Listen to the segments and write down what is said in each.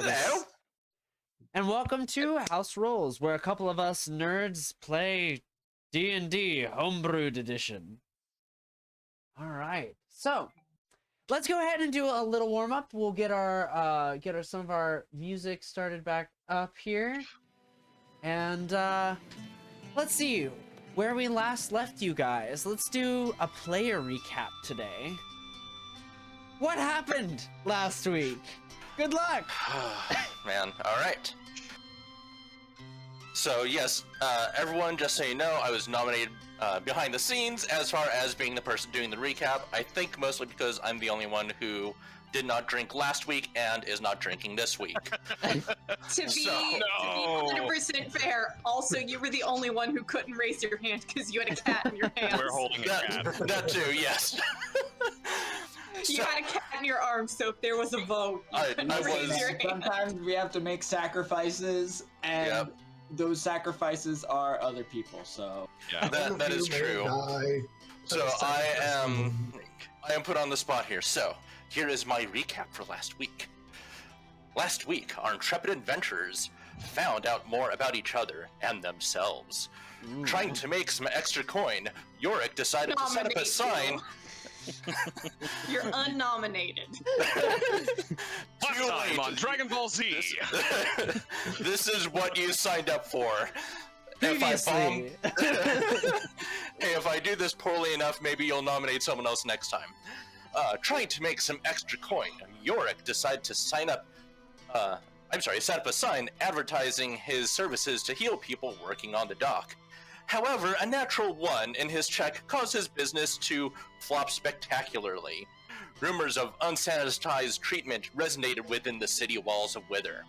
that was... And welcome to House Rolls, where a couple of us nerds play D&D Homebrewed Edition. Alright, so let's go ahead and do a little warm-up. We'll get our some of our music started back up here. And let's see where we last left you guys. Let's do a player recap today. What happened last week? Good luck! Man, alright. So yes, everyone, just so you know, I was nominated behind the scenes as far as being the person doing the recap. I think mostly because I'm the only one who did not drink last week and is not drinking this week. To be 100% fair, also you were the only one who couldn't raise your hand because you had a cat in your hands. We're holding a cat. That too, yes. You had a cat in your arms, so if there was a vote, Sometimes we have to make sacrifices, and those sacrifices are other people. So yeah, that is true. So I am put on the spot here. So here is my recap for last week. Last week, our intrepid adventurers found out more about each other and themselves. Trying to make some extra coin, Yorick decided to set up a sign. You're unnominated. Last time on Dragon Ball Z. This is what you signed up for. Previously. Hey, if I do this poorly enough, maybe you'll nominate someone else next time. Trying to make some extra coin, Yorick decided to set up a sign advertising his services to heal people working on the dock. However, a natural 1 in his check caused his business to flop spectacularly. Rumors of unsanitized treatment resonated within the city walls of Wither.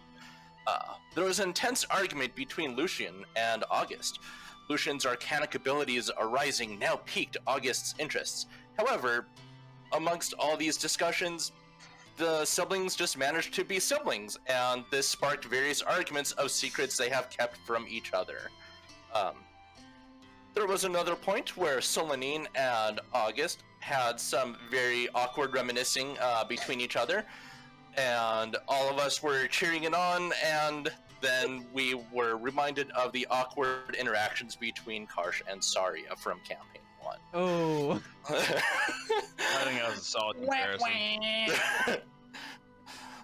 There was an intense argument between Lucian and August. Lucian's arcanic abilities arising now piqued August's interests. However, amongst all these discussions, the siblings just managed to be siblings, and this sparked various arguments of secrets they have kept from each other. There was another point where Solanine and August had some very awkward reminiscing between each other, and all of us were cheering it on, and then we were reminded of the awkward interactions between Karsh and Saria from Campaign 1. Oh. I think that was a solid comparison.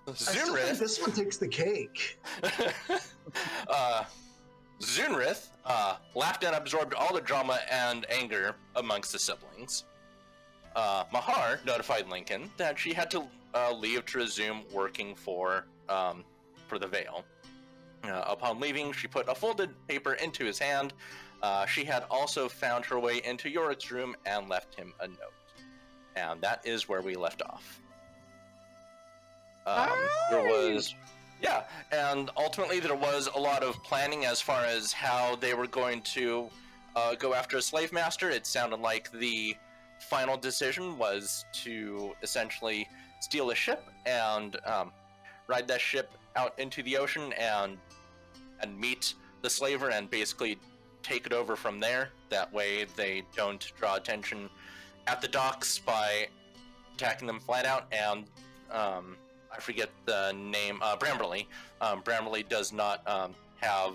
Zunrith. This one takes the cake. Zunrith laughed and absorbed all the drama and anger amongst the siblings. Mahar notified Lincoln that she had to leave to resume working for the Veil. Upon leaving, she put a folded paper into his hand. She had also found her way into Yorick's room and left him a note. And that is where we left off. And ultimately there was a lot of planning as far as how they were going to go after a slave master. It sounded like the final decision was to essentially steal a ship and ride that ship out into the ocean and meet the slaver and basically take it over from there. That way they don't draw attention at the docks by attacking them flat out. And I forget the name, Bramberly. Bramberly does not have,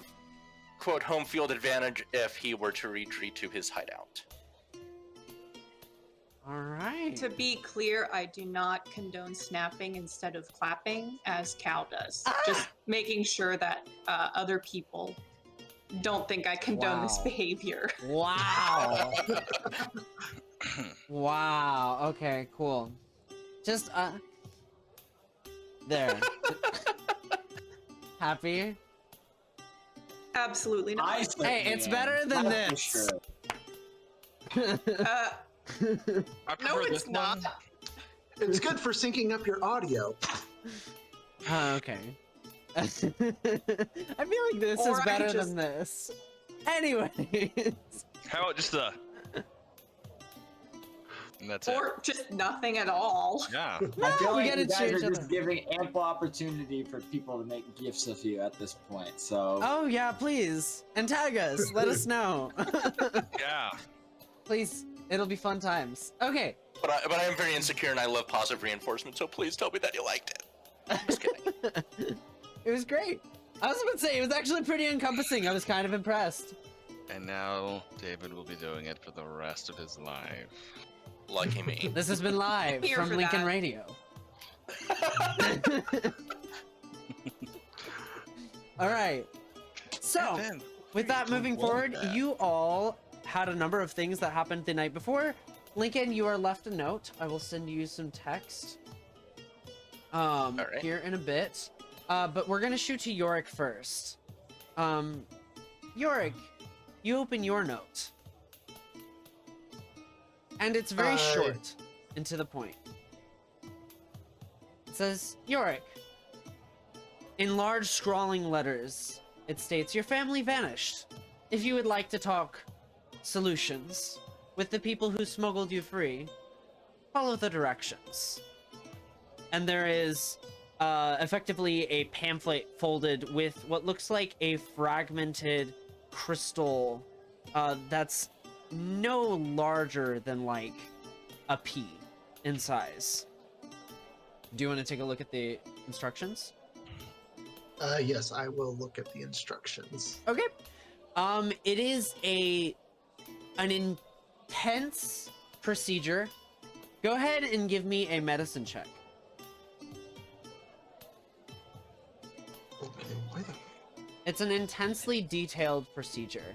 quote, home field advantage if he were to retreat to his hideout. All right. To be clear, I do not condone snapping instead of clapping, as Cal does. Just making sure that other people don't think I condone this behavior. Wow. Wow. Okay, cool. Just, there. Happy? Absolutely not. Hey, it's better than this. No, it's not. It's good for syncing up your audio. Okay. I feel like this is better than this. Anyways. How about just the... And that's or just nothing at all. Yeah. I feel like you gotta guys cheer are each just other. giving ample opportunity for people to make gifs of you at this point. So. Oh yeah, please. And tag us. Let us know. Yeah. Please. It'll be fun times. Okay. But I am very insecure and I love positive reinforcement, so please tell me that you liked it. Just kidding. It was great. I was about to say, it was actually pretty encompassing. I was kind of impressed. And now David will be doing it for the rest of his life. Lucky me. This has been live Here from for Lincoln that. Radio. All right. So, And then, with that doing moving well with forward, that. you all had a number of things that happened the night before. Lincoln, you are left a note. I will send you some text right. here in a bit. But we're gonna shoot to Yorick first. Yorick, you open your note. And it's very short and to the point. It says, Yorick. In large scrawling letters, it states, your family vanished. If you would like to talk solutions with the people who smuggled you free, follow the directions. And there is effectively a pamphlet folded with what looks like a fragmented crystal that's no larger than like a pea in size. Do you want to take a look at the instructions? Yes, I will look at the instructions. Okay. It is an intense procedure. Go ahead and give me a medicine check. Okay, why the... It's an intensely detailed procedure.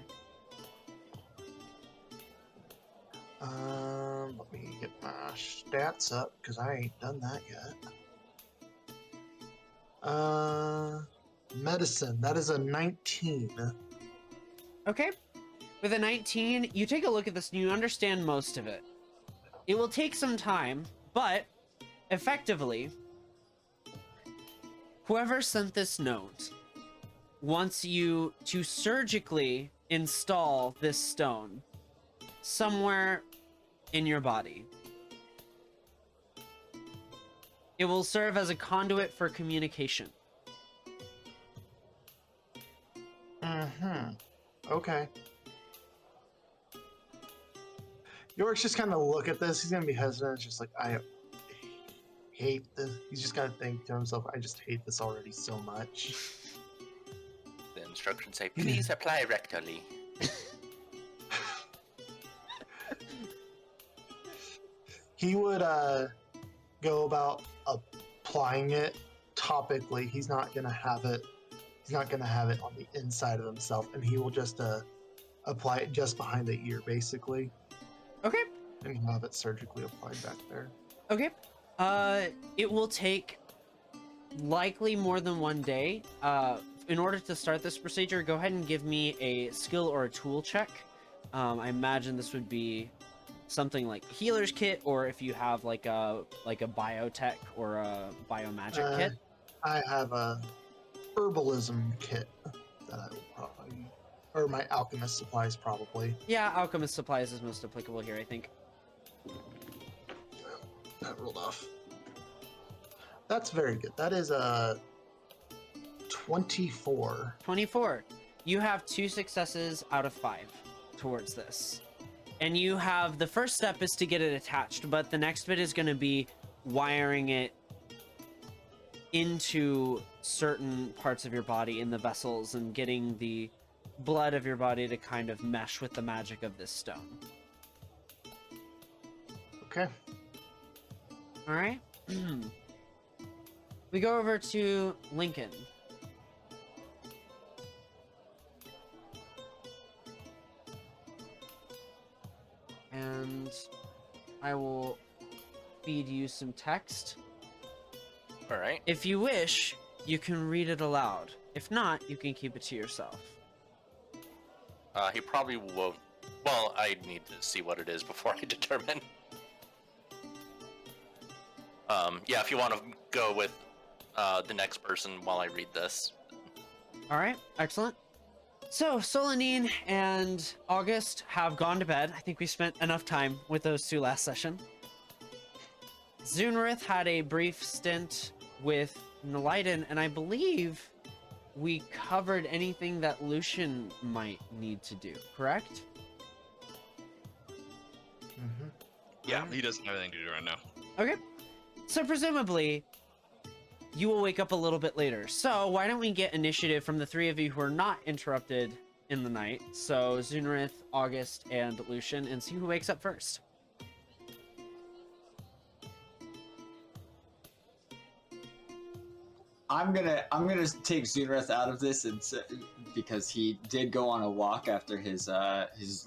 Let me get my stats up, because I ain't done that yet. Medicine, that is a 19. Okay. With a 19, you take a look at this and you understand most of it. It will take some time, but effectively, whoever sent this note wants you to surgically install this stone somewhere in your body. It will serve as a conduit for communication. Okay. York's just kind of look at this. He's gonna be hesitant. It's just like, I hate this. He's just gonna think to himself, I just hate this already so much. The instructions say, please apply rectally. He would go about applying it topically. He's not gonna have it on the inside of himself, and he will just apply it just behind the ear, basically, Okay. and have it surgically applied back there. Okay. It will take likely more than one day. In order to start this procedure, go ahead and give me a skill or a tool check. I imagine this would be something like a healer's kit, or if you have like a biotech or a biomagic kit. I have a herbalism kit that I will probably, or my alchemist supplies probably. Yeah, alchemist supplies is most applicable here, I think. That rolled off. That's very good. That is a 24. 24. You have 2 successes out of 5 towards this. And you have, the first step is to get it attached, but the next bit is going to be wiring it into certain parts of your body in the vessels and getting the blood of your body to kind of mesh with the magic of this stone. Okay. All right. We go over to Lincoln. And I will feed you some text. All right. If you wish, you can read it aloud. If not, you can keep it to yourself. He probably won't. Well, I need to see what it is before I determine. Yeah, if you want to go with the next person while I read this. All right, excellent. So, Solanine and August have gone to bed. I think we spent enough time with those 2 last session. Zunarith had a brief stint with Naliden, and I believe we covered anything that Lucian might need to do, correct? Yeah, he doesn't have anything to do right now. Okay. So presumably, you will wake up a little bit later. So why don't we get initiative from the three of you who are not interrupted in the night? So Zunarith, August, and Lucian, and see who wakes up first. I'm gonna take Zunareth out of this because he did go on a walk after his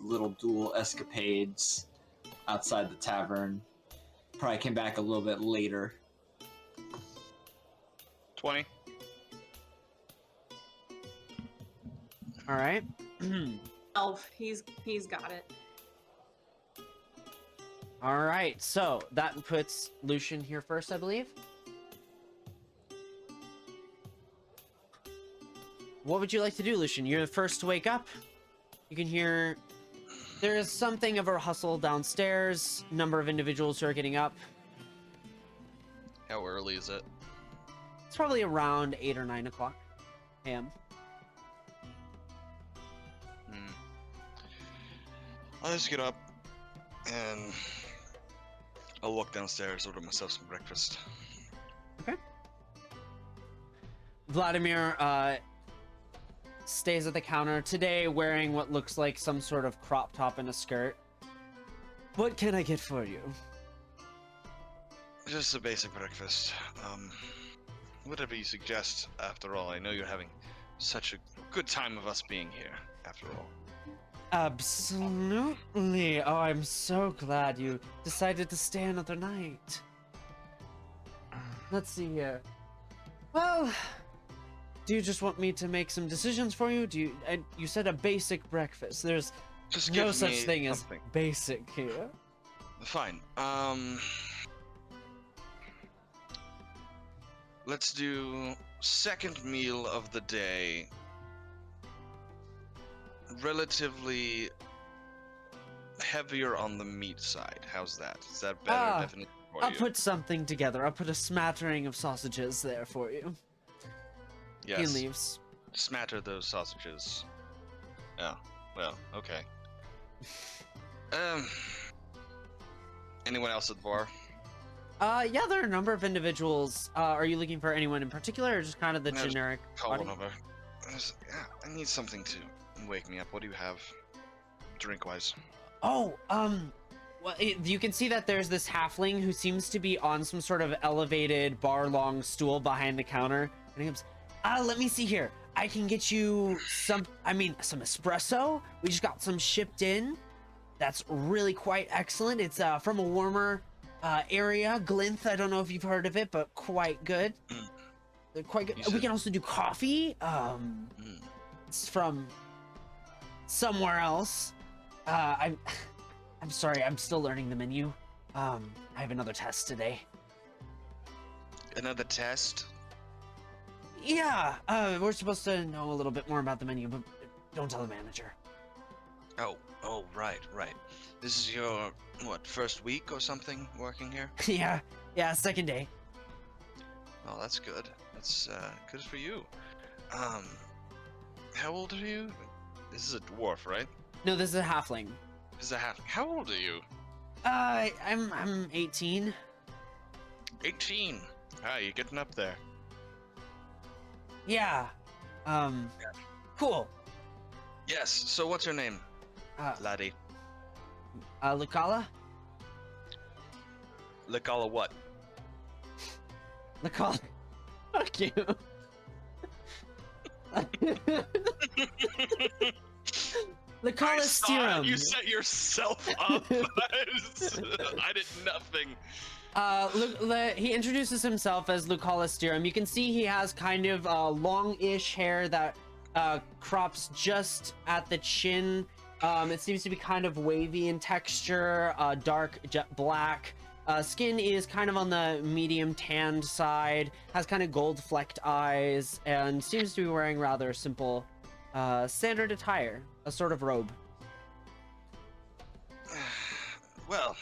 little duel escapades outside the tavern. Probably came back a little bit later. 20. All right. Elf, he's got it. All right. So that puts Lucian here first, I believe. What would you like to do, Lucian? You're the first to wake up. You can hear there is something of a hustle downstairs. Number of individuals who are getting up. How early is it? It's probably around 8 or 9 o'clock a.m. I'll just get up and I'll walk downstairs, order myself some breakfast. Okay. Vladimir stays at the counter today wearing what looks like some sort of crop top and a skirt. What can I get for you? Just a basic breakfast. Whatever you suggest, after all. I know you're having such a good time of us being here, after all. Absolutely. Oh, I'm so glad you decided to stay another night. Let's see here. Well, do you just want me to make some decisions for you? You said a basic breakfast. There's Just no give such me thing something. as basic here. Fine. Let's do second meal of the day. Relatively heavier on the meat side. How's that? Is that better? Definitely for I'll you. put something together. I'll put a smattering of sausages there for you. He Yes. leaves. Smatter those sausages. Oh, well, okay. Anyone else at the bar? Yeah, there are a number of individuals. Are you looking for anyone in particular, or just kind of the No, just generic Call one audience? over. Yeah, I need something to wake me up. What do you have, drink-wise? Oh, well, you can see that there's this halfling who seems to be on some sort of elevated bar-long stool behind the counter, and he goes, let me see here. I can get you some espresso. We just got some shipped in. That's really quite excellent. It's from a warmer area, Glinth. I don't know if you've heard of it, but quite good. They're quite good. You We said- can also do coffee. It's from somewhere else. I'm sorry. I'm still learning the menu. I have another test today. Another test? Yeah. We're supposed to know a little bit more about the menu, but don't tell the manager. Oh, right. This is your, first week or something working here? yeah. Second day. Oh, that's good. That's good for you. How old are you? This is a dwarf, right? No, this is a halfling. This is a half. How old are you? I'm 18. 18. Ah, you're getting up there. Yeah. Cool. Yes. So what's your name, laddie? Lucala? Lakala what? Lucala. Fuck you. Lucala Steerum. You set yourself up. I did nothing. He introduces himself as Lucala Steerum. You can see he has kind of long-ish hair that crops just at the chin. It seems to be kind of wavy in texture, dark jet black. Skin is kind of on the medium tanned side, has kind of gold flecked eyes, and seems to be wearing rather simple standard attire, a sort of robe. Well,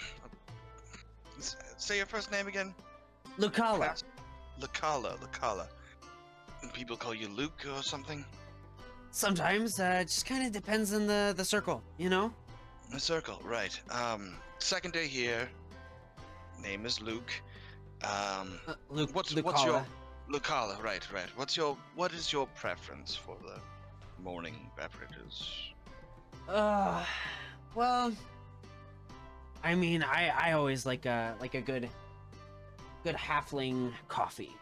say your first name again. Lucala. Lakala. People call you Luke or something? Sometimes, it just kind of depends on the circle, you know? The circle, right. Second day here. Name is Luke. Luke, What's Lucala. Lucala, right. What is your preference for the morning beverages? Well, I mean, I always like a good halfling coffee.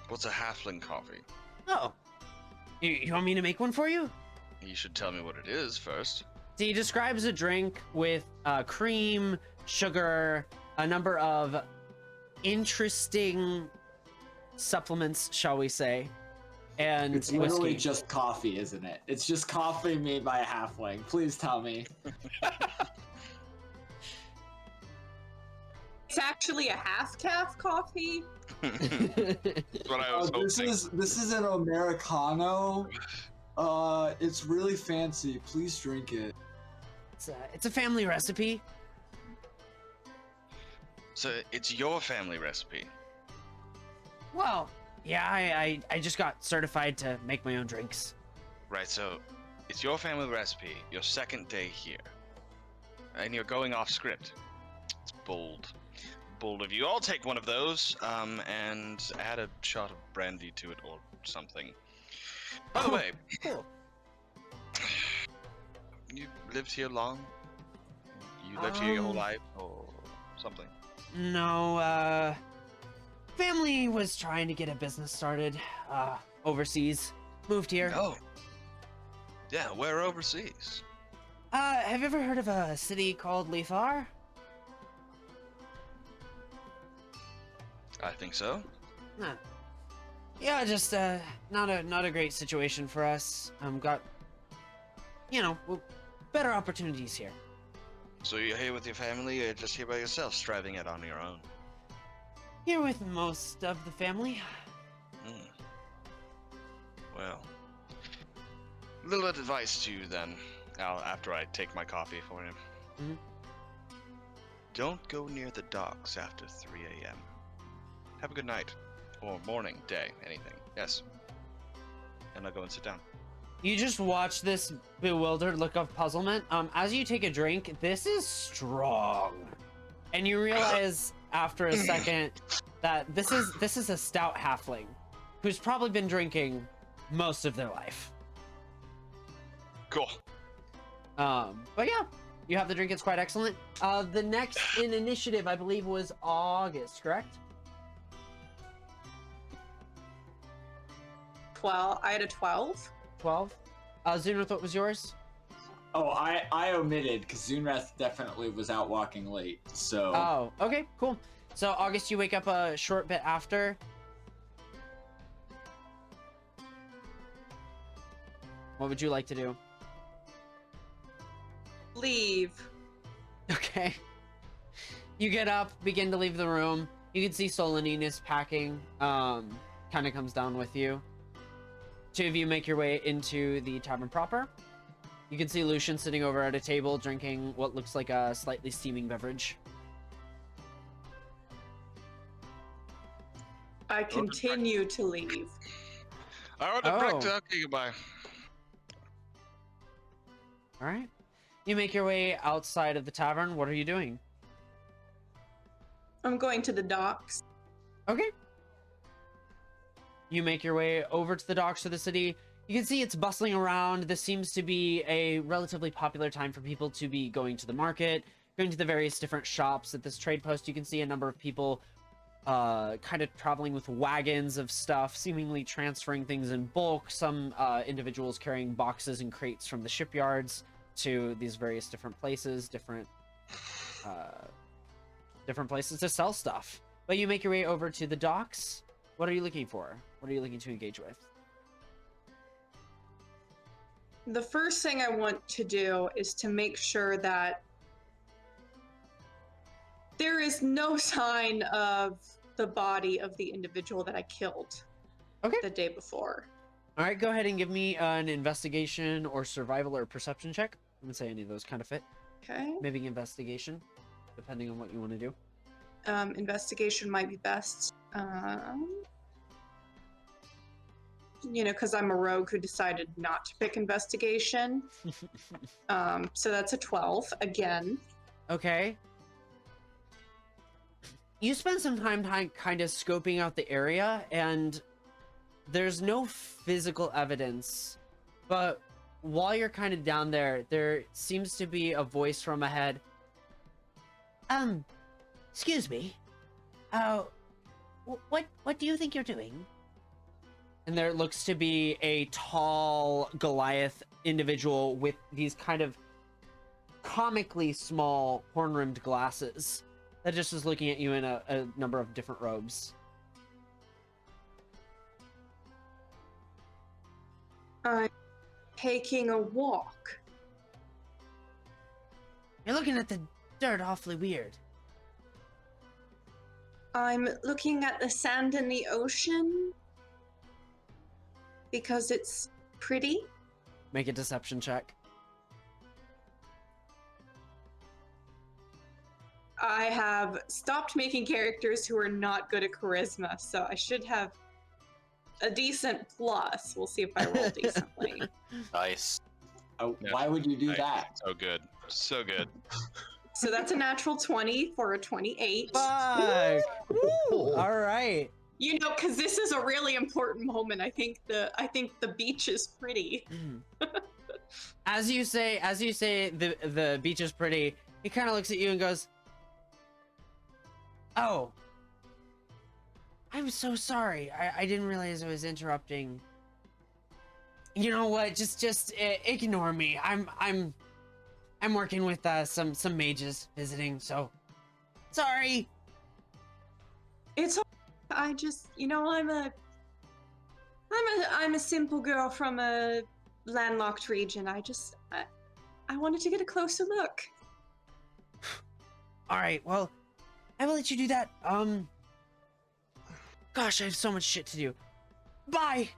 What's a halfling coffee? Oh, you want me to make one for you? You should tell me what it is first. So he describes a drink with cream, sugar, a number of interesting supplements, shall we say, and It's literally whiskey. just coffee, isn't it? It's just coffee made by a halfling. Please tell me. It's actually a half-calf coffee. That's what I was hoping. This is an Americano. It's really fancy. Please drink it. It's a family recipe. So it's your family recipe. Well, yeah, I just got certified to make my own drinks. Right, so it's your family recipe, your second day here. And you're going off script. It's bold. Bold of you. I'll take one of those, and add a shot of brandy to it or something. By the way, Cool. you lived here long? You lived here your whole life or something? No, family was trying to get a business started, overseas. Moved here. Oh. Yeah, where overseas? Have you ever heard of a city called Lethar? I think so. Huh. Yeah, just not a great situation for us. Got, better opportunities here. So you're here with your family, or you're just here by yourself, striving it on your own? Here with most of the family. Hmm. Well, little advice to you then, after I take my coffee for him. Mhm. Don't go near the docks after 3 a.m. Have a good night. Or morning, day, anything. Yes. And I'll go and sit down. You just watch this bewildered look of puzzlement. As you take a drink, this is strong. And you realize after a second that this is a stout halfling who's probably been drinking most of their life. Cool. But yeah, you have the drink. It's quite excellent. The next in initiative, I believe, was August, correct? 12. I had a 12. 12. Zunarth, what was yours? Oh, I omitted because Zunrath definitely was out walking late. So Oh, okay, cool. So August, you wake up a short bit after. What would you like to do? Leave. Okay. You get up, begin to leave the room. You can see Solanine is packing. Kind of comes down with you. Two of you make your way into the tavern proper. You can see Lucian sitting over at a table drinking what looks like a slightly steaming beverage. I continue to leave. I want to break to okay, goodbye. All right. You make your way outside of the tavern. What are you doing? I'm going to the docks. Okay. You make your way over to the docks of the city. You can see it's bustling around. This seems to be a relatively popular time for people to be going to the market, going to the various different shops at this trade post. You can see a number of people kind of traveling with wagons of stuff, seemingly transferring things in bulk. Some individuals carrying boxes and crates from the shipyards to these various different places, different places to sell stuff. But you make your way over to the docks. What are you looking for? What are you looking to engage with? The first thing I want to do is to make sure that there is no sign of the body of the individual that I killed the day before. All right, go ahead and give me an investigation or survival or perception check. I'm gonna say any of those kind of fit. Okay. Maybe investigation, depending on what you want to do. Investigation might be best. Because I'm a rogue who decided not to pick investigation. So that's a 12 again. Okay. you spend some time kind of scoping out the area, and there's no physical evidence, but while you're kind of down there, there seems to be a voice from ahead. Excuse me. What do you think you're doing? And there looks to be a tall Goliath individual with these kind of comically small horn-rimmed glasses that just is looking at you in a number of different robes. I'm taking a walk. You're looking at the dirt awfully weird. I'm looking at the sand in the ocean because it's pretty. Make a deception check. I have stopped making characters who are not good at charisma, so I should have a decent plus. We'll see if I roll decently. Nice. Oh, Yeah. why would you do Nice. that? So good. So good. So that's a natural 20 for a 28. Fuck! Woo! All right. You know, because this is a really important moment. I think the beach is pretty. As you say the beach is pretty, he kind of looks at you and goes, "Oh, I'm so sorry. I didn't realize I was interrupting. You know what? Just ignore me. I'm working with some mages visiting, so sorry." It's I just, you know, I'm a simple girl from a landlocked region. I wanted to get a closer look. All right. Well, I will let you do that. Gosh, I have so much shit to do. Bye.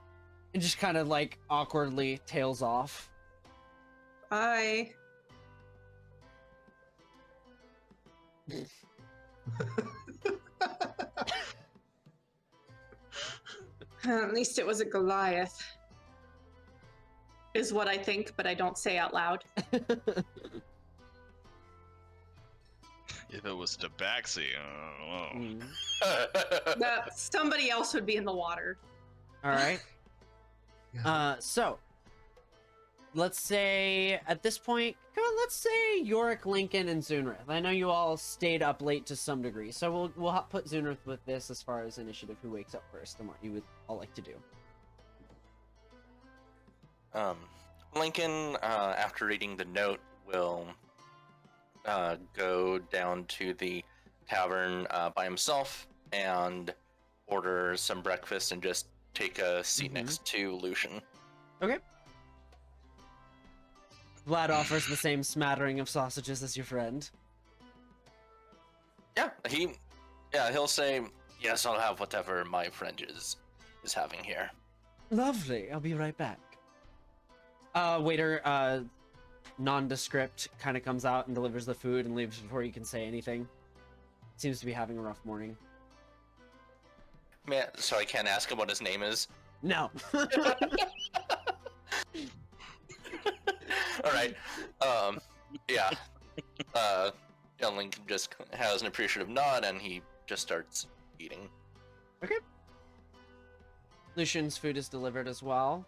And just kind of like awkwardly tails off. Bye. At least it was a Goliath. Is what I think, but I don't say out loud. If it was Tabaxi, I don't know. That somebody else would be in the water. All right. So let's say at this point, come on, let's say Yorick, Lincoln, and Zunrith. I know you all stayed up late to some degree, so we'll put Zunrith with this as far as initiative, who wakes up first, and what you would all like to do. Lincoln, after reading the note, will go down to the tavern by himself and order some breakfast and just take a seat next to Lucian. Okay. Vlad offers the same smattering of sausages as your friend. Yeah, he'll say, "Yes, I'll have whatever my friend is having here." Lovely. I'll be right back. Waiter, nondescript, kind of comes out and delivers the food and leaves before you can say anything. Seems to be having a rough morning. Man, so I can't ask him what his name is. No. All right. Yeah. Lincoln just has an appreciative nod and he just starts eating. Okay. Lucian's food is delivered as well.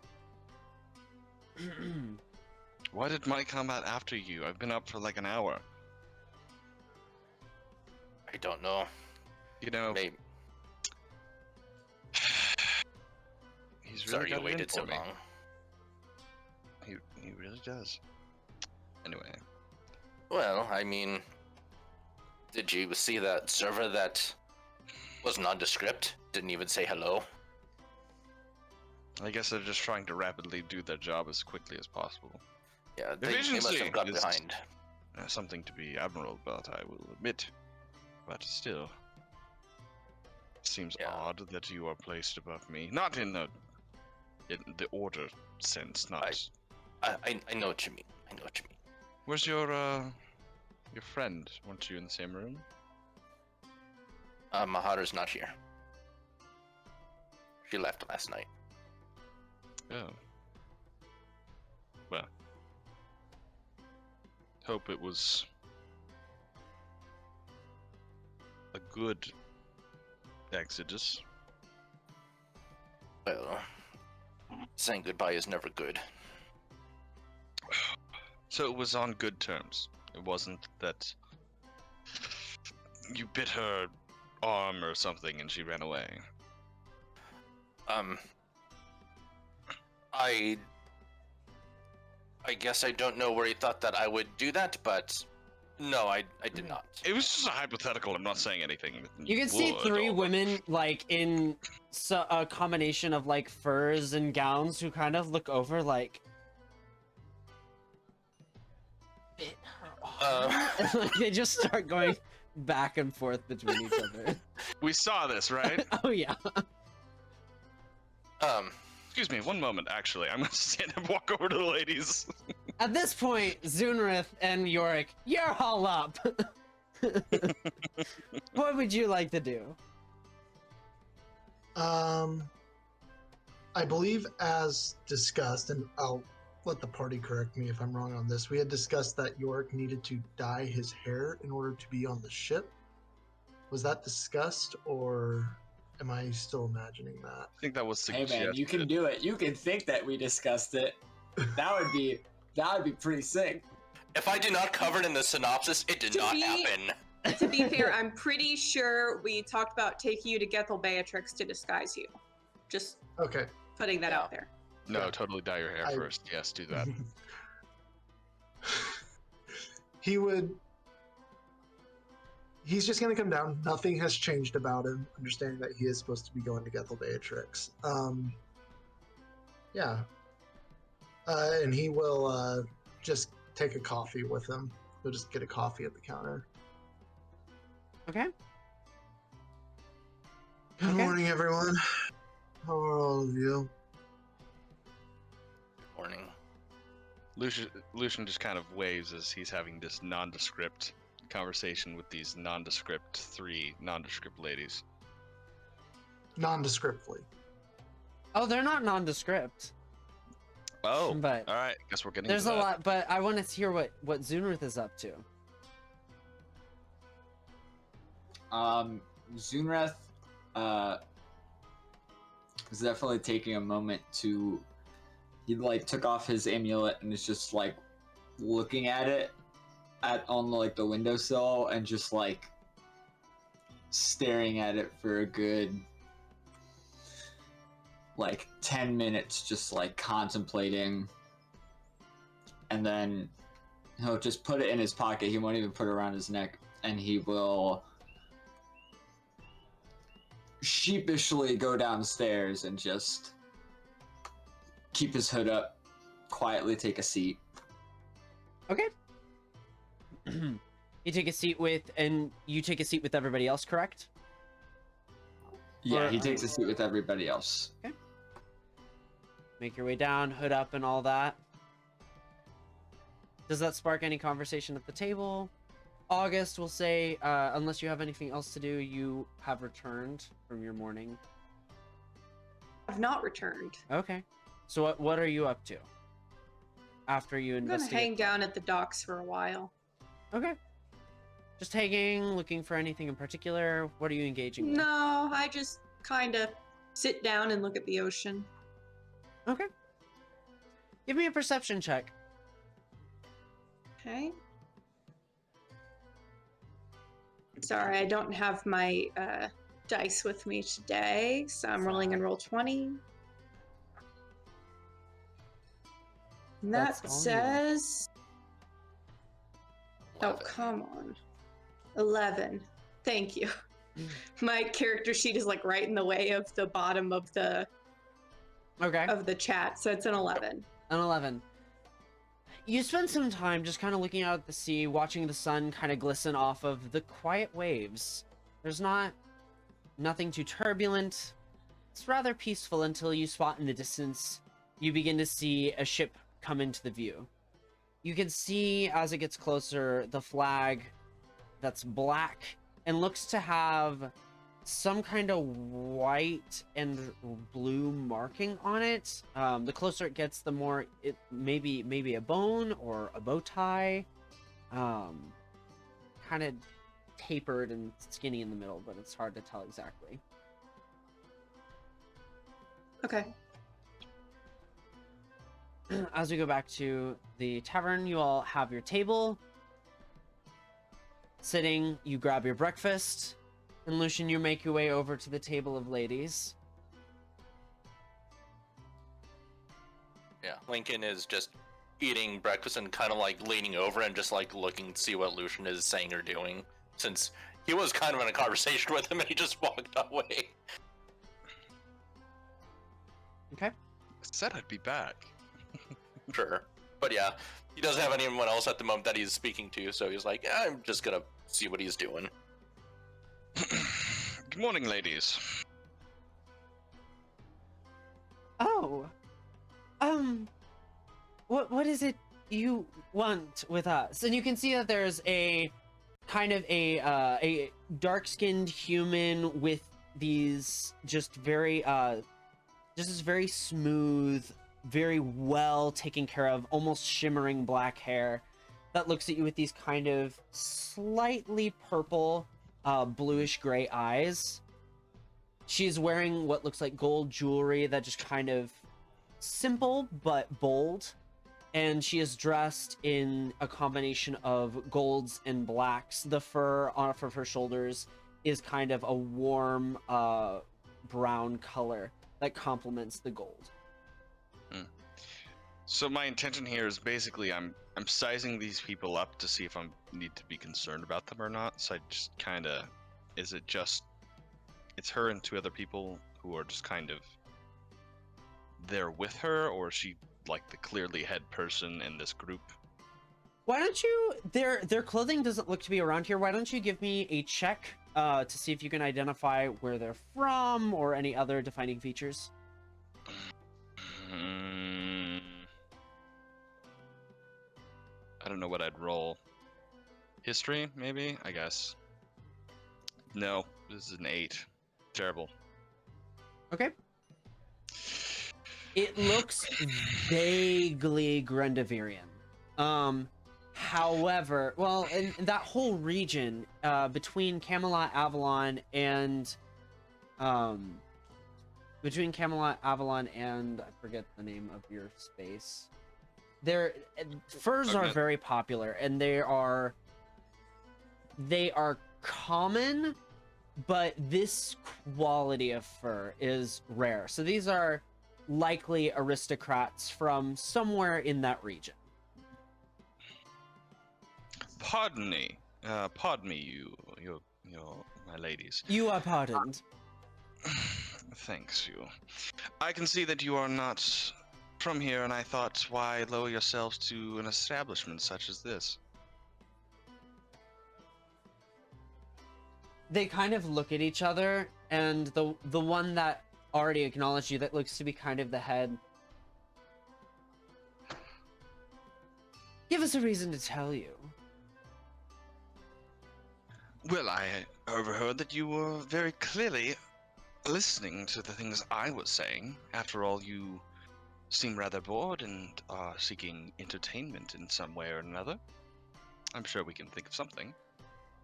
Why did Mike come out after you? I've been up for like an hour. I don't know. You know, Maybe. he's really Sorry you got it in waited for so me. long. He really does. Anyway, Well, I mean, did you see that server that was nondescript? Didn't even say hello? I guess they're just trying to rapidly do their job as quickly as possible. Yeah, they must have got is behind. Something to be admirable about, I will admit. But still, it seems Yeah. odd that you are placed above me. Not in the order sense. Not. I know what you mean. I know what you mean. Where's your friend? Weren't you in the same room? Maharu's not here. She left last night. Oh. Well. Hope it was a good Exodus. Well, saying goodbye is never good. So it was on good terms. It wasn't that you bit her arm or something and she ran away. I guess I don't know where he thought that I would do that, but no, I did not. It was just a hypothetical. I'm not saying anything. You can see would three or- women like in a combination of like furs and gowns who kind of look over like bit her arm. And, like, they just start going back and forth between each other. We saw this, right? Oh yeah. Excuse me, one moment, actually. I'm gonna stand and walk over to the ladies. At this point, Zunrith and Yorick, you're all up. What would you like to do? I believe, as discussed, and I'll let the party correct me if I'm wrong on this. We had discussed that Yorick needed to dye his hair in order to be on the ship. Was that discussed, or am I still imagining that? I think that was Hey suggested. man, you can do it. You can think that we discussed it. That would be pretty sick. If I did not cover it in the synopsis, it did To not be- happen. To be fair, I'm pretty sure we talked about taking you to Gethel Beatrix to disguise you. Just Okay. putting that out there. No, Yeah. totally dye your hair I- first. Yes, do that. He's just going to come down. Nothing has changed about him, understanding that he is supposed to be going to Gethel Beatrix. Yeah. And he will just take a coffee with him. He'll just get a coffee at the counter. Okay. Good Okay. morning, everyone. How are all of you? Morning. Lucian just kind of waves as he's having this nondescript conversation with these three nondescript ladies. Nondescriptly. Oh, they're not nondescript. Oh, But all right. Guess we're getting. there's to a that. lot, but I want to hear what Zunrith is up to. Zunreth is definitely taking a moment to. He like took off his amulet and is just like looking at it on like the windowsill and just like staring at it for a good like 10 minutes, just like contemplating, and then he'll just put it in his pocket. He won't even put it around his neck, and he will sheepishly go downstairs and just keep his hood up, quietly take a seat. Okay. You take a seat with everybody else, correct? Yeah, Or he are takes you- a seat with everybody else. Make your way down, hood up, and all that. Does that spark any conversation at the table? August will say, unless you have anything else to do, you have returned from your morning. I've not returned. Okay. So what are you up to? After you I'm gonna investigate? hang down at the docks for a while. Okay. Just hanging, looking for anything in particular. What are you engaging with? No, I just kind of sit down and look at the ocean. Okay. Give me a perception check. Okay. Sorry, I don't have my dice with me today, so I'm rolling in roll 20. And that That's all you. says, oh, 11. come on. 11. Thank you. My character sheet is like right in the way of the bottom of the Okay. chat, so it's an 11. An 11. You spend some time just kind of looking out at the sea, watching the sun kind of glisten off of the quiet waves. There's nothing too turbulent. It's rather peaceful until you spot in the distance, you begin to see a ship come into the view. You can see as it gets closer the flag that's black and looks to have some kind of white and blue marking on it. The closer it gets, the more it maybe a bone or a bow tie, kind of tapered and skinny in the middle, but it's hard to tell exactly. Okay. As we go back to the tavern, you all have your table. Sitting, you grab your breakfast. And Lucian, you make your way over to the table of ladies. Yeah, Lincoln is just eating breakfast and kind of like leaning over and just like looking to see what Lucian is saying or doing, since he was kind of in a conversation with him and he just walked away. Okay. I said I'd be back. Sure. But yeah, he doesn't have anyone else at the moment that he's speaking to, so he's like, I'm just gonna see what he's doing. Good morning, ladies. Oh. What is it you want with us? And you can see that there's a kind of a dark-skinned human with these just this very smooth, very well taken care of, almost shimmering black hair that looks at you with these kind of slightly purple, bluish gray eyes. She's wearing what looks like gold jewelry that just kind of simple but bold, and she is dressed in a combination of golds and blacks. The fur off of her shoulders is kind of a warm brown color that complements the gold. So my intention here is basically I'm sizing these people up to see if I need to be concerned about them or not. So I just kind of, it's her and two other people who are just kind of there with her, or is she like the clearly head person in this group? Why don't you, their clothing doesn't look to be around here. Why don't you give me a check to see if you can identify where they're from or any other defining features? I don't know what I'd roll. History, maybe? I guess. No, this is an 8. Terrible. Okay. It looks vaguely Grendavirian. However, well, in that whole region, between Camelot, Avalon, and I forget the name of your space. Furs are very popular, and they are common, but this quality of fur is rare. So these are likely aristocrats from somewhere in that region. Pardon me, you, my ladies. You are pardoned. Thanks, you. I can see that you are not from here, and I thought, why lower yourselves to an establishment such as this? They kind of look at each other, and the one that already acknowledged you, that looks to be kind of the head. Give us a reason to tell you. Well, I overheard that you were very clearly listening to the things I was saying. After all, you seem rather bored and are seeking entertainment in some way or another. I'm sure we can think of something.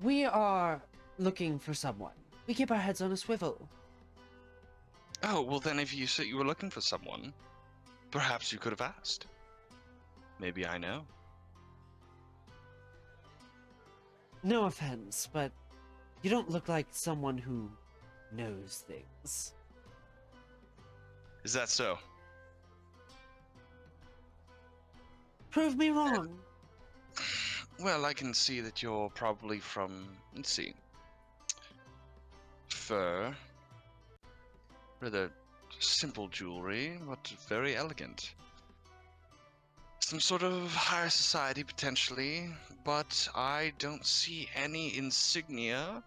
We are looking for someone. We keep our heads on a swivel. Oh, well then if you said you were looking for someone, perhaps you could have asked. Maybe I know. No offense, but you don't look like someone who knows things. Is that so? Prove me wrong. Well, I can see that you're probably from, let's see, fur, rather simple jewelry, but very elegant. Some sort of higher society, potentially, but I don't see any insignia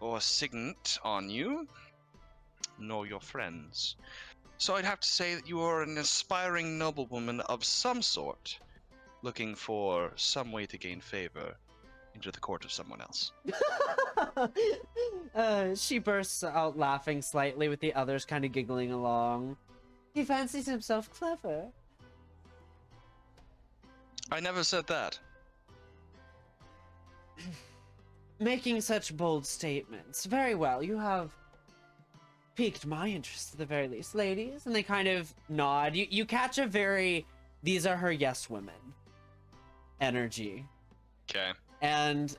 or signet on you, nor your friends. So I'd have to say that you are an aspiring noblewoman of some sort, looking for some way to gain favor into the court of someone else. She bursts out laughing slightly, with the others kind of giggling along. He fancies himself clever. I never said that. Making such bold statements. Very well, you have piqued my interest at the very least, ladies. And they kind of nod. You catch a very, these are her yes women energy. Okay. And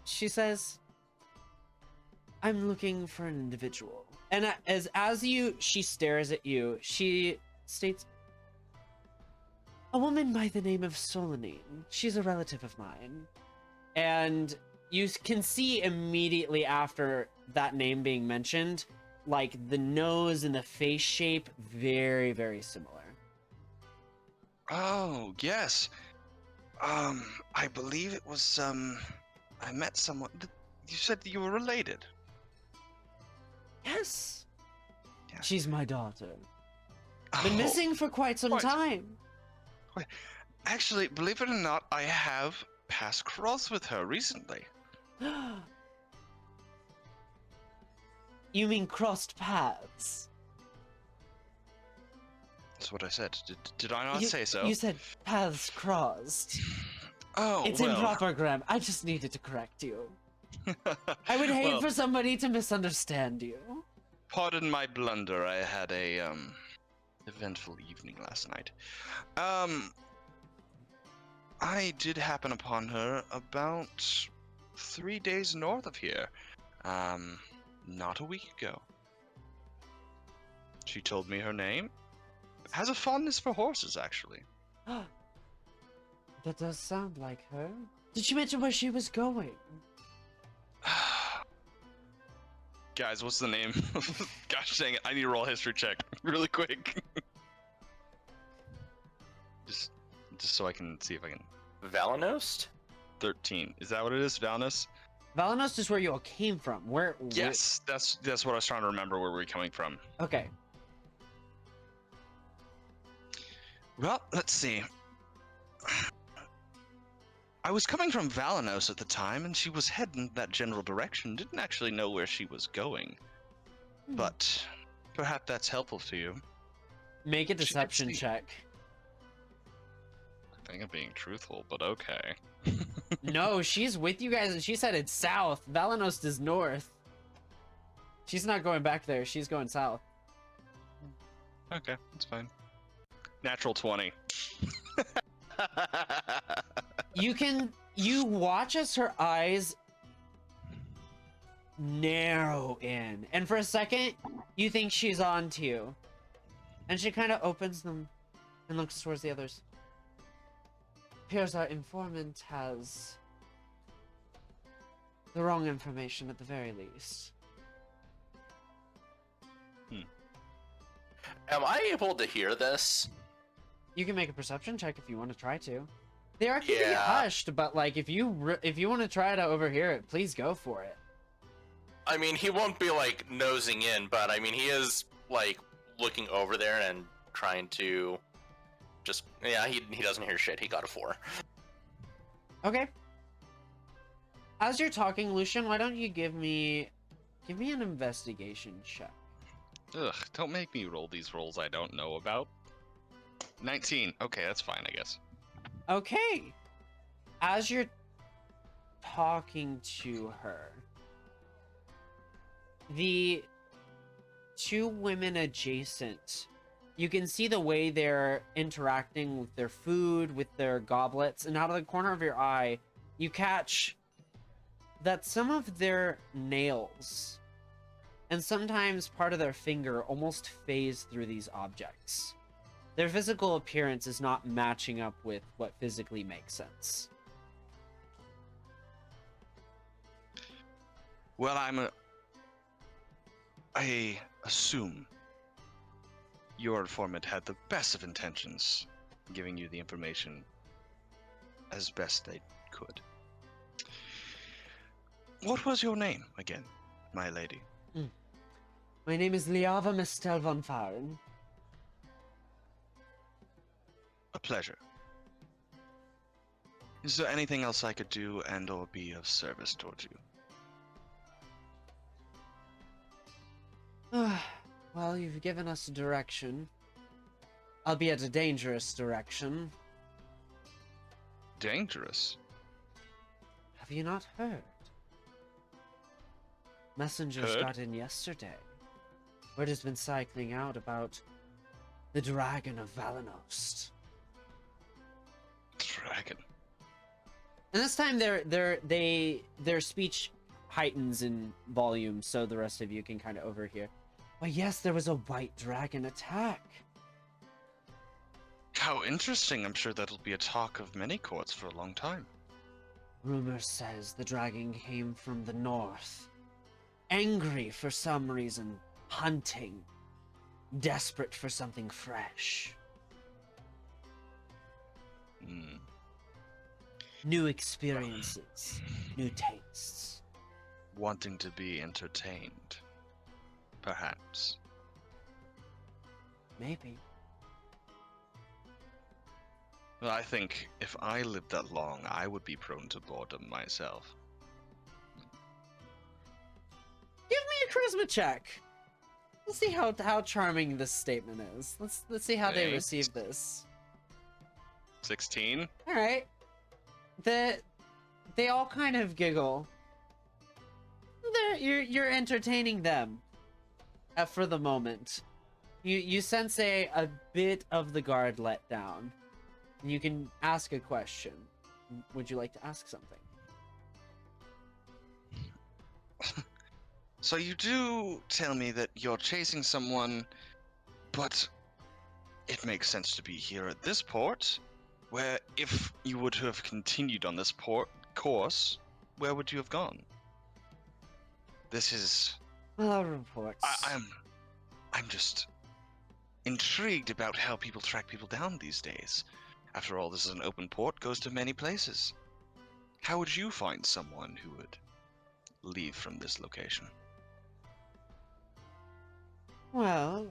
she says, I'm looking for an individual. And she stares at you, she states, a woman by the name of Solanine. She's a relative of mine. And you can see immediately after that name being mentioned, like the nose and the face shape, very, very similar. Oh, yes. I believe it was, I met someone. You said you were related. Yes. Yeah. She's my daughter. Been Oh, missing for quite some What? time. Actually, believe it or not, I have passed cross with her recently. You mean crossed paths? That's what I said. Did I not You- say so? You said paths crossed. Oh, It's well. improper grammar. I just needed to correct you. I would hate Well, for somebody to misunderstand you. Pardon my blunder. I had a eventful evening last night. I did happen upon her about 3 days north of here. Not a week ago. She told me her name. Has a fondness for horses, actually. That does sound like her. Did she mention where she was going? Guys, what's the name? Gosh dang it, I need to roll a history check really quick. just so I can see if I can. Valanost? 13. Is that what it is, Valnus? Valanos is where you all came from. Where? Yes, that's what I was trying to remember where we're coming from. Okay. Well, let's see. I was coming from Valanos at the time, and she was heading that general direction. Didn't actually know where she was going. But perhaps that's helpful to you. Make a deception see. check. I think I'm being truthful, but okay. No, she's with you guys, and she said it's south. Valanos is north. She's not going back there. She's going south. Okay, that's fine. Natural 20. You watch as her eyes narrow in, and for a second, you think she's on to you. And she kind of opens them and looks towards the others. Appears our informant has the wrong information at the very least. Am I able to hear this? You can make a perception check if you want to try to. They are keeping it Yeah. hushed, but like if you want to try to overhear it, please go for it. I mean, he won't be like nosing in, but I mean, he is like looking over there and trying to just, yeah, he doesn't hear shit. He got a 4. Okay. As you're talking, Lucian, why don't you give me an investigation check? Ugh, don't make me roll these rolls I don't know about. 19. Okay, that's fine, I guess. Okay. As you're talking to her, the two women adjacent, you can see the way they're interacting with their food, with their goblets, and out of the corner of your eye, you catch that some of their nails and sometimes part of their finger almost phase through these objects. Their physical appearance is not matching up with what physically makes sense. Well, I assume your informant had the best of intentions, giving you the information as best they could. What was your name again, my lady? My name is Liava Mistel von Faren. A pleasure. Is there anything else I could do and or be of service towards you? Well, you've given us a direction. Albeit a dangerous direction. Dangerous? Have you not heard? Messengers Heard? got in yesterday. Word has been cycling out about the Dragon of Valanost. Dragon. And this time their speech heightens in volume so the rest of you can kind of overhear. Well, yes, there was a white dragon attack. How interesting. I'm sure that'll be a talk of many courts for a long time. Rumor says the dragon came from the north. Angry for some reason, hunting, desperate for something fresh. Hmm. New experiences, new tastes. Wanting to be entertained. Perhaps. Maybe. Well, I think if I lived that long, I would be prone to boredom myself. Give me a charisma check. Let's see how charming this statement is. Let's see how they Okay. receive this. 16? All right. They all kind of giggle. You're entertaining them for the moment. You sense a bit of the guard let down. You can ask a question. Would you like to ask something? So you do tell me that you're chasing someone, but it makes sense to be here at this port, where if you would have continued on this course, where would you have gone? This is... Well, reports. I'm just intrigued about how people track people down these days. After all, this is an open port, goes to many places. How would you find someone who would leave from this location? Well,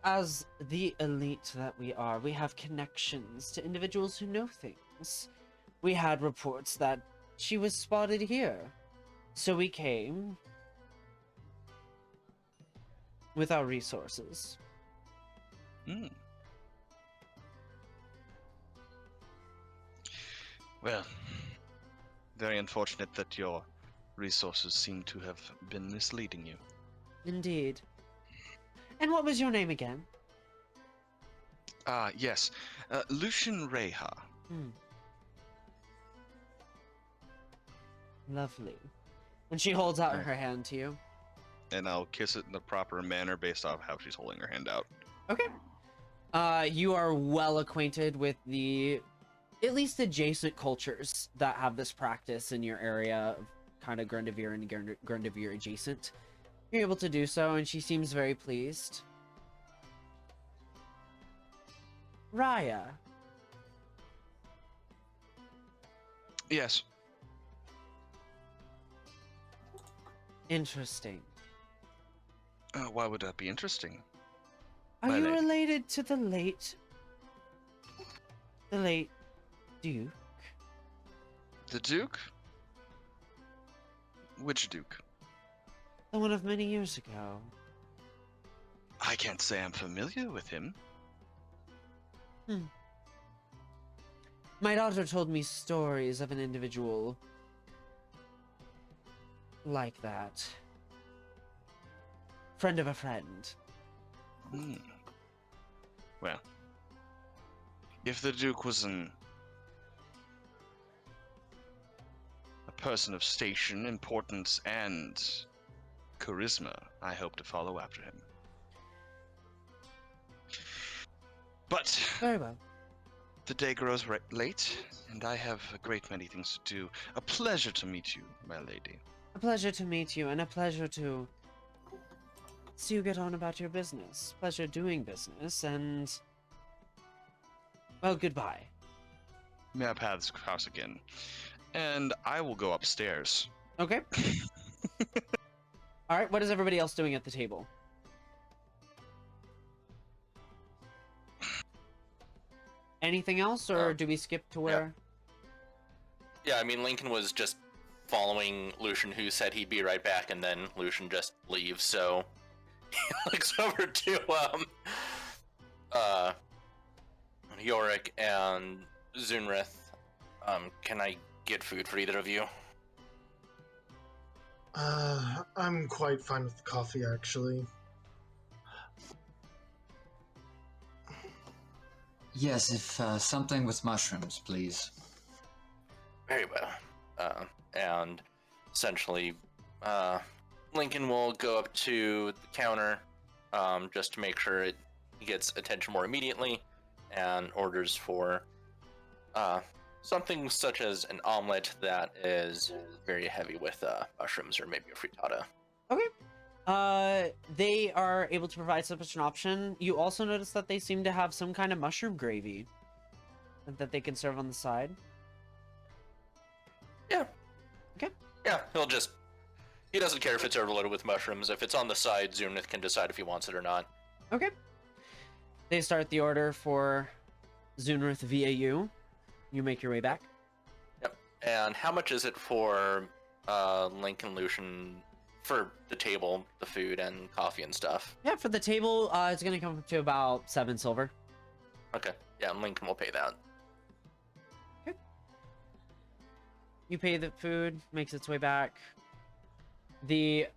as the elite that we are, we have connections to individuals who know things. We had reports that she was spotted here. So we came with our resources. Hmm. Well, very unfortunate that your resources seem to have been misleading you. Indeed. And what was your name again? Yes. Lucian Reha. Hmm. Lovely. And she holds out Right. her hand to you. And I'll kiss it in the proper manner based off how she's holding her hand out. Okay. You are well acquainted with the at least adjacent cultures that have this practice in your area of kind of Grundavir and Grundavir adjacent. You're able to do so, and she seems very pleased. Raya. Yes. Interesting. Why would that be interesting? Are My you lady. related to the late Duke? The Duke? Which Duke? The one of many years ago. I can't say I'm familiar with him. My daughter told me stories of an individual like that. Friend of a friend. Hmm. Well, if the Duke was a person of station, importance, and charisma, I hope to follow after him. But Very well. the day grows late, and I have a great many things to do. A pleasure to meet you, my lady. A pleasure to meet you, and a pleasure to see you get on about your business. Pleasure doing business, and well, goodbye. May our paths cross again. And I will go upstairs. Okay. All right. What is everybody else doing at the table? Anything else, or do we skip to where? Yeah, I mean, Lincoln was just following Lucian, who said he'd be right back, and then Lucian just leaves, so he looks over to Yorick and Zunrith. Can I get food for either of you? I'm quite fine with the coffee, actually. Yes, if something with mushrooms, please. Very well. And essentially, Lincoln will go up to the counter just to make sure it gets attention more immediately, and orders for something such as an omelet that is very heavy with mushrooms or maybe a frittata. Okay. They are able to provide such an option. You also notice that they seem to have some kind of mushroom gravy that they can serve on the side. Yeah. Okay. Yeah, he doesn't care if it's overloaded with mushrooms. If it's on the side, Zunith can decide if he wants it or not. Okay. They start the order for Zunrith via you. You make your way back. Yep. And how much is it for Lincoln Lucian for the table, the food, and coffee and stuff? Yeah, for the table, it's going to come to about 7 silver. Okay. Yeah, Lincoln will pay that. Okay. You pay the food, makes its way back. The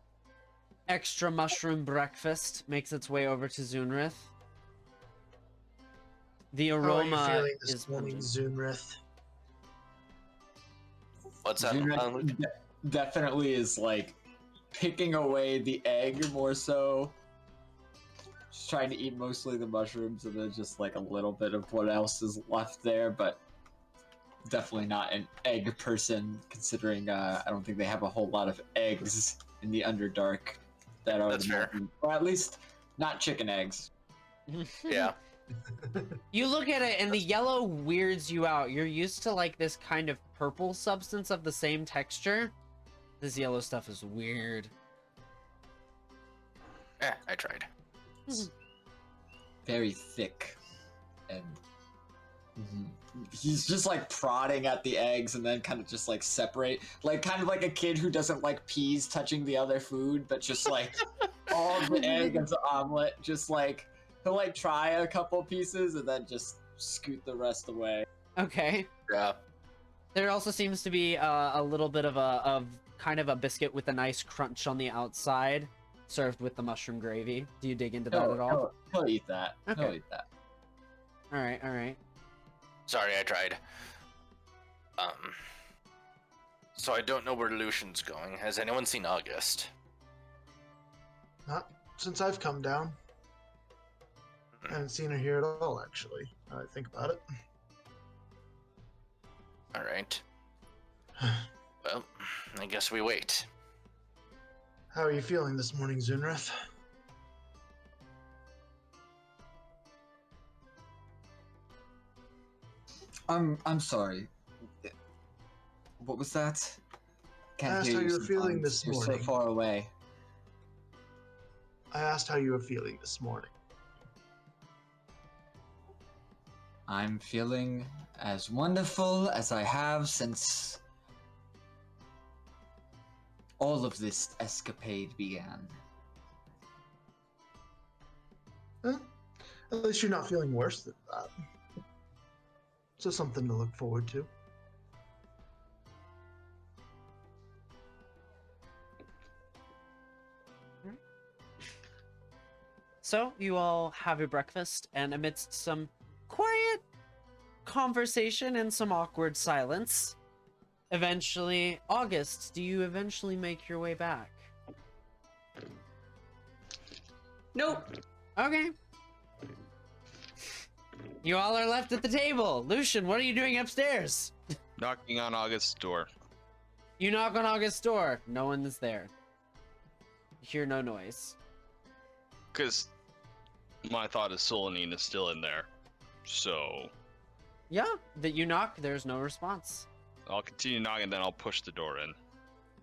extra mushroom breakfast makes its way over to Zunrith. The How are you aroma feeling is this morning, pungent. Zunrith? What's that? Zunrith definitely is like picking away the egg more so. Just trying to eat mostly the mushrooms and then just like a little bit of what else is left there, but definitely not an egg person, considering I don't think they have a whole lot of eggs in the Underdark that are That's fair. or at least not chicken eggs. Yeah. You look at it and the yellow weirds you out. You're used to like this kind of purple substance of the same texture. This yellow stuff is weird. I tried. Very thick and he's just like prodding at the eggs and then kind of just like separate, like kind of like a kid who doesn't like peas touching the other food, but just like all of the egg as an omelet, just like he'll like try a couple pieces and then just scoot the rest away. Okay. Yeah. There also seems to be a little bit of kind of a biscuit with a nice crunch on the outside, served with the mushroom gravy. Do you dig into that at all? He'll eat that. Okay. He'll eat that. All right, all right. Sorry, I tried. So I don't know where Lucian's going. Has anyone seen August? Not since I've come down. I haven't seen her here at all, actually. Now that I think about it. All right. Well, I guess we wait. How are you feeling this morning, Zunrith? I'm sorry. What was that? Can't asked hear how you you were feeling sometimes. this You're morning. so far away. I asked how you were feeling this morning. I'm feeling as wonderful as I have since all of this escapade began. Huh? At least you're not feeling worse than that. So something to look forward to. So you all have your breakfast, and amidst some quiet conversation and some awkward silence, eventually, August, do you eventually make your way back? Nope. Okay. You all are left at the table. Lucian, what are you doing upstairs? Knocking on August's door. You knock on August's door. No one is there. You hear no noise. Because my thought is Solanine is still in there. So Yeah, that you knock, there's no response. I'll continue knocking, then I'll push the door in.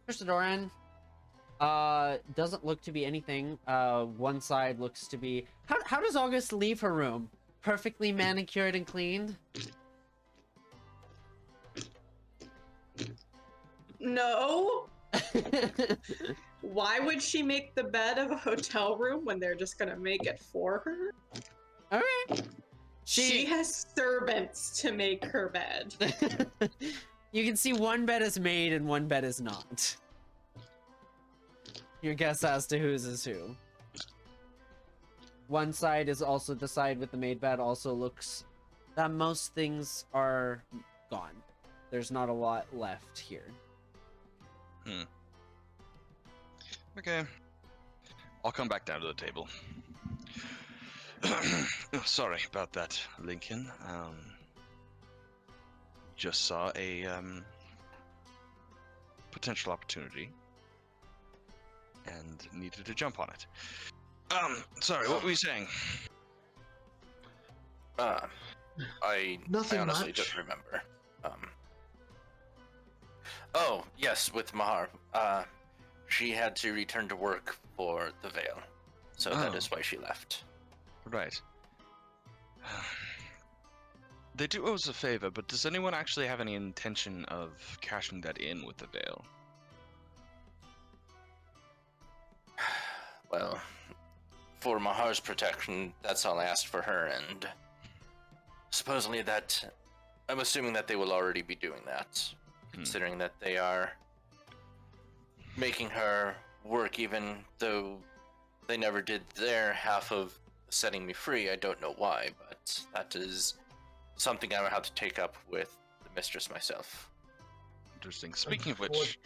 Push the door in. Doesn't look to be anything. One side looks to be... How does August leave her room? Perfectly manicured and cleaned? No. Why would she make the bed of a hotel room when they're just gonna make it for her? Alright. She has servants to make her bed. You can see one bed is made and one bed is not. Your guess as to whose is who. One side is also the side with the made bed also looks that most things are gone. There's not a lot left here. Okay. I'll come back down to the table. Sorry about that, Lincoln. Just saw a potential opportunity and needed to jump on it. Sorry, what were you saying? I Nothing honestly much. don't remember. Oh, yes, with Mahar. She had to return to work for the Veil, so that Oh. is why she left. Right. They do owe us a favor, but does anyone actually have any intention of cashing that in with the Veil? Well, for Mahar's protection, that's all I asked for her, and supposedly that... I'm assuming that they will already be doing that, considering that they are making her work even though they never did their half of setting me free. I don't know why, but that is something I would have to take up with the mistress myself. Interesting. Speaking of which,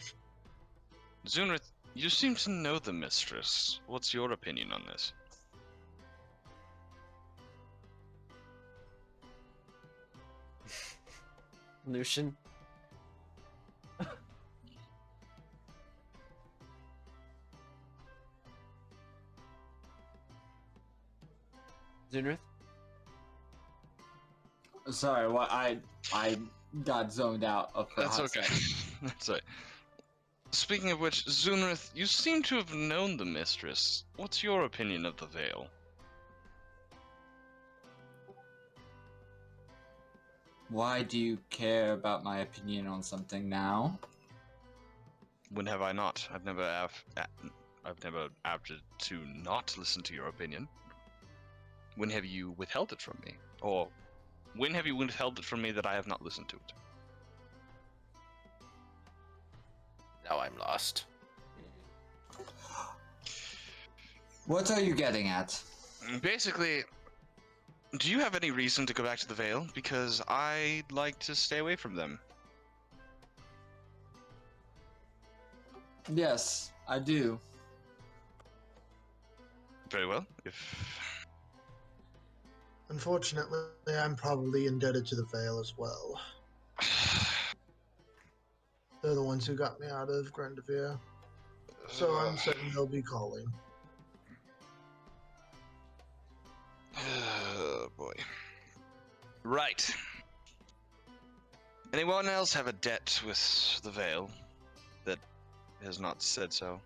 Zunrith, you seem to know the mistress. What's your opinion on this? Lucian? Zunrith? Sorry, what I got zoned out of the That's hot okay. second. That's right. Speaking of which, Zunrith, you seem to have known the mistress. What's your opinion of the Veil? Why do you care about my opinion on something now? When have I not? I've never opted to not listen to your opinion. When have you withheld it from me? Or when have you withheld it from me that I have not listened to it? Now I'm lost. What are you getting at? Basically, do you have any reason to go back to the Vale? Because I'd like to stay away from them. Yes, I do. Very well. If Unfortunately, I'm probably indebted to the Veil as well. They're the ones who got me out of Grandevere. So I'm certain they'll be calling. Oh boy. Right. Anyone else have a debt with the Vale that has not said so?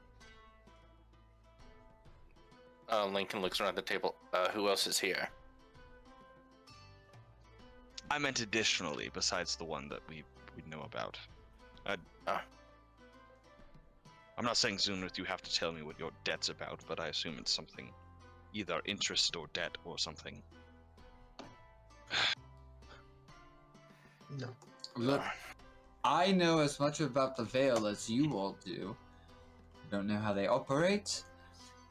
Lincoln looks around the table. Who else is here? I meant additionally, besides the one that we know about. I'm not saying, Zunrith, you have to tell me what your debt's about, but I assume it's something, either interest or debt or something. No. Look, I know as much about the Veil as you all do. I don't know how they operate,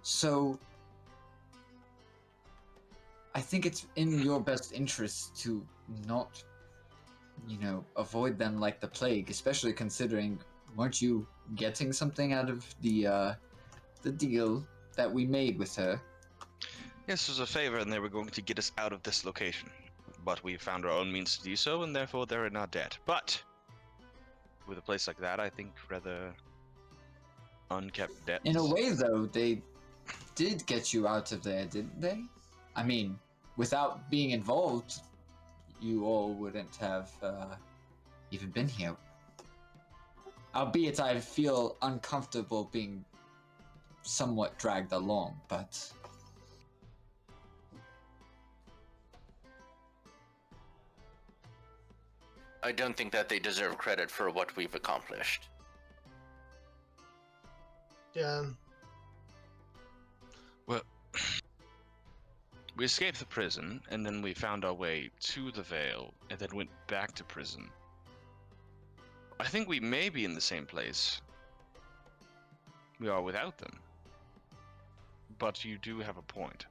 so I think it's in your best interest to not, avoid them like the plague, especially considering, weren't you getting something out of the deal that we made with her? Yes, it was a favor, and they were going to get us out of this location. But we found our own means to do so, and therefore they're in our debt. But with a place like that, I think rather unkept debts. In a way, though, they did get you out of there, didn't they? I mean, without being involved, you all wouldn't have even been here. Albeit I feel uncomfortable being somewhat dragged along, but... I don't think that they deserve credit for what we've accomplished. Yeah. Well, we escaped the prison, and then we found our way to the Vale, and then went back to prison. I think we may be in the same place we are without them. But you do have a point.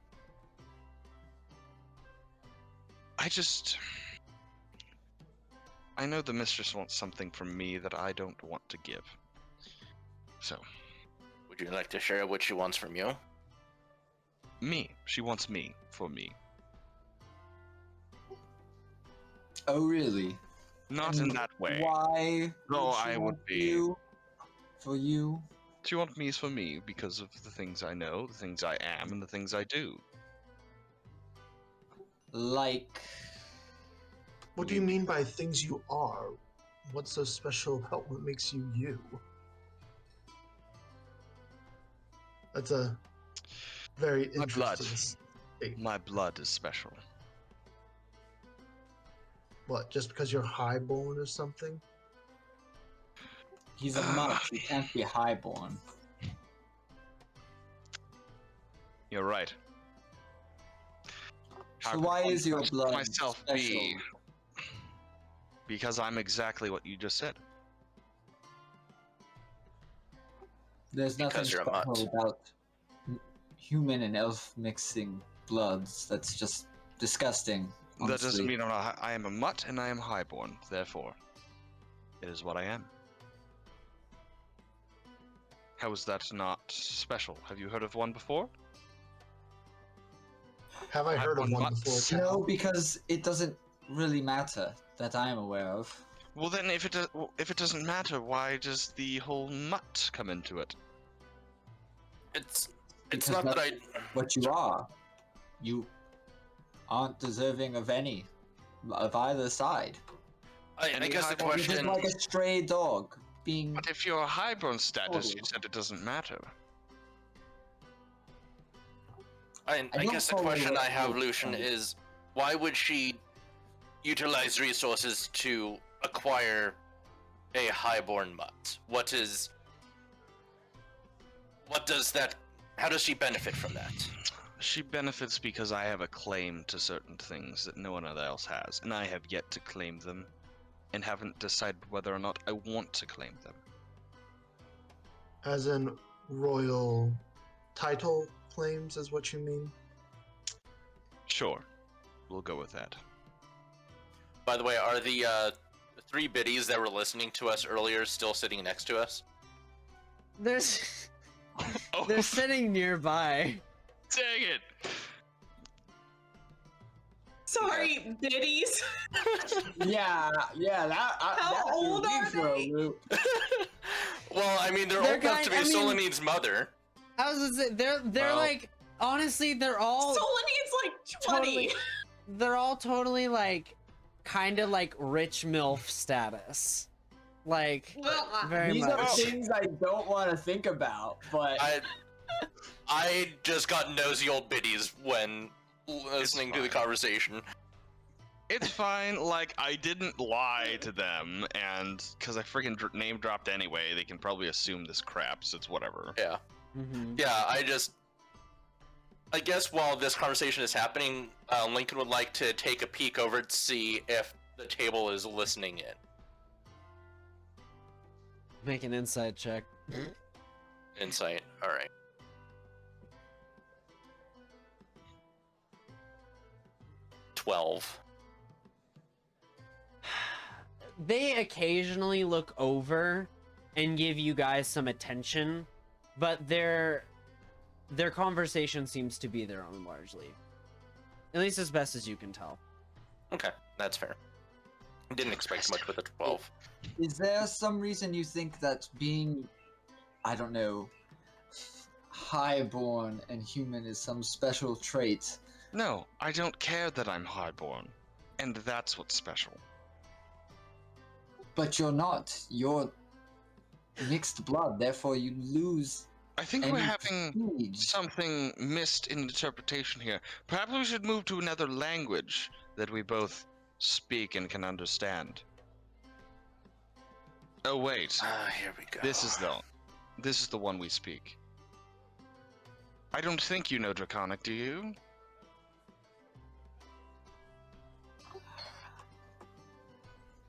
I know the mistress wants something from me that I don't want to give. So, Would you like to share what she wants from you? me. She wants me for me. Oh, really? Not in And that way. Why? Though she I would want be. you for you. She wants me for me because of the things I know, the things I am, and the things I do. Like. What do you mean by things you are? What's so special about what makes you you? That's a very My blood. interesting statement. My blood is special. What, just because you're highborn or something? He's a mutt. He can't be highborn. You're right. How So could why one is your let blood myself special? be? Because I'm exactly what you just said. There's nothing Because you're a mutt. special about human and elf mixing bloods. That's just disgusting. That doesn't honestly. mean I am a mutt and I am highborn. Therefore, it is what I am. How is that not special? Have you heard of one before? Have I heard of Highborn one mutts. before? No, Cal? because it doesn't really matter that I am aware of. Well, then, if it doesn't matter, why does the whole mutt come into it? It's Because not that I. What you are, you aren't deserving of any of either side. I Any guess the highborn- You're just question. like a stray dog being. But if you're a highborn status, you Totally. said it doesn't matter. I don't guess the follow question what I have, you're Lucian, saying. is why would she utilize resources to acquire a highborn mutt? What does that? How does she benefit from that? She benefits because I have a claim to certain things that no one else has, and I have yet to claim them, and haven't decided whether or not I want to claim them. As in royal title claims, is what you mean? Sure, we'll go with that. By the way, are the three biddies that were listening to us earlier still sitting next to us? There's Oh, they're sitting nearby. dang it! Sorry, biddies. Yeah, that. How that threw old me are for a they? loop. Well, I mean, they're They're old enough to be kind- I mean- Solanine's mother. I was gonna say they're Well- like honestly they're all Solanine's like 20. totally they're all totally like kind of like rich MILF status. Like very These are much. things I don't want to think about, but I just got nosy old biddies when listening to the fine. conversation. It's fine, like, I didn't lie to them, and because I freaking name dropped anyway, they can probably assume this crap, so it's whatever. Yeah. Mhm. Yeah, I guess while this conversation is happening, Lincoln would like to take a peek over to see if the table is listening in. Make an insight check. Insight. All right. $12. They occasionally look over and give you guys some attention, but their conversation seems to be their own largely. At least as best as you can tell. Okay, that's fair. Didn't expect much with a 12. is there some reason you think that being, I don't know, highborn and human is some special trait? No, I don't care that I'm highborn, and that's what's special. But you're not. You're mixed blood, therefore you lose I think any we're having prestige. something missed in interpretation here. Perhaps we should move to another language that we both speak and can understand. Oh wait, Here we go. this is the one we speak. I don't think you know Draconic, do you?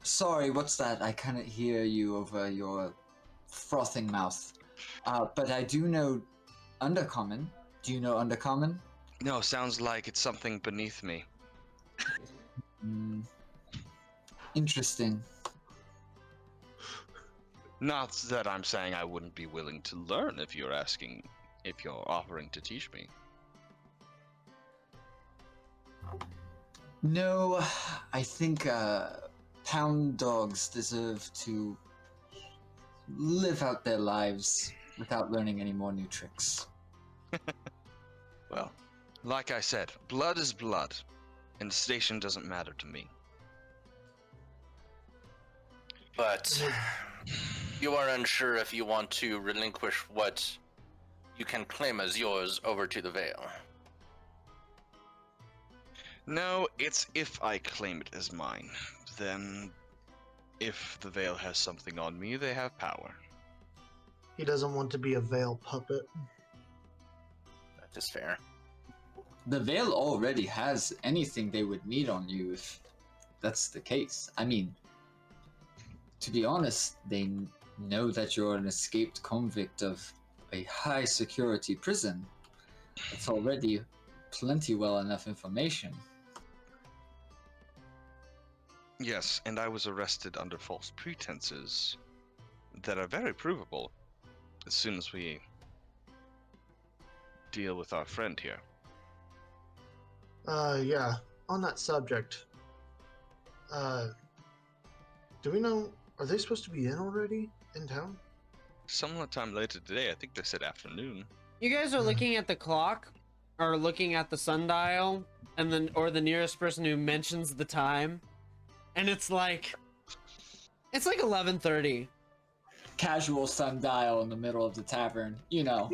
Sorry, what's that? I cannot hear you over your frothing mouth. But I do know Undercommon. Do you know Undercommon? No, sounds like it's something beneath me. Hmm. Interesting. Not that I'm saying I wouldn't be willing to learn if you're offering to teach me. No, I think pound dogs deserve to live out their lives without learning any more new tricks. Well, like I said, blood is blood, and station doesn't matter to me. But you are unsure if you want to relinquish what you can claim as yours over to the Veil. No, it's if I claim it as mine. Then, if the Veil has something on me, they have power. He doesn't want to be a veil puppet. That is fair. The Veil already has anything they would need on you if that's the case. I mean, to be honest, they know that you're an escaped convict of a high security prison. It's already plenty well enough information. Yes, and I was arrested under false pretenses that are very provable as soon as we deal with our friend here. Yeah. On that subject, do we know? Are they supposed to be in already in town? Sometime later today, I think they said afternoon. You guys are looking at the clock, or looking at the sundial, and then or the nearest person who mentions the time, and it's like 11:30. Casual sundial in the middle of the tavern, you know.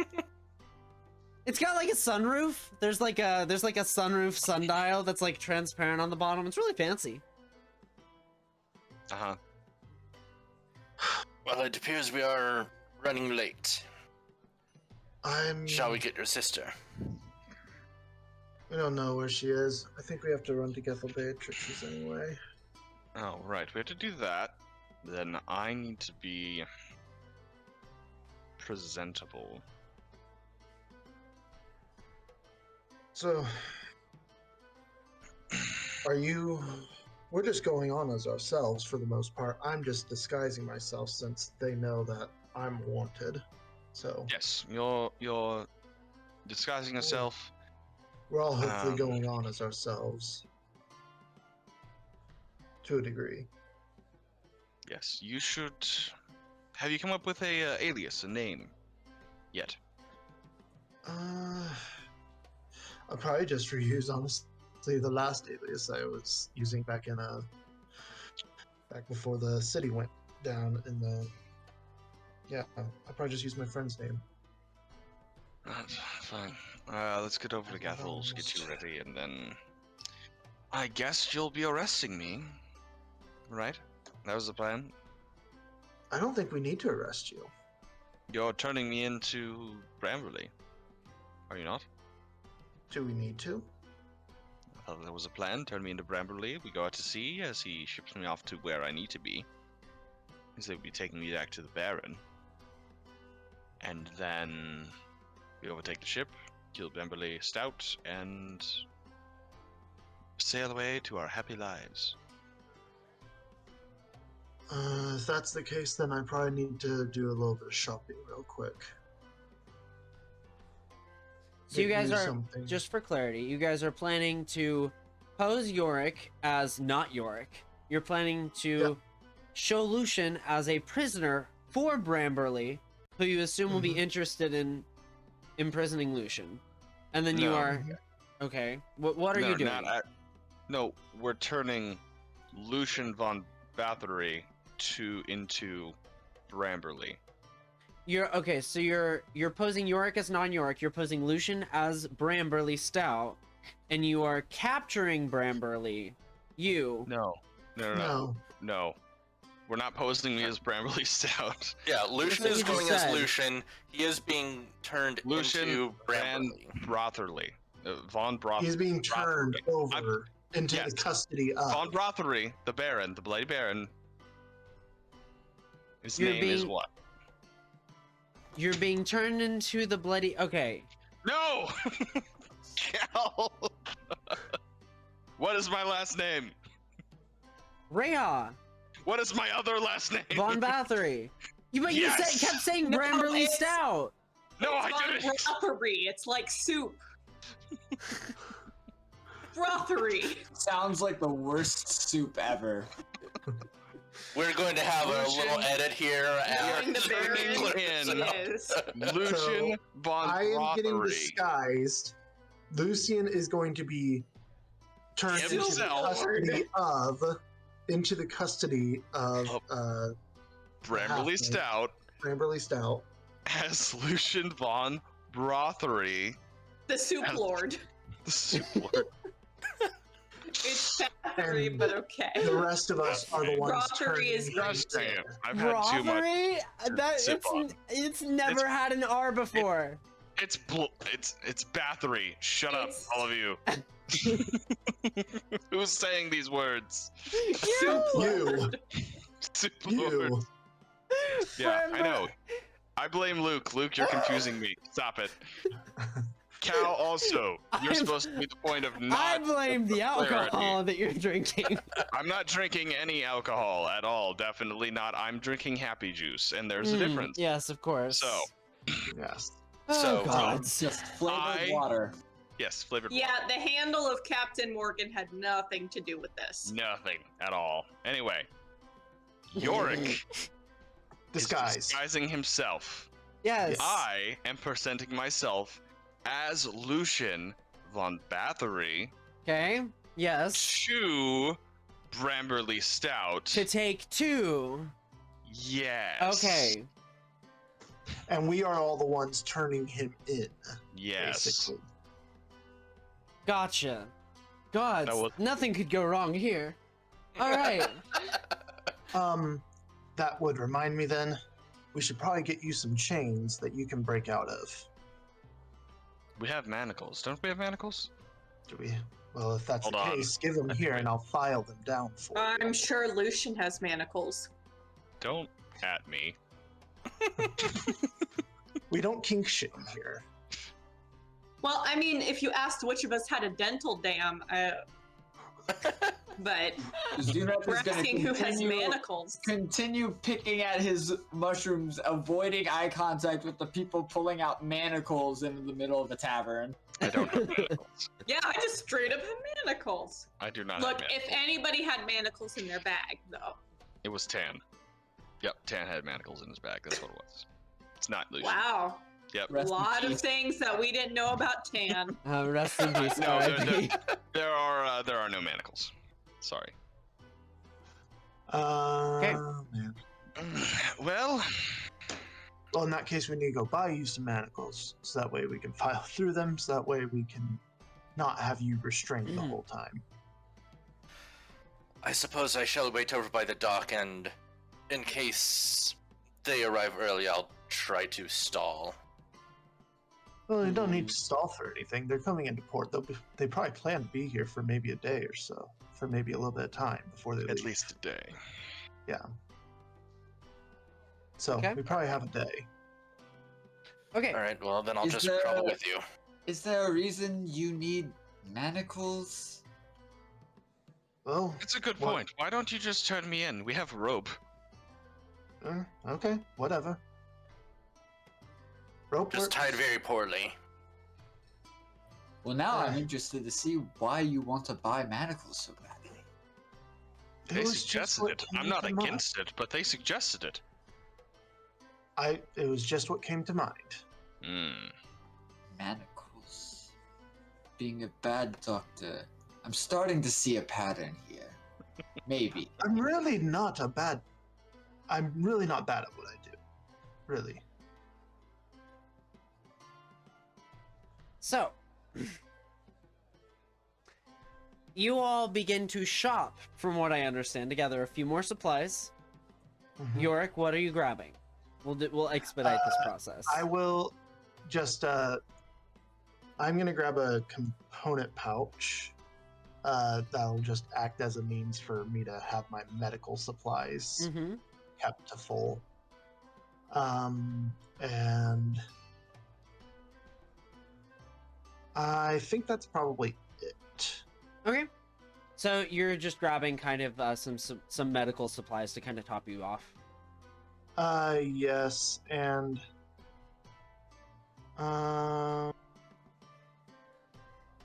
It's got like a sunroof. There's like a sunroof sundial that's like transparent on the bottom. It's really fancy. Uh-huh. Well, it appears we are running late. Shall we get your sister? We don't know where she is. I think we have to run to Gethel Beatrix's anyway. Oh, right. We have to do that. Then I need to be presentable. So, are you... We're just going on as ourselves for the most part. I'm just disguising myself since they know that I'm wanted. So, Yes, you're disguising yourself. we're all hopefully Um, going on as ourselves. To a degree. Yes, you should. Have you come up with a alias, a name, yet? I'll probably just reuse, honestly, the last alias I was using back before the city went down in the... Yeah, I'll probably just use my friend's name. That's fine. Let's get over to Gathel's, get you ready, and then I guess you'll be arresting me, right? That was the plan. I don't think we need to arrest you. You're turning me into Bramberly, are you not? Do we need to? I thought there was a plan. Turn me into Bramberly. We go out to sea as he ships me off to where I need to be. He said he'd be taking me back to the Baron. And then we overtake the ship, kill Bramberly Stout, and sail away to our happy lives. If that's the case, then I probably need to do a little bit of shopping real quick. So you Maybe guys do are, something. just for clarity, you guys are planning to pose Yorick as not Yorick. You're planning to show Lucian as a prisoner for Bramberly, who you assume will be interested in imprisoning Lucian. And then you No. are... Okay. What are No, you doing? No, we're turning Lucian von Bathory into Bramberly. Okay, so you're posing Yorick as non-Yorick, you're posing Lucian as Bramberly Stout, and you are capturing Bramberly. No. We're not posing me as Bramberly Stout. Yeah, Lucian That's is what you going just as said. Lucian. He is being turned Lucian into Van Bramberly. Brotherly. Von Broth. He's being turned over into yes. the custody of. Von Brothery, the Baron, the Bloody Baron. His You're name is being- what? You're being turned into the bloody... Okay. No! Cal! What is my last name? Rhea! What is my other last name? Von Bathory! But Yes! you kept saying No, Bramberly it's- Stout. No, I It's didn't. brothery. It's like soup. Brothery. Sounds like the worst soup ever. We're going to have a Lucian. little edit here. Knowing the turning Baron in. is. Lucian von I am getting Brothery. disguised. Lucian is going to be turned into the Himself. custody of Bramberly Stout Bramberly Stout. as Lucian von Brothery, The soup As- lord. the soup lord. It's brothery, And but okay. The rest of us are the ones Brothery turning is him great. Just saying, in. I've had too much. Brothery? That sip on. it's never had an R before. It's Bathery. Shut It's- up, all of you. Who's saying these words? Soup You. lord. Soup You. lord. Yeah, I Bramber- know. I blame Luke. Luke, you're confusing me. Stop it. Cal, also, you're I'm- supposed to be the point of I not. blame the clarity. alcohol that you're drinking. I'm not drinking any alcohol at all. Definitely not. I'm drinking happy juice, and there's a difference. Yes, of course. So, Yes. Oh, So, God. Just flavored I- water. yes, flavored. Yeah, the handle of Captain Morgan had nothing to do with this. Nothing at all. Anyway, Yorick is Disguise. disguising himself. Yes. I am presenting myself as Lucian von Bathory Okay. Yes. to Bramberly Stout. To take two. Yes. Okay. And we are all the ones turning him in, Yes. basically. Gotcha. God, That was- nothing could go wrong here. All right. That would remind me then, we should probably get you some chains that you can break out of. We have manacles. Don't we have manacles? Do we? Well, if that's Hold the on. case, give them here and I'll file them down for you. I'm sure Lucian has manacles. Don't at me. We don't kink shame here. Well, I mean, if you asked which of us had a dental dam, but Zuneth we're is going asking to who has continue, manacles. continue picking at his mushrooms, avoiding eye contact with the people pulling out manacles in the middle of the tavern. I don't have manacles. Yeah, I just straight up have manacles. I do not Look, have if manacles. anybody had manacles in their bag, though. It was Tan. Yep, Tan had manacles in his bag. That's what it was. It's not Lucian. Wow. Yep. A Rest in lot of peace. things that we didn't know about Tan. Rest in peace, No, R.I.P. There are no manacles. Sorry. Man. Well, Well, in that case, we need to go buy you some manacles, so that way we can file through them, so that way we can not have you restrained the whole time. I suppose I shall wait over by the dock, and in case they arrive early, I'll try to stall. Well, you don't need to stall for anything. They're coming into port. They probably plan to be here for maybe a day or so, for maybe a little bit of time before they at leave. least a day. Yeah. So Okay. we probably have a day. Okay. Alright, well then I'll Is just there- travel with you. Is there a reason you need manacles? Well, It's a good What? point. Why don't you just turn me in? We have rope. okay, whatever. Rope Just works. tied very poorly. Well, now I'm Uh. interested to see why you want to buy manacles so badly. It They was just suggested what it. came I'm not to mind. against it, but they suggested it. It was just what came to mind. Hmm. Manacles. Being a bad doctor. I'm starting to see a pattern here. Maybe. I'm really not bad at what I do. Really. So, you all begin to shop, from what I understand, to gather a few more supplies. Mhm. Yorick, what are you grabbing? We'll expedite this process. I will just I'm gonna grab a component pouch. That'll just act as a means for me to have my medical supplies Mm-hmm. kept to full. And I think that's probably it. Okay. So you're just grabbing kind of some medical supplies to kind of top you off. Yes, and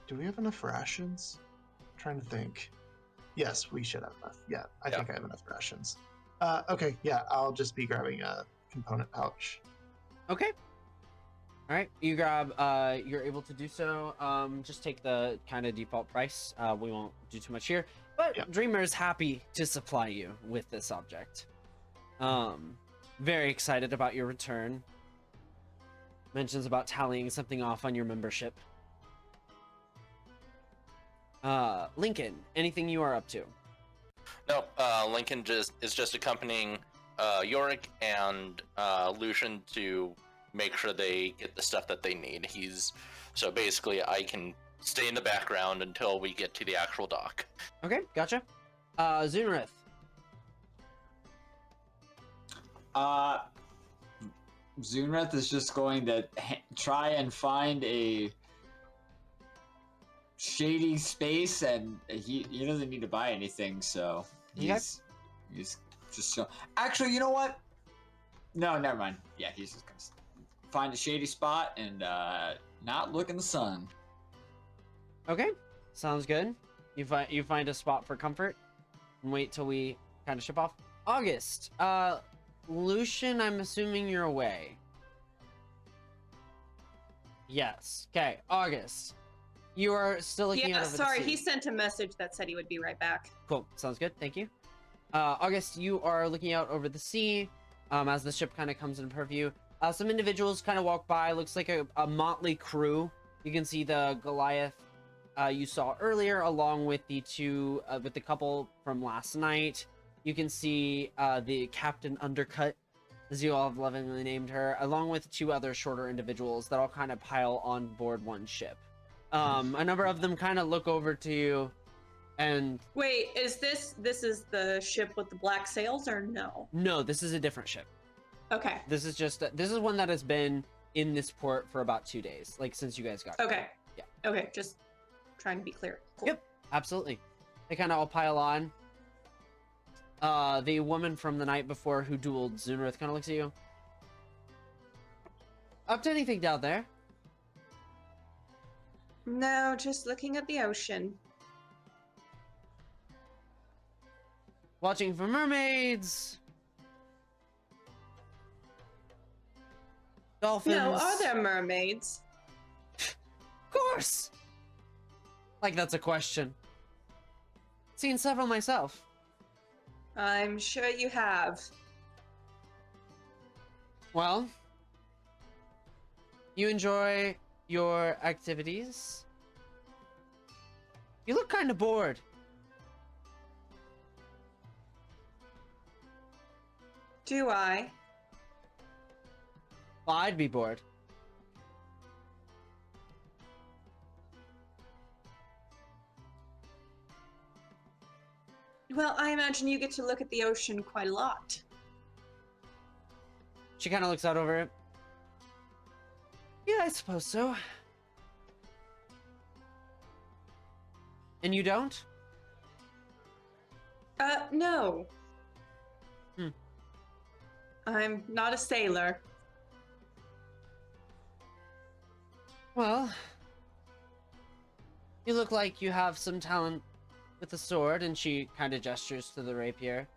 do we have enough rations? I'm trying to think. Yes, we should have enough. Yeah, I think I have enough rations. Okay, yeah, I'll just be grabbing a component pouch. Okay. All right, you grab. You're able to do so. Just take the kind of default price. We won't do too much here, but Yeah. Dreamer is happy to supply you with this object. Very excited about your return. Mentions about tallying something off on your membership. Lincoln, anything you are up to? No, Lincoln is just accompanying Yorick and Lucian to make sure they get the stuff that they need. So basically I can stay in the background until we get to the actual dock. Okay, gotcha. Zunarith. Zunreth is just going to try and find a shady space, and he doesn't need to buy anything, so he's just so. Actually, you know what? No, never mind. Yeah, he's just gonna find a shady spot and not look in the sun. Okay, sounds good. You find a spot for comfort and wait till we kind of ship off. August. Lucian, I'm assuming you're away. Yes. Okay, August. You are still looking out over sorry, the sea. he sent a message that said he would be right back. Cool. Sounds good. Thank you. August, you are looking out over the sea as the ship kind of comes in purview. Some individuals kind of walk by. Looks like a motley crew. You can see the Goliath you saw earlier, along with the two, with the couple from last night. You can see the Captain Undercut, as you all have lovingly named her, along with two other shorter individuals that all kind of pile on board one ship. A number of them kind of look over to you, and Wait, is this is the ship with the black sails or no? no, this is a different ship. Okay. This is one that has been in this port for about 2 days, like since you guys got here. Okay. Yeah. Okay, just trying to be clear. Cool. Yep, absolutely. They kind of all pile on. The woman from the night before who dueled Zunarith kind of looks at you. Up to anything down there? No, just looking at the ocean. Watching for mermaids. Dolphins. No, are there mermaids? Of course! Like that's a question. Seen several myself. I'm sure you have. Well, you enjoy your activities? You look kind of bored. Do I? Well, I'd be bored. Well, I imagine you get to look at the ocean quite a lot. She kind of looks out over it. Yeah, I suppose so. And you don't? No. Hmm. I'm not a sailor. Well, you look like you have some talent with the sword, and she kind of gestures to the rapier.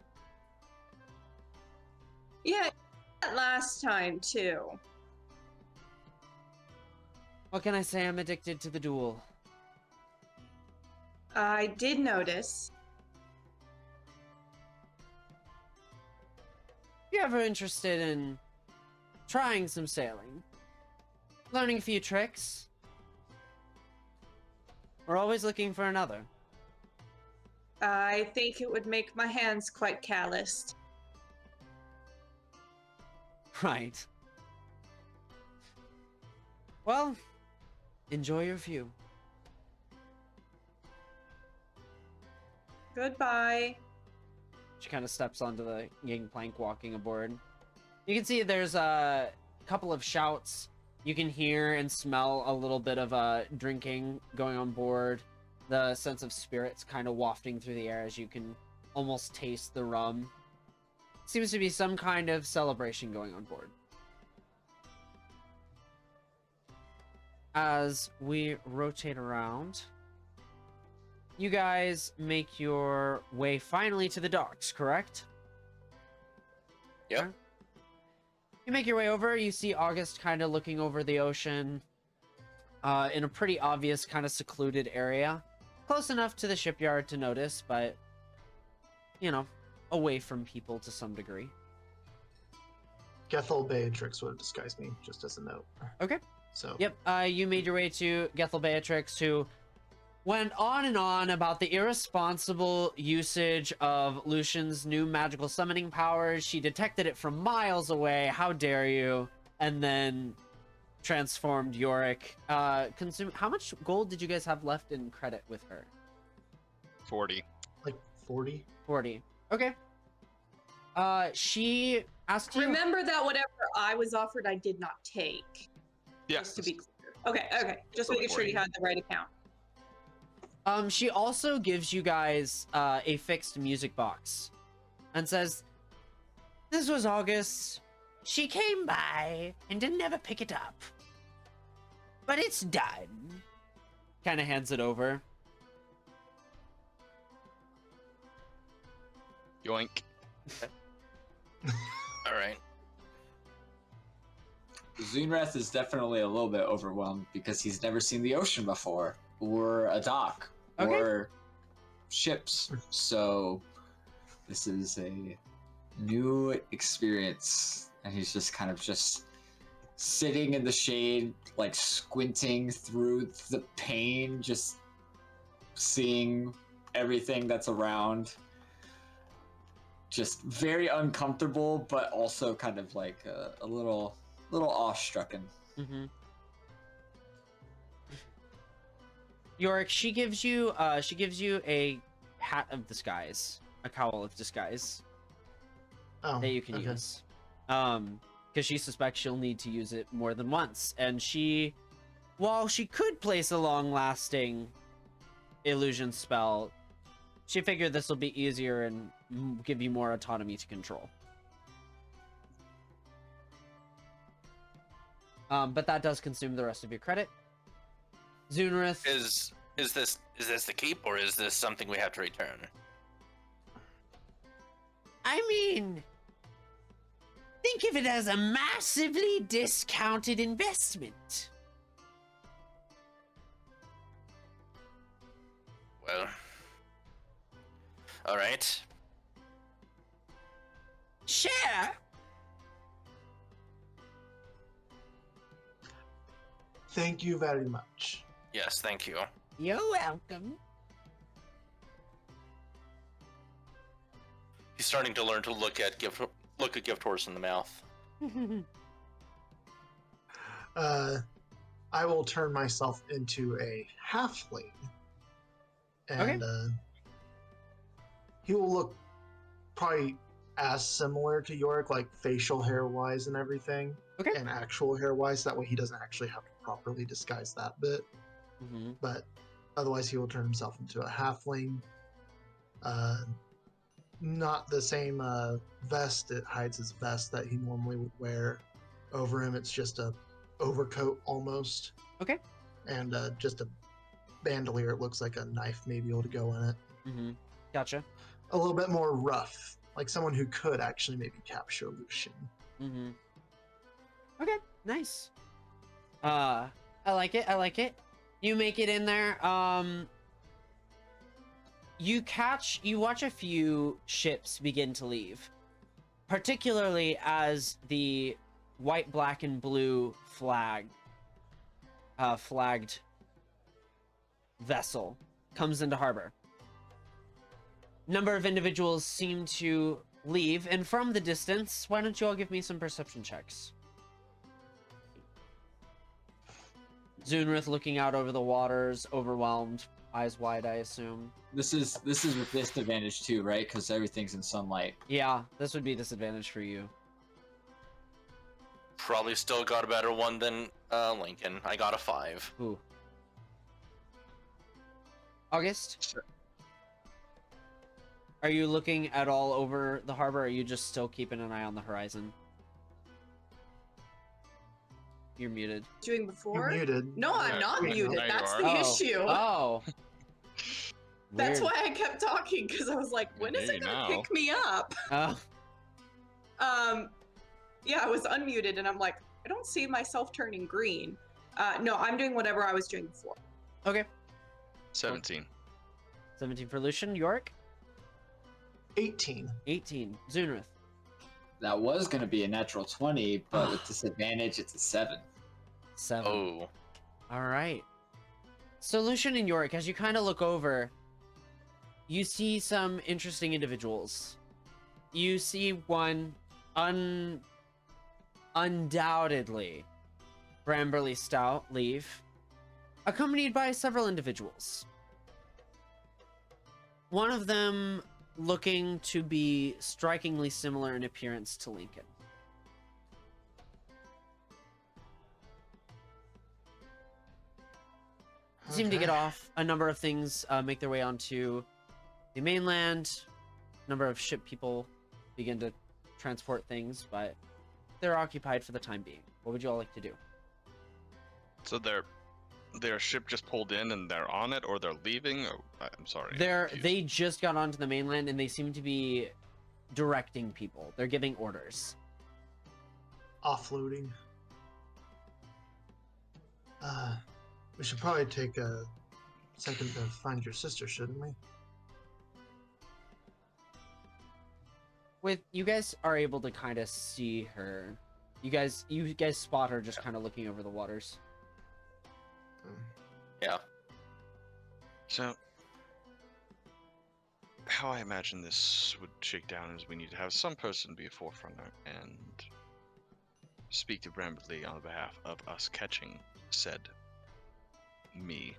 Yeah, that last time too. What can I say? I'm addicted to the duel. I did notice. If you're ever interested in trying some sailing, learning a few tricks, we're always looking for another. I think it would make my hands quite calloused. Right. Well, enjoy your view. Goodbye. She kind of steps onto the gangplank walking aboard. You can see there's a couple of shouts. You can hear and smell a little bit of drinking going on board. The sense of spirits kind of wafting through the air as you can almost taste the rum. Seems to be some kind of celebration going on board. As we rotate around, you guys make your way finally to the docks, correct? Yep. Okay. You make your way over, you see August kind of looking over the ocean in a pretty obvious kind of secluded area. Close enough to the shipyard to notice, but, you know, away from people to some degree. Gethel Beatrix would have disguised me, just as a note. Okay. So. Yep, you made your way to Gethel Beatrix, who went on and on about the irresponsible usage of Lucian's new magical summoning powers. She detected it from miles away. How dare you? And then transformed Yorick. How much gold did you guys have left in credit with her? 40. Like 40? 40. Okay. She asked you. Remember that whatever I was offered, I did not take. Yeah. Just to be clear. Okay. Just making sure you had the right account. She also gives you guys a fixed music box and says, "This was August. She came by and didn't ever pick it up. But it's done." Kind of hands it over. Yoink. All right. Zunrath is definitely a little bit overwhelmed because he's never seen the ocean before, or a dock, Okay. or ships. So this is a new experience, and he's just kind of just sitting in the shade, like squinting through the pane, just seeing everything that's around. Just very uncomfortable, but also kind of like a little awestrucken. Mm-hmm. Yorick, she gives you a hat of disguise, a cowl of disguise Oh, that you can okay. use. Because she suspects she'll need to use it more than once. And while she could place a long-lasting illusion spell, she figured this will be easier and give you more autonomy to control. But that does consume the rest of your credit. Zunrith. Is this the keep, or is this something we have to return? I mean, think of it as a massively discounted investment. Well, all right. Share. Thank you very much. Yes, thank you. You're welcome. He's starting to learn to look a gift horse in the mouth. I will turn myself into a halfling, and he will look probably as similar to Yorick, like facial hair wise and everything, Okay. and actual hair wise. That way, he doesn't actually have to properly disguise that bit. Mm-hmm. But otherwise, he will turn himself into a halfling. Not the same vest. It hides his vest that he normally would wear over him. It's just a overcoat almost. Okay. And just a bandolier. It looks like a knife maybe able to go in it. Mm-hmm. Gotcha. A little bit more rough, like someone who could actually maybe capture Lucian. Mm-hmm. Okay, nice. I like it. I like it. You make it in there. You watch a few ships begin to leave, particularly as the white, black, and blue flagged vessel comes into harbor. Number of individuals seem to leave, and from the distance, why don't you all give me some perception checks? Zunrith looking out over the waters, overwhelmed, eyes wide, I assume. This is with disadvantage too, right? Because everything's in sunlight. Yeah, this would be disadvantage for you. Probably still got a better one than Lincoln. I got a 5. Ooh. August? Are you looking at all over the harbor, or are you just still keeping an eye on the horizon? You're muted. Doing You're before? muted. No, I'm not There you go. muted. There you That's are. the issue. Oh. That's Weird. why I kept talking, because I was like, when is hear it you gonna now. pick me up? Oh. Yeah, I was unmuted and I'm like, I don't see myself turning green. No, I'm doing whatever I was doing before. Okay. 17. 17 for Lucian. Yorick? 18. 18. Zunrith? That was going to be a natural 20, but with disadvantage, it's a 7. 7. Oh. All right. So Lucian and Yorick, as you kind of look over, you see some interesting individuals. You see one undoubtedly Bramberly Stout leave, accompanied by several individuals. One of them looking to be strikingly similar in appearance to Lincoln. Seem to get Okay. off. A number of things make their way onto the mainland. A number of ship people begin to transport things, but they're occupied for the time being. What would you all like to do? So their ship just pulled in and they're on it, or they're leaving? Or, I'm sorry. I'm confused. They just got onto the mainland and they seem to be directing people. They're giving orders. Offloading. We should probably take a second to find your sister, shouldn't we? With you guys are able to kind of see her. You guys spot her just kind of looking over the waters. Yeah. So, how I imagine this would shake down is we need to have some person be a forefronter and speak to Brambley on behalf of us catching said me.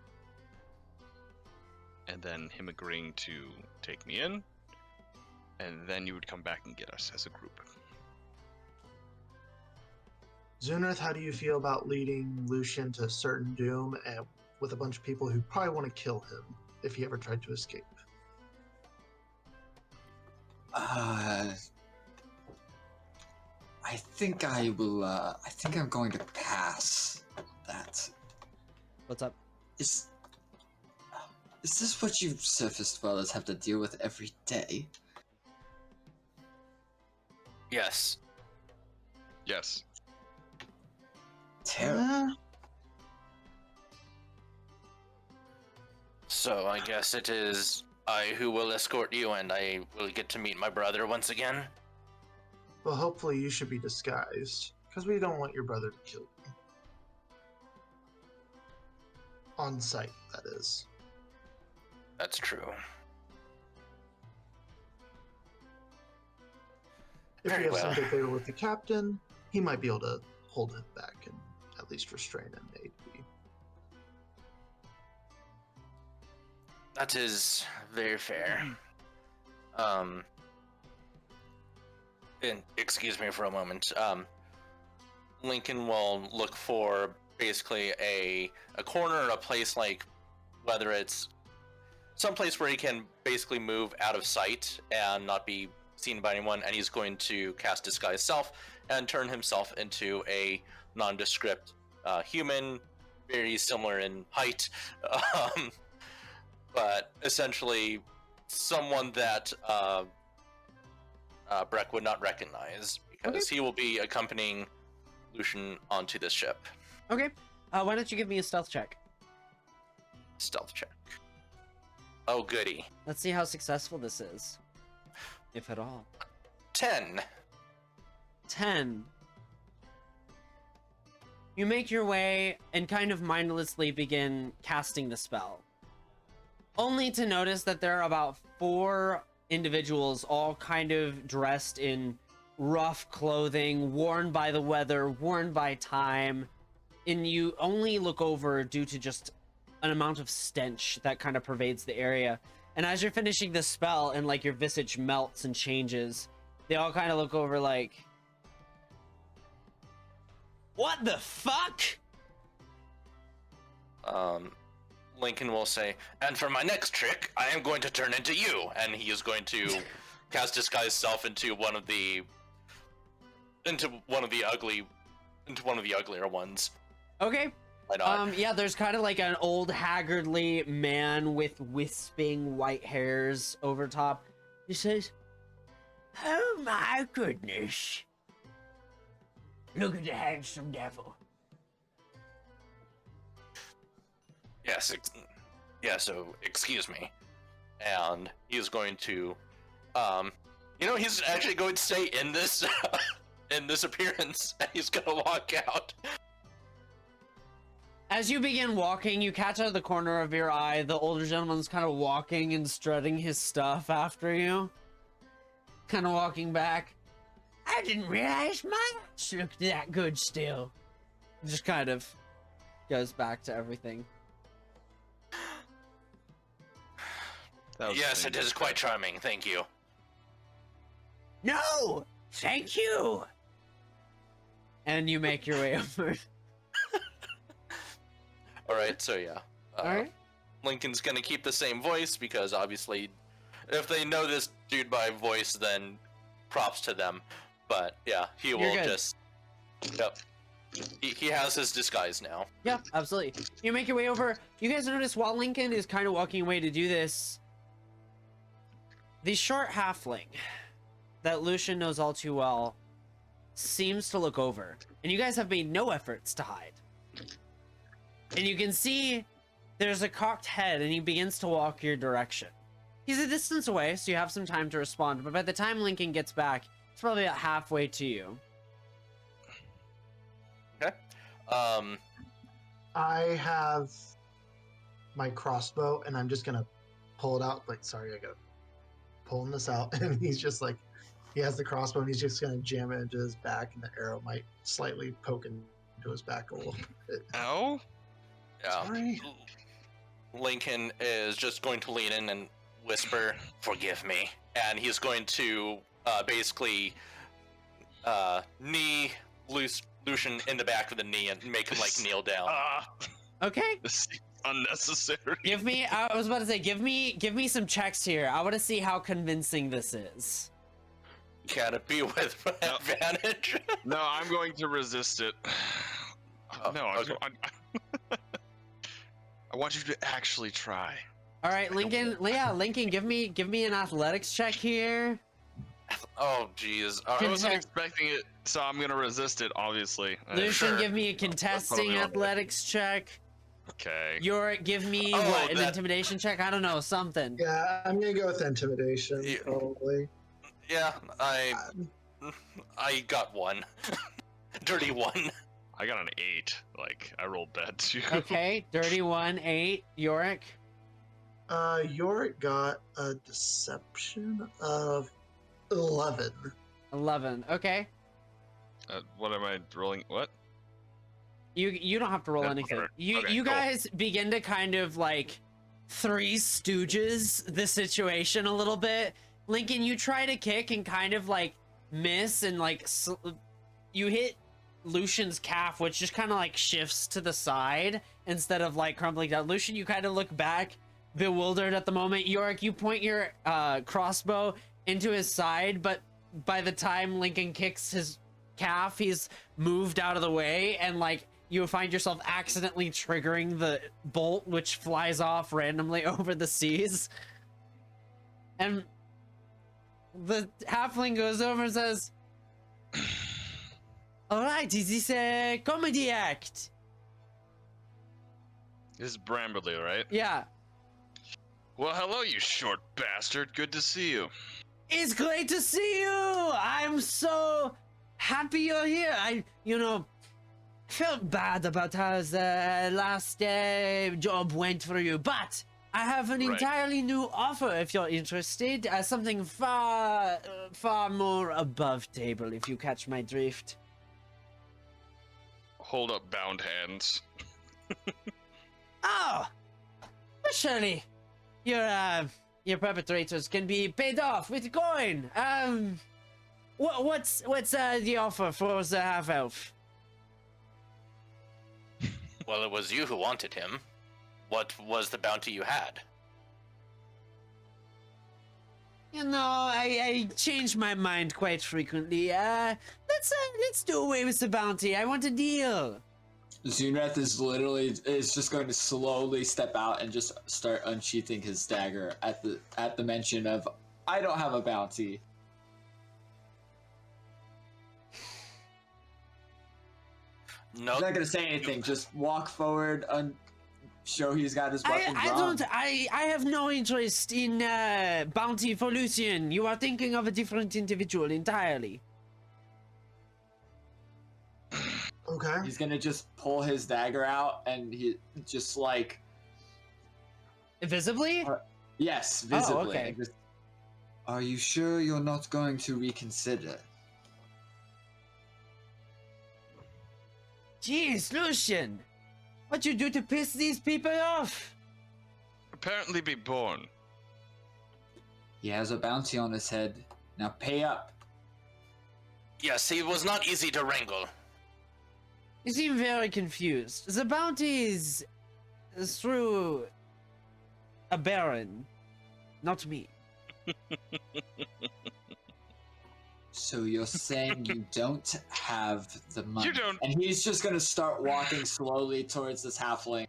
And then him agreeing to take me in, and then you would come back and get us as a group. Zunrith, how do you feel about leading Lucian to certain doom and with a bunch of people who probably want to kill him if he ever tried to escape? I think I will. I think I'm going to pass on that. What's up? Is this what you surface dwellers have to deal with every day? Yes. Yes. Terrible. So I guess it is I who will escort you, and I will get to meet my brother once again. Well, hopefully you should be disguised, because we don't want your brother to kill you. On sight, that is. That's true. If Very we have well. some favor with the captain, he might be able to hold him back and at least restrain him, maybe. That is very fair. And excuse me for a moment. Lincoln will look for basically a corner or a place, like whether it's some place where he can basically move out of sight and not be seen by anyone, and he's going to cast Disguise Self and turn himself into a nondescript human, very similar in height, but essentially someone that Breck would not recognize, because he will be accompanying Lucian onto this ship. Okay. Why don't you give me a stealth check? Stealth check. Oh, goody. Let's see how successful this is, if at all. 10. 10. You make your way and kind of mindlessly begin casting the spell, only to notice that there are about 4 individuals, all kind of dressed in rough clothing, worn by the weather, worn by time, and you only look over due to just an amount of stench that kind of pervades the area. And as you're finishing the spell and like your visage melts and changes, they all kind of look over like, what the fuck? Lincoln will say, "And for my next trick, I am going to turn into you." And he is going to cast disguise self into one of the uglier ones. Okay. Why not? Yeah, there's kind of like an old haggardly man with wisping white hairs over top. He says, "Oh my goodness. Look at the handsome devil." So excuse me. And he's going to, he's actually going to stay in this, in this appearance, and he's gonna walk out. As you begin walking, you catch out of the corner of your eye the older gentleman's kind of walking and strutting his stuff after you. Kind of walking back. "I didn't realize my ass looked that good still." Just kind of goes back to everything. Yes, it is quite charming, thank you. "No! Thank you!" And you make your way over. Alright, so yeah. Alright. Lincoln's gonna keep the same voice, because obviously, if they know this dude by voice, then props to them. But yeah, he will just... Yep. He has his disguise now. Yeah, absolutely. You make your way over. You guys notice while Lincoln is kind of walking away to do this, the short halfling that Lucian knows all too well seems to look over. And you guys have made no efforts to hide. And you can see there's a cocked head, and he begins to walk your direction. He's a distance away, so you have some time to respond. But by the time Lincoln gets back, it's probably about halfway to you. Okay. I have my crossbow, and I'm just gonna pull it out. Like, sorry, I gotta pulling this out, and he's just like, he has the crossbow, and he's just gonna jam it into his back, and the arrow might slightly poke into his back a little bit. Ow? Yeah. Sorry. Lincoln is just going to lean in and whisper, "Forgive me," and he's going to basically knee Lucian in the back of the knee and make him like kneel down. Okay. This is unnecessary. I was about to say, give me some checks here. I want to see how convincing this is. Can it be with No. advantage? No, I'm going to resist it. No, okay. I want you to actually try. All right, Lincoln. Yeah, Lincoln, give me an athletics check here. Oh, jeez. I wasn't expecting it, so I'm gonna resist it, obviously. Lucian, Sure. give me a contesting probably athletics check. Okay. Yorick, give me an intimidation check. I don't know, something. Yeah, I'm gonna go with intimidation, Yeah. probably. Yeah, I got one. Dirty one. I got an 8. Like, I rolled bad too. Okay, dirty 1, 8. Yorick. Yorick got a deception of 11. 11. Okay. What am I rolling? What? You don't have to roll Yeah, anything. whatever. You Okay, you cool. guys begin to kind of like Three Stooges the situation a little bit. Lincoln, you try to kick and kind of like miss, and like you hit Lucian's calf, which just kind of like shifts to the side instead of like crumbling down. Lucian, you kind of look back, bewildered at the moment. Yorick, you point your crossbow into his side, but by the time Lincoln kicks his calf, he's moved out of the way, and like you find yourself accidentally triggering the bolt, which flies off randomly over the seas. And the halfling goes over and says, "All right, is this a comedy act?" This is Bramberly, right? Yeah. Well, hello, you short bastard. Good to see you. It's great to see you. I'm so happy you're here. I felt bad about how the last job went for you, but I have an Right. entirely new offer if you're interested. Something far more above table, if you catch my drift. Hold up bound hands. Oh, well, surely your perpetrators can be paid off with coin. What's the offer for the half elf? Well, it was you who wanted him. What was the bounty you had? You know, I change my mind quite frequently. Let's do away with the bounty. I want a deal. Zunreth is just going to slowly step out and just start unsheathing his dagger at the mention of, I don't have a bounty. No. He's not gonna say anything. Just walk forward, show he's got his weapon drawn. I have no interest in bounty for Lucian. You are thinking of a different individual entirely. Okay. He's gonna just pull his dagger out and he just like, Visibly? yes, visibly. okay. And just, are you sure you're not going to reconsider? Jeez, Lucian! What you do to piss these people off? Apparently be born. He has a bounty on his head. Now pay up. Yes, he was not easy to wrangle. You seem very confused. The bounty is through a baron, not me. So you're saying you don't have the money? You don't. And he's just gonna start walking slowly towards this halfling.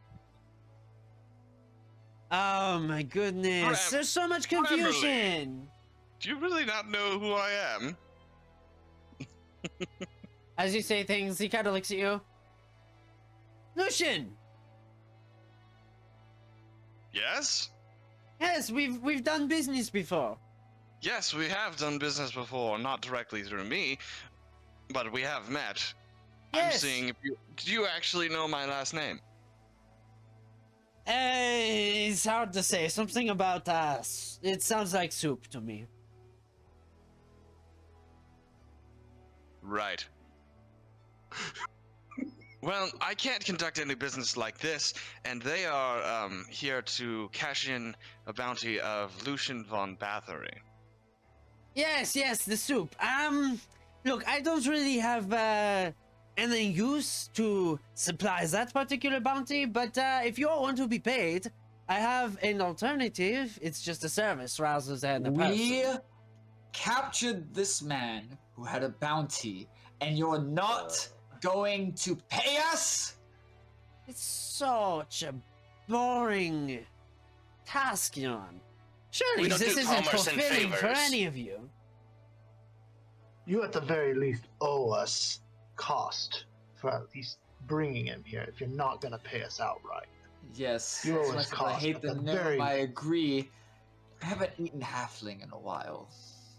Oh my goodness, there's so much confusion! Do you really not know who I am? As you say things, he kind of looks at you. Lucian! Yes? Yes, we've done business before. Yes, we have done business before, not directly through me, but we have met. Yes. I'm seeing if you... Do you actually know my last name? It's hard to say. Something about us. It sounds like soup to me. Right. Well, I can't conduct any business like this, and they are here to cash in a bounty of Lucian von Bathory. Yes, the soup. Look, I don't really have any use to supply that particular bounty, but if you all want to be paid, I have an alternative. It's just a service rather than a We person. captured this man who had a bounty, and you're not going to pay us? It's such a boring task, Jan. Surely We don't this do isn't commerce and fulfilling for favors. any of you. You at the very least owe us cost for at least bringing him here if you're not going to pay us outright. Yes. You as always much as I cost hate at the the gnome, very- I agree. I haven't eaten halfling in a while.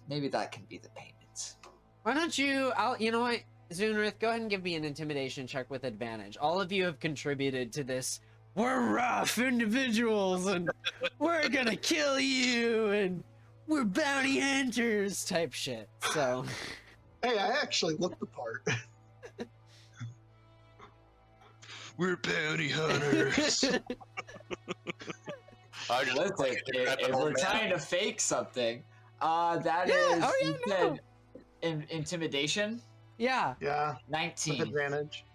Maybe that can be the payment. Why don't you, you know what, Zunrith, go ahead and give me an intimidation check with advantage. All of you have contributed to this. We're rough individuals, and we're gonna kill you, and we're bounty hunters type shit. So, Hey, I actually looked the part. We're bounty hunters. I just Listen, if we're trying to fake something, that Yeah, is, oh yeah, you no. said intimidation? yeah, Yeah, with 19. advantage.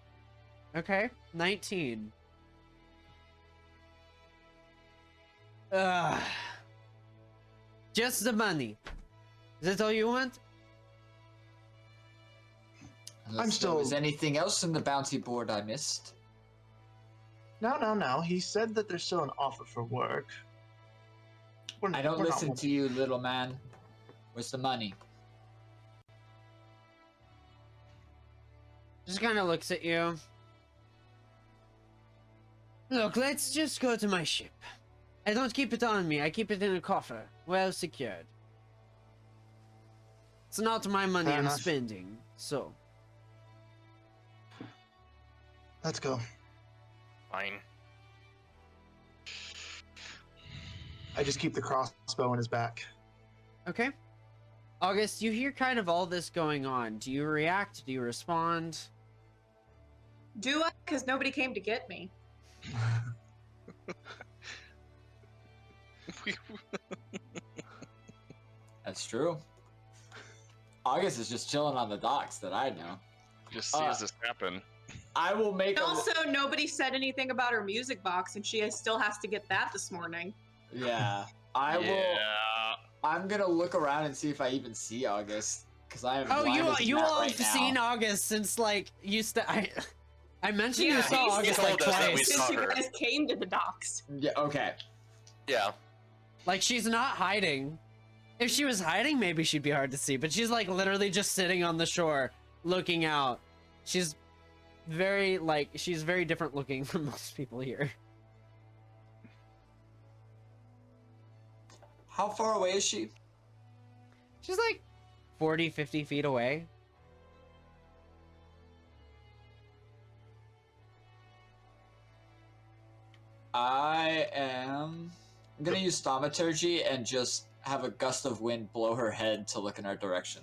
okay, 19. Ugh. Just the money. Is that all you want? Unless still- there was anything else in the bounty board I missed. No. He said that there's still an offer for work. I don't listen to you, little man. Where's the money? Just kind of looks at you. Look, let's just go to my ship. I don't keep it on me. I keep it in a coffer, well secured. It's not my money Fair I'm enough. spending, so. Let's go. Fine. I just keep the crossbow in his back. Okay. August, you hear kind of all this going on. Do you react? Do you respond? Do I? Because nobody came to get me. That's true. August is just chilling on the docks that I know. Just sees this happen. I will make And also, nobody said anything about her music box, and she still has to get that this morning. Yeah. I will. Yeah. I'm gonna look around and see if I even see August. Because I am Oh, blind as a you bat all right have seen now. August since like I mentioned you Yeah, saw he's August told like us that we twice. saw Since you her. guys came to the docks. Yeah, okay. Yeah. Like she's not hiding. If she was hiding, maybe she'd be hard to see, but she's like literally just sitting on the shore looking out. She's very different looking from most people here. How far away is she? She's like 40, 50 feet away. I'm gonna use thaumaturgy and just have a gust of wind blow her head to look in our direction.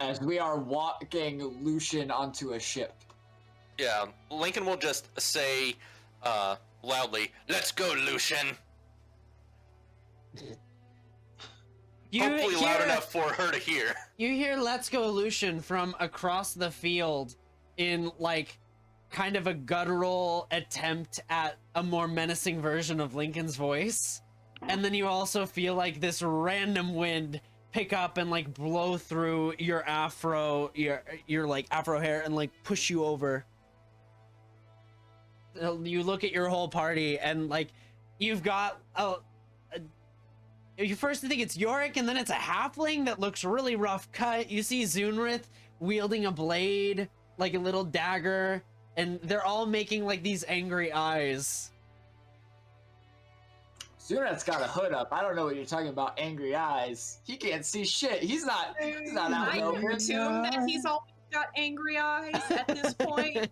As we are walking Lucian onto a ship. Yeah. Lincoln will just say loudly, "Let's go, Lucian." Hopefully loud enough for her to hear. You hear "Let's go, Lucian" from across the field in like kind of a guttural attempt at a more menacing version of Lincoln's voice. And then you also feel like this random wind pick up and like blow through your afro, your like afro hair and like push you over. You look at your whole party and like you've got you first think it's Yorick and then it's a halfling that looks really rough cut. You see Zunrith wielding a blade, like a little dagger, and they're all making like these angry eyes. Zunat's got a hood up. I don't know what you're talking about. Angry eyes. He can't see shit. He's not out in the I open. assume that he's always got angry eyes at this point.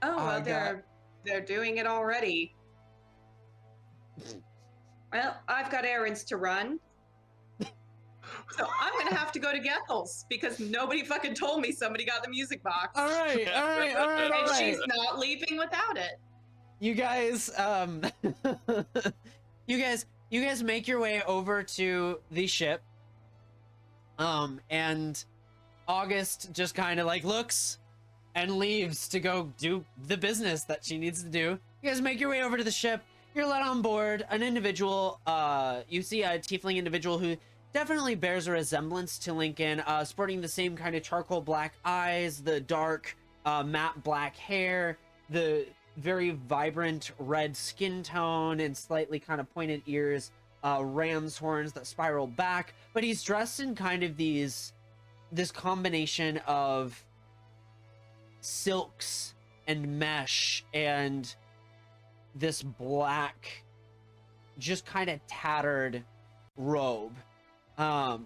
Oh, well, they're doing it already. Well, I've got errands to run. So I'm gonna have to go to Gethel's because nobody fucking told me somebody got the music box. All right. And she's not leaving without it. You guys, you guys make your way over to the ship. And August just kind of like looks and leaves to go do the business that she needs to do. You guys make your way over to the ship. You're let on board. An individual, you see a tiefling individual who definitely bears a resemblance to Lincoln, sporting the same kind of charcoal black eyes, the dark matte black hair, the very vibrant red skin tone, and slightly kind of pointed ears, ram's horns that spiral back. But he's dressed in kind of this combination of silks and mesh and this black, just kind of tattered robe. Go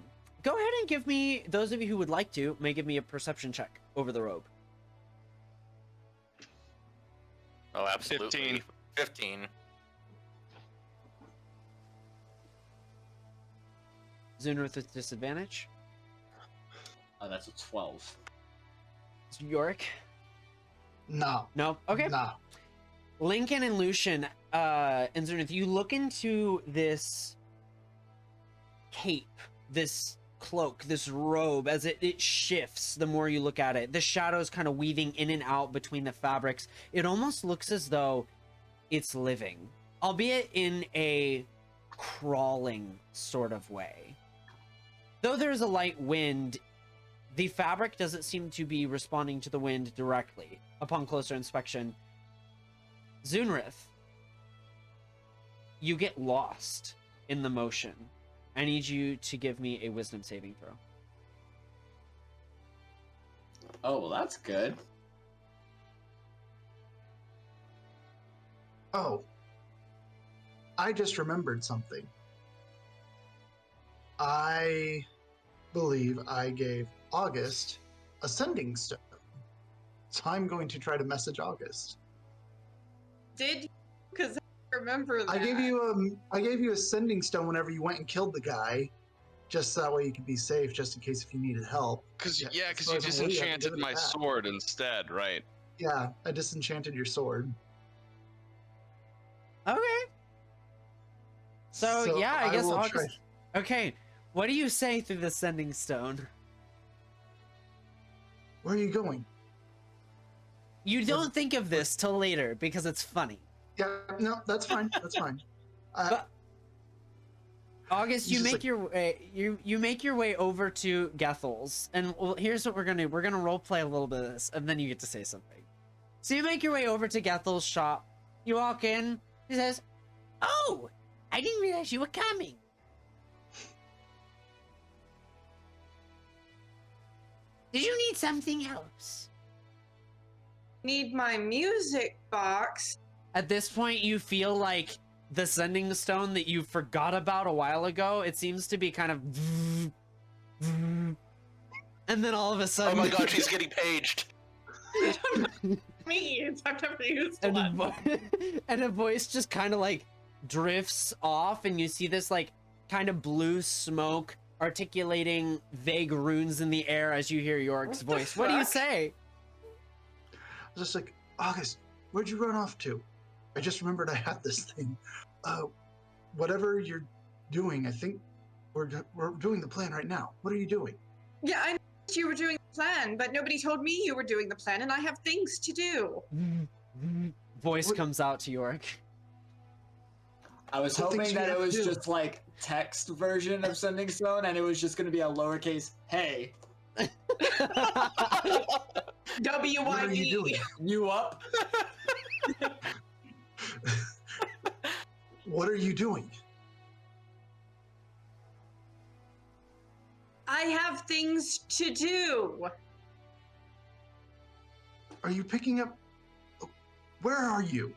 ahead and give me, those of you who would like to, may give me a perception check over the robe. Oh, absolutely. 15. 15. Zunrith with disadvantage. Oh, that's a 12. Yorick? No. No? Okay. No. Lincoln and Lucian, and Zunrith, you look into this cape, this cloak, this robe, as it shifts the more you look at it. The shadows kind of weaving in and out between the fabrics. It almost looks as though it's living, albeit in a crawling sort of way. Though there's a light wind, the fabric doesn't seem to be responding to the wind directly upon closer inspection. Zunrith, you get lost in the motion. I need you to give me a wisdom saving throw. Oh, well, that's good. Oh. I just remembered something. I believe I gave August a sending stone. So I'm going to try to message August. Did you? Because I remember that. I gave you a sending stone whenever you went and killed the guy, just so that way you could be safe, just in case if you needed help. Because Yeah, you as far as I'm aware, you haven't disenchanted given my it back. sword instead, right? Yeah, I disenchanted your sword. Okay. So yeah, I guess will August. try- Okay, What do you say through the sending stone? Where are you going? You don't think of this till later because it's funny. Yeah, no, that's fine. That's fine. But August, He's you just make like- your way. You make your way over to Gethel's, and well, here's what we're gonna do. We're gonna role play a little bit of this, and then you get to say something. So you make your way over to Gethel's shop. You walk in. He says, "Oh, I didn't realize you were coming." Did you need something else? Need my music box. At this point, you feel like the sending stone that you forgot about a while ago, it seems to be kind of... And then all of a Oh sudden... my god, she's getting paged. Me, I've never used and, one. and a voice just kind of like drifts off, and you see this like kind of blue smoke articulating vague runes in the air as you hear York's What the voice. What do you fuck? say? I was just like, August, where'd you run off to? I just remembered I had this thing. Whatever you're doing, I think we're doing the plan right now. What are you doing? Yeah, I know you were doing the plan, but nobody told me you were doing the plan, and I have things to do. Voice What- comes out to York. I was What hoping things that you it have was to do? just like text version of sending stone, and it was just going to be a lowercase "Hey, What are you doing? WYD. you up?" What are you doing? I have things to do. Are you picking up? Where are you?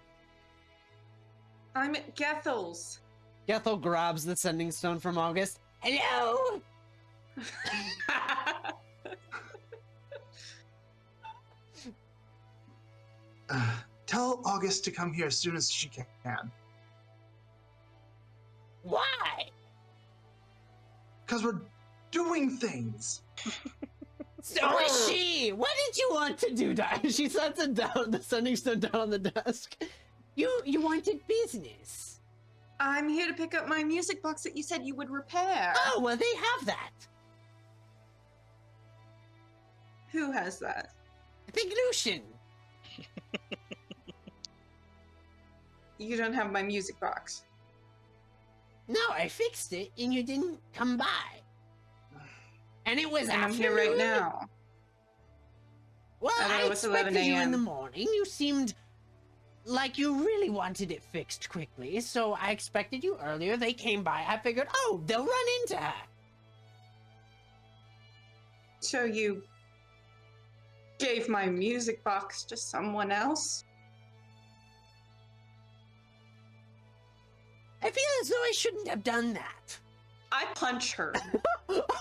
I'm at Gethel's. Gethel grabs the sending stone from August. Hello! Tell August to come here as soon as she can. Why? Because we're doing things. So is she! What did you want to do, Di? She sets it down, the sending stone down on the desk. You wanted business. I'm here to pick up my music box that you said you would repair. Oh, well, they have that. Who has that? I think Lucian. You don't have my music box. No, I fixed it, and you didn't come by. And it was And I'm here right afternoon. now. Well, I thought I it was 11 expected you in a.m.. the morning. You seemed like you really wanted it fixed quickly, so I expected you earlier. They came by. I figured, oh, they'll run into her. So you gave my music box to someone else? I feel as though I shouldn't have done that. I punch her.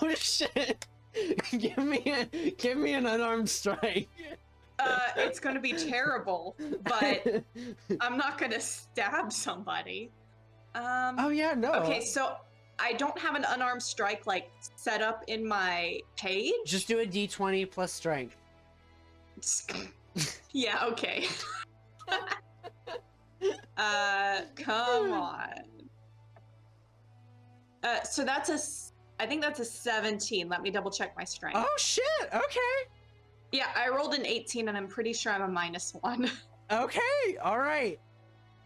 Oh shit! give me an unarmed strike. It's gonna be terrible, but I'm not gonna stab somebody. Oh yeah, no. Okay, so I don't have an unarmed strike like set up in my page. Just do a d20 plus strength. Yeah, okay. Come on. So I think that's a 17. Let me double check my strength. Oh shit! Okay. Yeah, I rolled an 18 and I'm pretty sure I'm a -1. Okay. All right.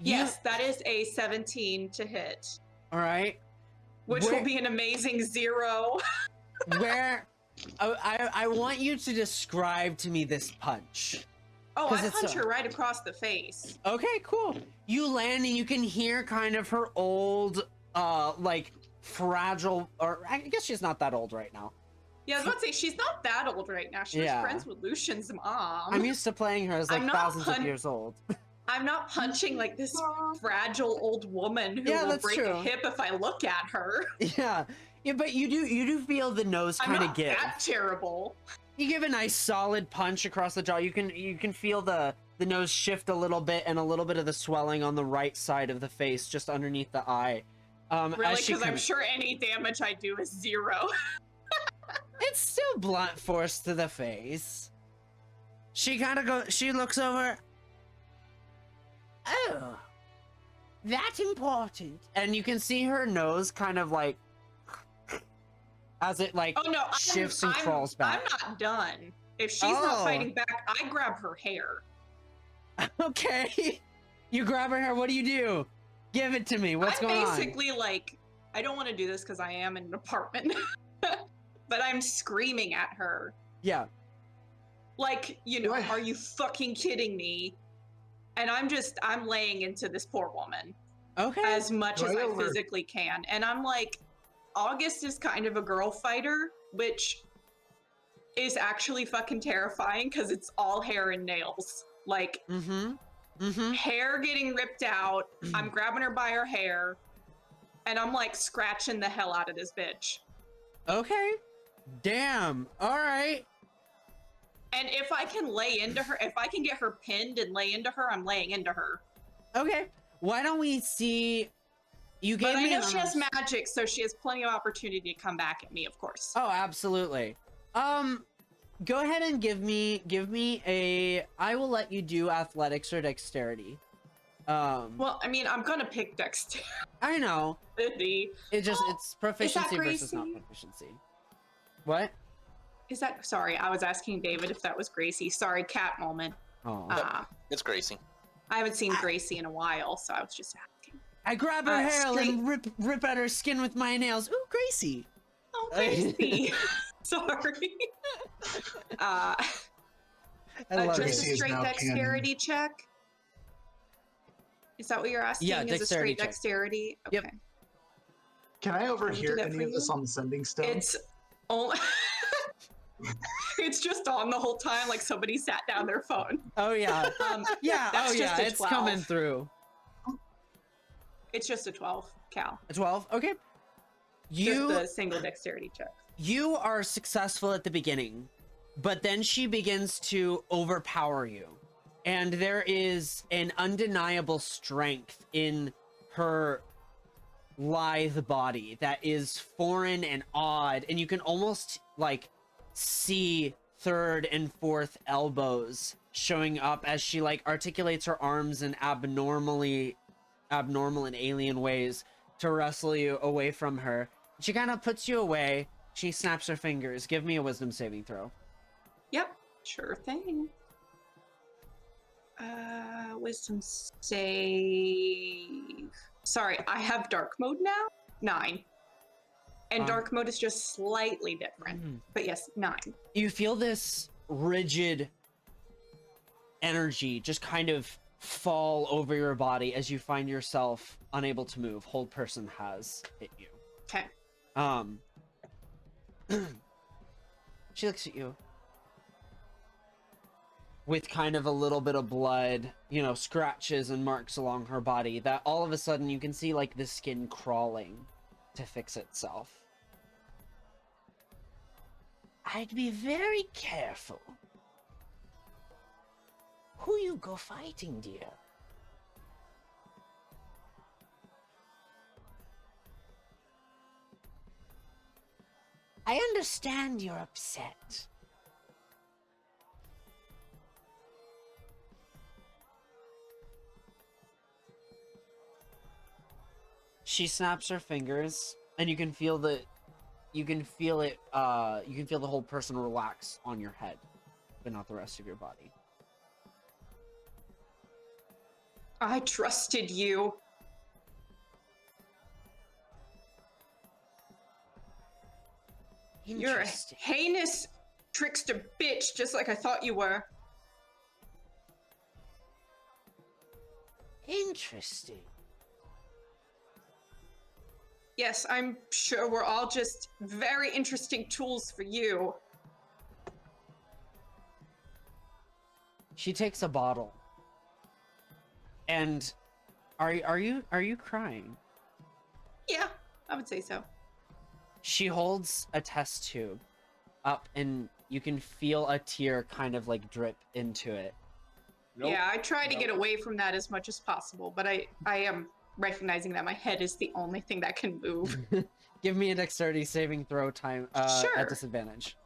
Yes, that is a 17 to hit, All right. which Where- will be an amazing 0. Where? I want you to describe to me this punch. Oh, 'Cause I it's punch a- her right across the face. Okay, cool. You land and you can hear kind of her old, like fragile, or I guess she's not that old right now. Yeah, I was about to say, she's not that old right now. She was Yeah. friends with Lucian's mom. I'm used to playing her as like I'm not thousands of years old. I'm not punching like this fragile old woman who Yeah, will that's break true. a hip if I look at her. Yeah, yeah, but you do feel the nose I'm kind of not give. that terrible. You give a nice solid punch across the jaw. You can feel the nose shift a little bit and a little bit of the swelling on the right side of the face, just underneath the eye. Really, as she because I'm con- sure any damage I do is 0. It's still blunt force to the face. She kind of goes. She looks over. Oh, that's important. And you can see her nose kind of like as it like Oh no, shifts and crawls back. I'm not done. If she's not Oh. fighting back, I grab her hair. Okay. You grab her hair. What do? Give it to me. What's I'm going on? basically like, I don't want to do this because I am in an apartment, but I'm screaming at her. Yeah. Like, you know, What? are you fucking kidding me? And I'm laying into this poor woman Okay. as much as Right I over. physically can. And I'm like, August is kind of a girl fighter, which is actually fucking terrifying because it's all hair and nails. Like, hair getting ripped out. I'm grabbing her by her hair, and I'm like scratching the hell out of this bitch. Okay. Damn. All right. And if I can lay into her, if I can get her pinned and lay into her, I'm laying into her. Okay. Why don't we see? You gave But I me know an she has honest- magic, so she has plenty of opportunity to come back at me, of course. Oh, absolutely. Go ahead and give me a. I will let you do athletics or dexterity. Well, I mean, I'm gonna pick dexterity. I know. It's proficiency versus not Gracie? proficiency. What? Is that sorry? I was asking David if that was Gracie. Sorry, cat moment. Oh. It's Gracie. I haven't seen Gracie in a while, so I was just asking. I grab her hair and rip at her skin with my nails. Ooh, Gracie. Oh, Gracie. Sorry. I love Just it. a Gracie is straight now dexterity check. Is that what you're asking? Yeah, is a dexterity straight check. dexterity? Yep. Okay. Can I overhear that any for of this you? on the sending stone? It's only. It's just on the whole time, like somebody sat down their phone. Oh yeah. Yeah. That's Oh yeah. just a It's 12. coming through. It's just a 12, Cal. A 12. Okay. You Just a single dexterity check. you are successful at the beginning, but then she begins to overpower you. And there is an undeniable strength in her lithe body that is foreign and odd, and you can almost like see third and fourth elbows showing up as she like articulates her arms in abnormal and alien ways to wrestle you away from her. She kind of puts you away. She snaps her fingers. Give me a wisdom saving throw. Yep, sure thing. Wisdom save. Sorry, I have dark mode now. 9. And dark mode is just slightly different. But yes, 9. You feel this rigid energy just kind of fall over your body as you find yourself unable to move. Hold person has hit you. Okay. She looks at you with kind of a little bit of blood, you know, scratches and marks along her body that all of a sudden you can see like the skin crawling to fix itself. I'd be very careful who you go fighting, dear. I understand you're upset. She snaps her fingers, and you can feel the whole person relax on your head, but not the rest of your body. I trusted you. You're a Interesting. heinous trickster bitch, just like I thought you were. Interesting. Yes, I'm sure we're all just very interesting tools for you. She takes a bottle. And are you crying? Yeah, I would say so. She holds a test tube up, and you can feel a tear kind of like drip into it. Yeah, I try to get away from that as much as possible, but I am recognizing that my head is the only thing that can move. Give me a dexterity saving throw time Sure. at disadvantage.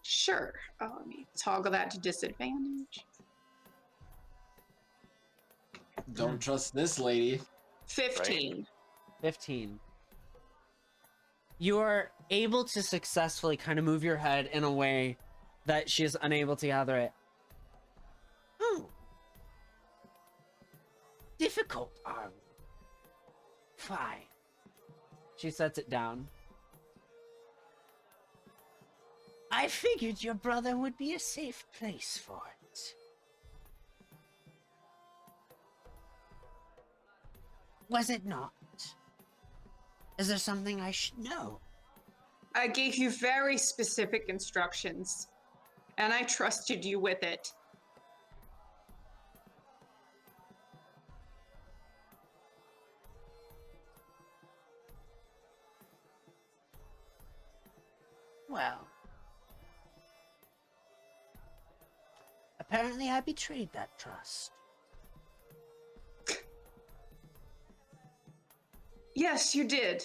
Sure. Oh, let me toggle that to disadvantage. Don't trust this lady. 15. 15. you are able to successfully kind of move your head in a way that she is unable to gather it. Oh. Difficult, are we? Fine. She sets it down. I figured your brother would be a safe place for it. Was it not? Is there something I should know? I gave you very specific instructions, and I trusted you with it. Well, apparently I betrayed that trust. Yes, you did.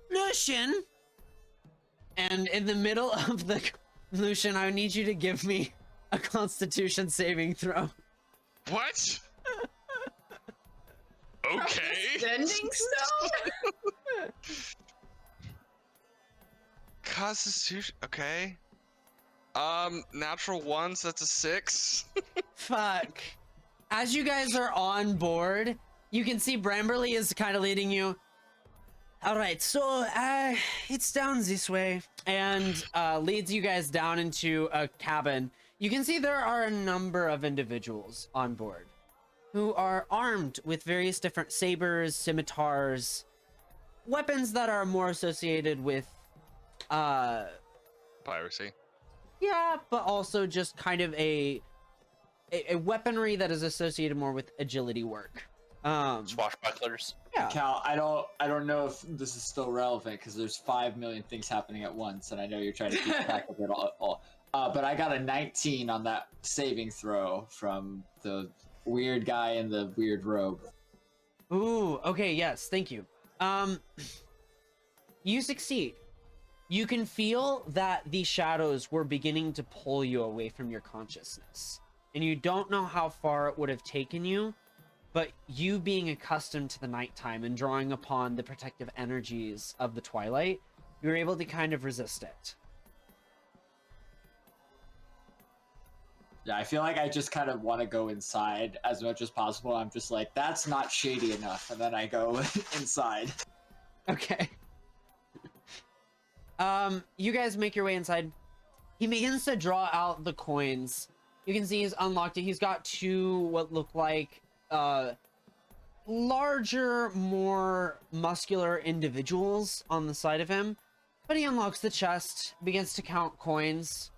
Lucian! And in the middle of the... Lucian, I need you to give me a Constitution saving throw. What? Okay. Sending stone? Constitution. Okay. Natural one, so that's a 6. Fuck. As you guys are on board, you can see Bramberly is kind of leading you. All right, so it's down this way, and leads you guys down into a cabin. You can see there are a number of individuals on board who are armed with various different sabers, scimitars, weapons that are more associated with, Piracy. yeah, but also just kind of a weaponry that is associated more with agility work. Swashbucklers. Yeah. Cal, I don't know if this is still relevant because there's 5 million things happening at once, and I know you're trying to keep track of it all. But I got a 19 on that saving throw from the weird guy in the weird robe. Ooh, okay, yes, thank you. You succeed. You can feel that the shadows were beginning to pull you away from your consciousness. And you don't know how far it would have taken you, but you being accustomed to the nighttime and drawing upon the protective energies of the twilight, you were able to kind of resist it. Yeah, I feel like I just kind of want to go inside as much as possible. I'm just like, that's not shady enough, and then I go inside. Okay. You guys make your way inside. He begins to draw out the coins. You can see he's unlocked it. He's got 2 what look like larger, more muscular individuals on the side of him. But he unlocks the chest, begins to count coins,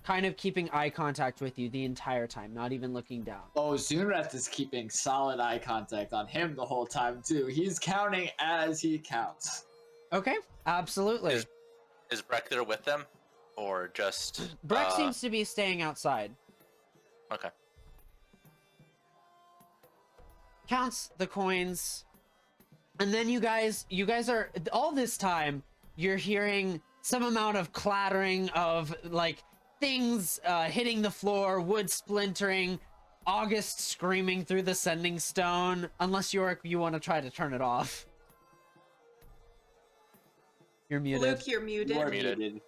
kind of keeping eye contact with you the entire time, not even looking down. Oh, Zunrath is keeping solid eye contact on him the whole time, too. He's counting as he counts. Okay, absolutely. Is Breck there with them? Or just... Breck seems to be staying outside. Okay. Counts the coins, and then you guys are, all this time you're hearing some amount of clattering of like things hitting the floor, wood splintering, August screaming through the sending stone, unless you want to try to turn it off. You're muted. Luke, you're muted. You are muted.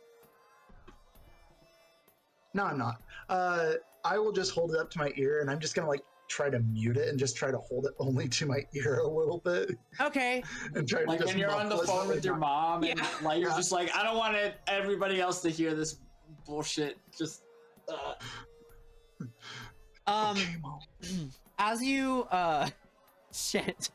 No, I'm not. I will just hold it up to my ear, and I'm just gonna like try to mute it and just try to hold it only to my ear a little bit. Okay. And try to Like just when you're on the phone with your mom, and like you're just like, I don't want everybody else to hear this bullshit. Just. Okay, Mom. As you shit.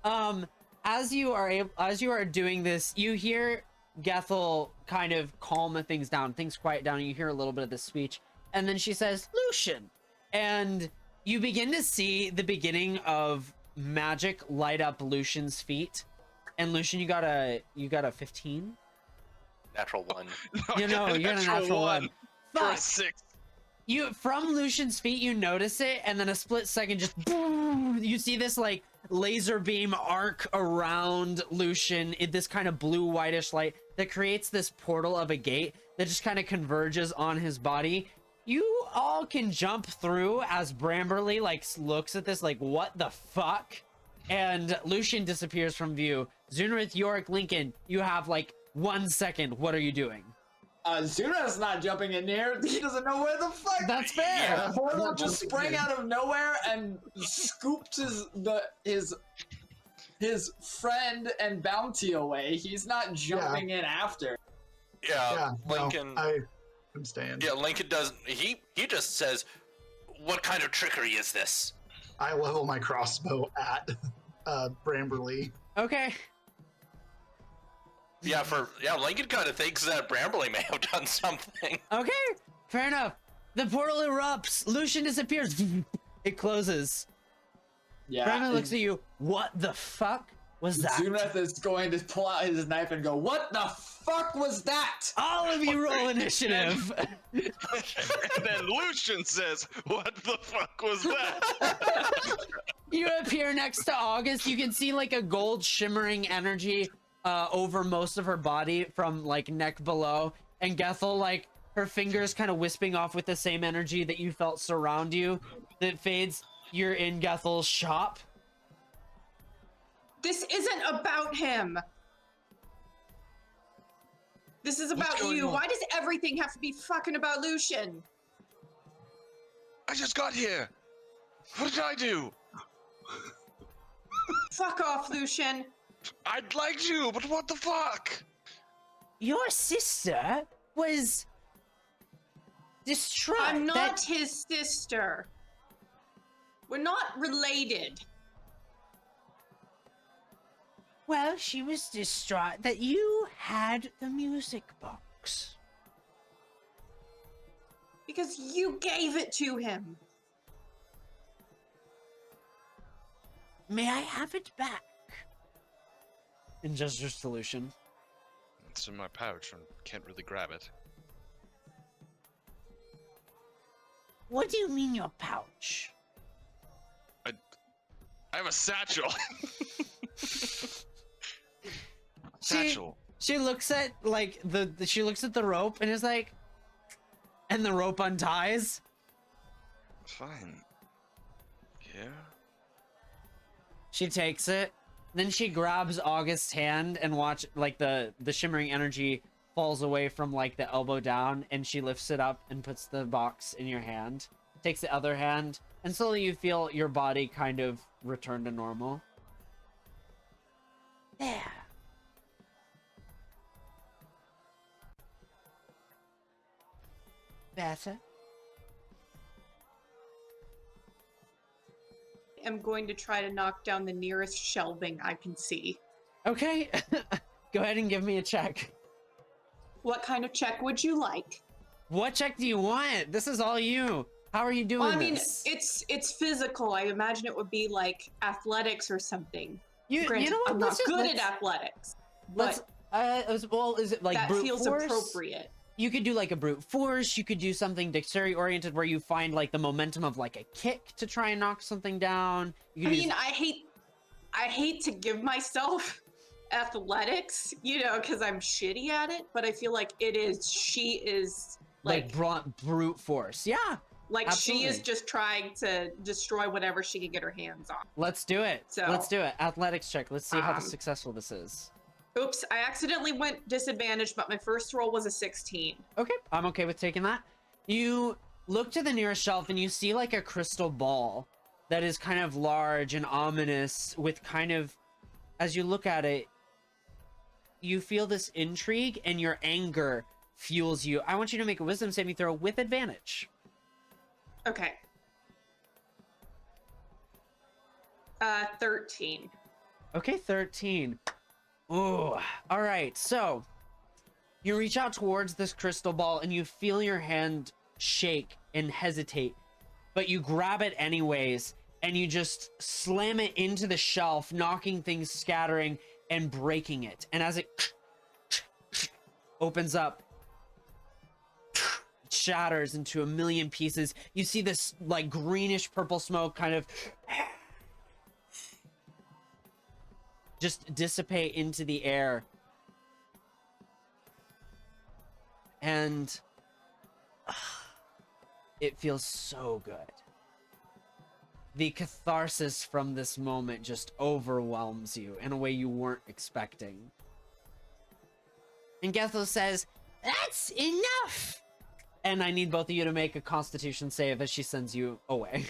As you are doing this, you hear Gethel kind of calm things down. Things quiet down, and you hear a little bit of the speech. And then she says, Lucian. And you begin to see the beginning of magic light up Lucian's feet. And Lucian, you got a 15? Natural 1. You know, you got a natural 1. For a Fuck. 6. You, from Lucian's feet, you notice it, and then a split second, just boom, you see this like laser beam arc around Lucian in this kind of blue whitish light that creates this portal of a gate that just kind of converges on his body. You all can jump through as Bramberly like looks at this like, what the fuck? And Lucian disappears from view. Zunrith, Yorick, Lincoln, you have like 1 second. What are you doing? Zunra's not jumping in there. He doesn't know where the fuck. That's fair. Yeah. Portal just sprang out of nowhere and scooped his friend and bounty away. He's not jumping in after. Yeah, no, Lincoln. I'm staying. Yeah, Lincoln doesn't. He just says, "What kind of trickery is this?" I level my crossbow at Bramberly. Okay. Yeah, Lincoln kind of thinks that Bramberly may have done something. Okay. Fair enough. The portal erupts. Lucian disappears. It closes. Yeah. Brandon looks at you. What the fuck was that? Zunrith is going to pull out his knife and go, "What the fuck was that?" All of you roll initiative. And then Lucian says, "What the fuck was that?" You appear next to August. You can see like a gold shimmering energy over most of her body from like neck below. And Gethel, like her fingers kind of wisping off with the same energy that you felt surround you. That fades. You're in Gethel's shop. This isn't about him. This is about going you. on? Why does everything have to be fucking about Lucian? I just got here. What did I do? Fuck off, Lucian. I'd like to, but what the fuck? Your sister was distraught. I'm not that- his sister. We're not related. Well, she was distraught that you had the music box. Because you gave it to him. May I have it back? And gestures solution. It's in my pouch and can't really grab it. What do you mean your pouch? I have a satchel. Satchel. She looks at like she looks at the rope and is like, and the rope unties. Fine. Yeah. She takes it. Then she grabs August's hand and watch like the shimmering energy falls away from like the elbow down, and she lifts it up and puts the box in your hand. Takes the other hand, and slowly you feel your body kind of return to normal. There. Better. I'm going to try to knock down the nearest shelving I can see. Okay. Go ahead and give me a check. What kind of check would you like? What check do you want? This is all you. How are you doing Well, I mean, this? it's physical. I imagine it would be like athletics or something. You Granted, know what? I'm not Let's just- good let's- at athletics, Let's. but Well, is it like that brute feels force? appropriate. You could do like a brute force. You could do something dexterity oriented where you find like the momentum of like a kick to try and knock something down. You I could mean, use- I hate to give myself athletics, you know, because I'm shitty at it. But I feel like she is like brute force. Yeah, she is absolutely. just trying to destroy whatever she can get her hands on. let's do it. So- Let's do it. Athletics check. Let's see how Um, successful this is. Oops, I accidentally went disadvantaged, but my first roll was a 16. Okay, I'm okay with taking that. You look to the nearest shelf and you see like a crystal ball that is kind of large and ominous with kind of, as you look at it, you feel this intrigue and your anger fuels you. I want you to make a wisdom saving throw with advantage. Okay. 13. Okay, 13. Ooh, all right. So you reach out towards this crystal ball and you feel your hand shake and hesitate, but you grab it anyways and you just slam it into the shelf, knocking things, scattering, and breaking it. And as it opens up, it shatters into a million pieces. You see this like greenish purple smoke kind of just dissipate into the air. And it feels so good. The catharsis from this moment just overwhelms you in a way you weren't expecting. And Gethel says, "That's enough!" And I need both of you to make a Constitution save as she sends you away.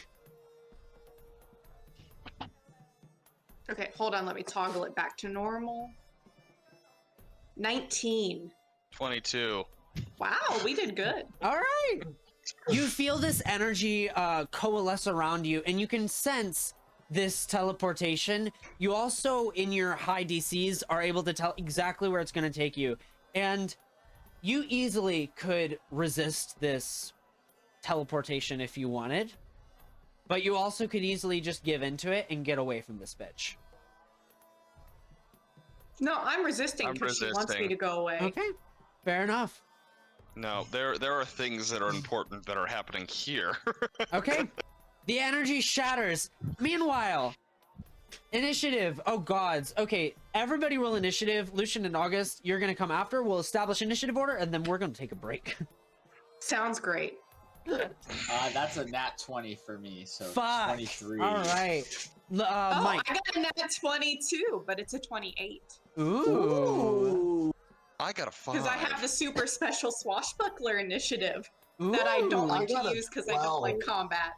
Okay, hold on. Let me toggle it back to normal. 19. 22. Wow, we did good. All right. You feel this energy coalesce around you, and you can sense this teleportation. You also, in your high DCs, are able to tell exactly where it's going to take you. And you easily could resist this teleportation if you wanted. But you also could easily just give into it and get away from this bitch. No, I'm resisting because she wants me to go away. Okay, fair enough. No, there are things that are important that are happening here. Okay, the energy shatters. Meanwhile, initiative. Oh gods. Okay, everybody roll initiative. Lucian and August, you're gonna come after. We'll establish initiative order, and then we're gonna take a break. Sounds great. That's a nat 20 for me, so Fuck. 23. All right. Oh, Mike. I got a nat 22, but it's a 28. Ooh. I got a 5. Because I have the super special swashbuckler initiative Ooh. that I don't I like to got a use because I don't like 12. combat.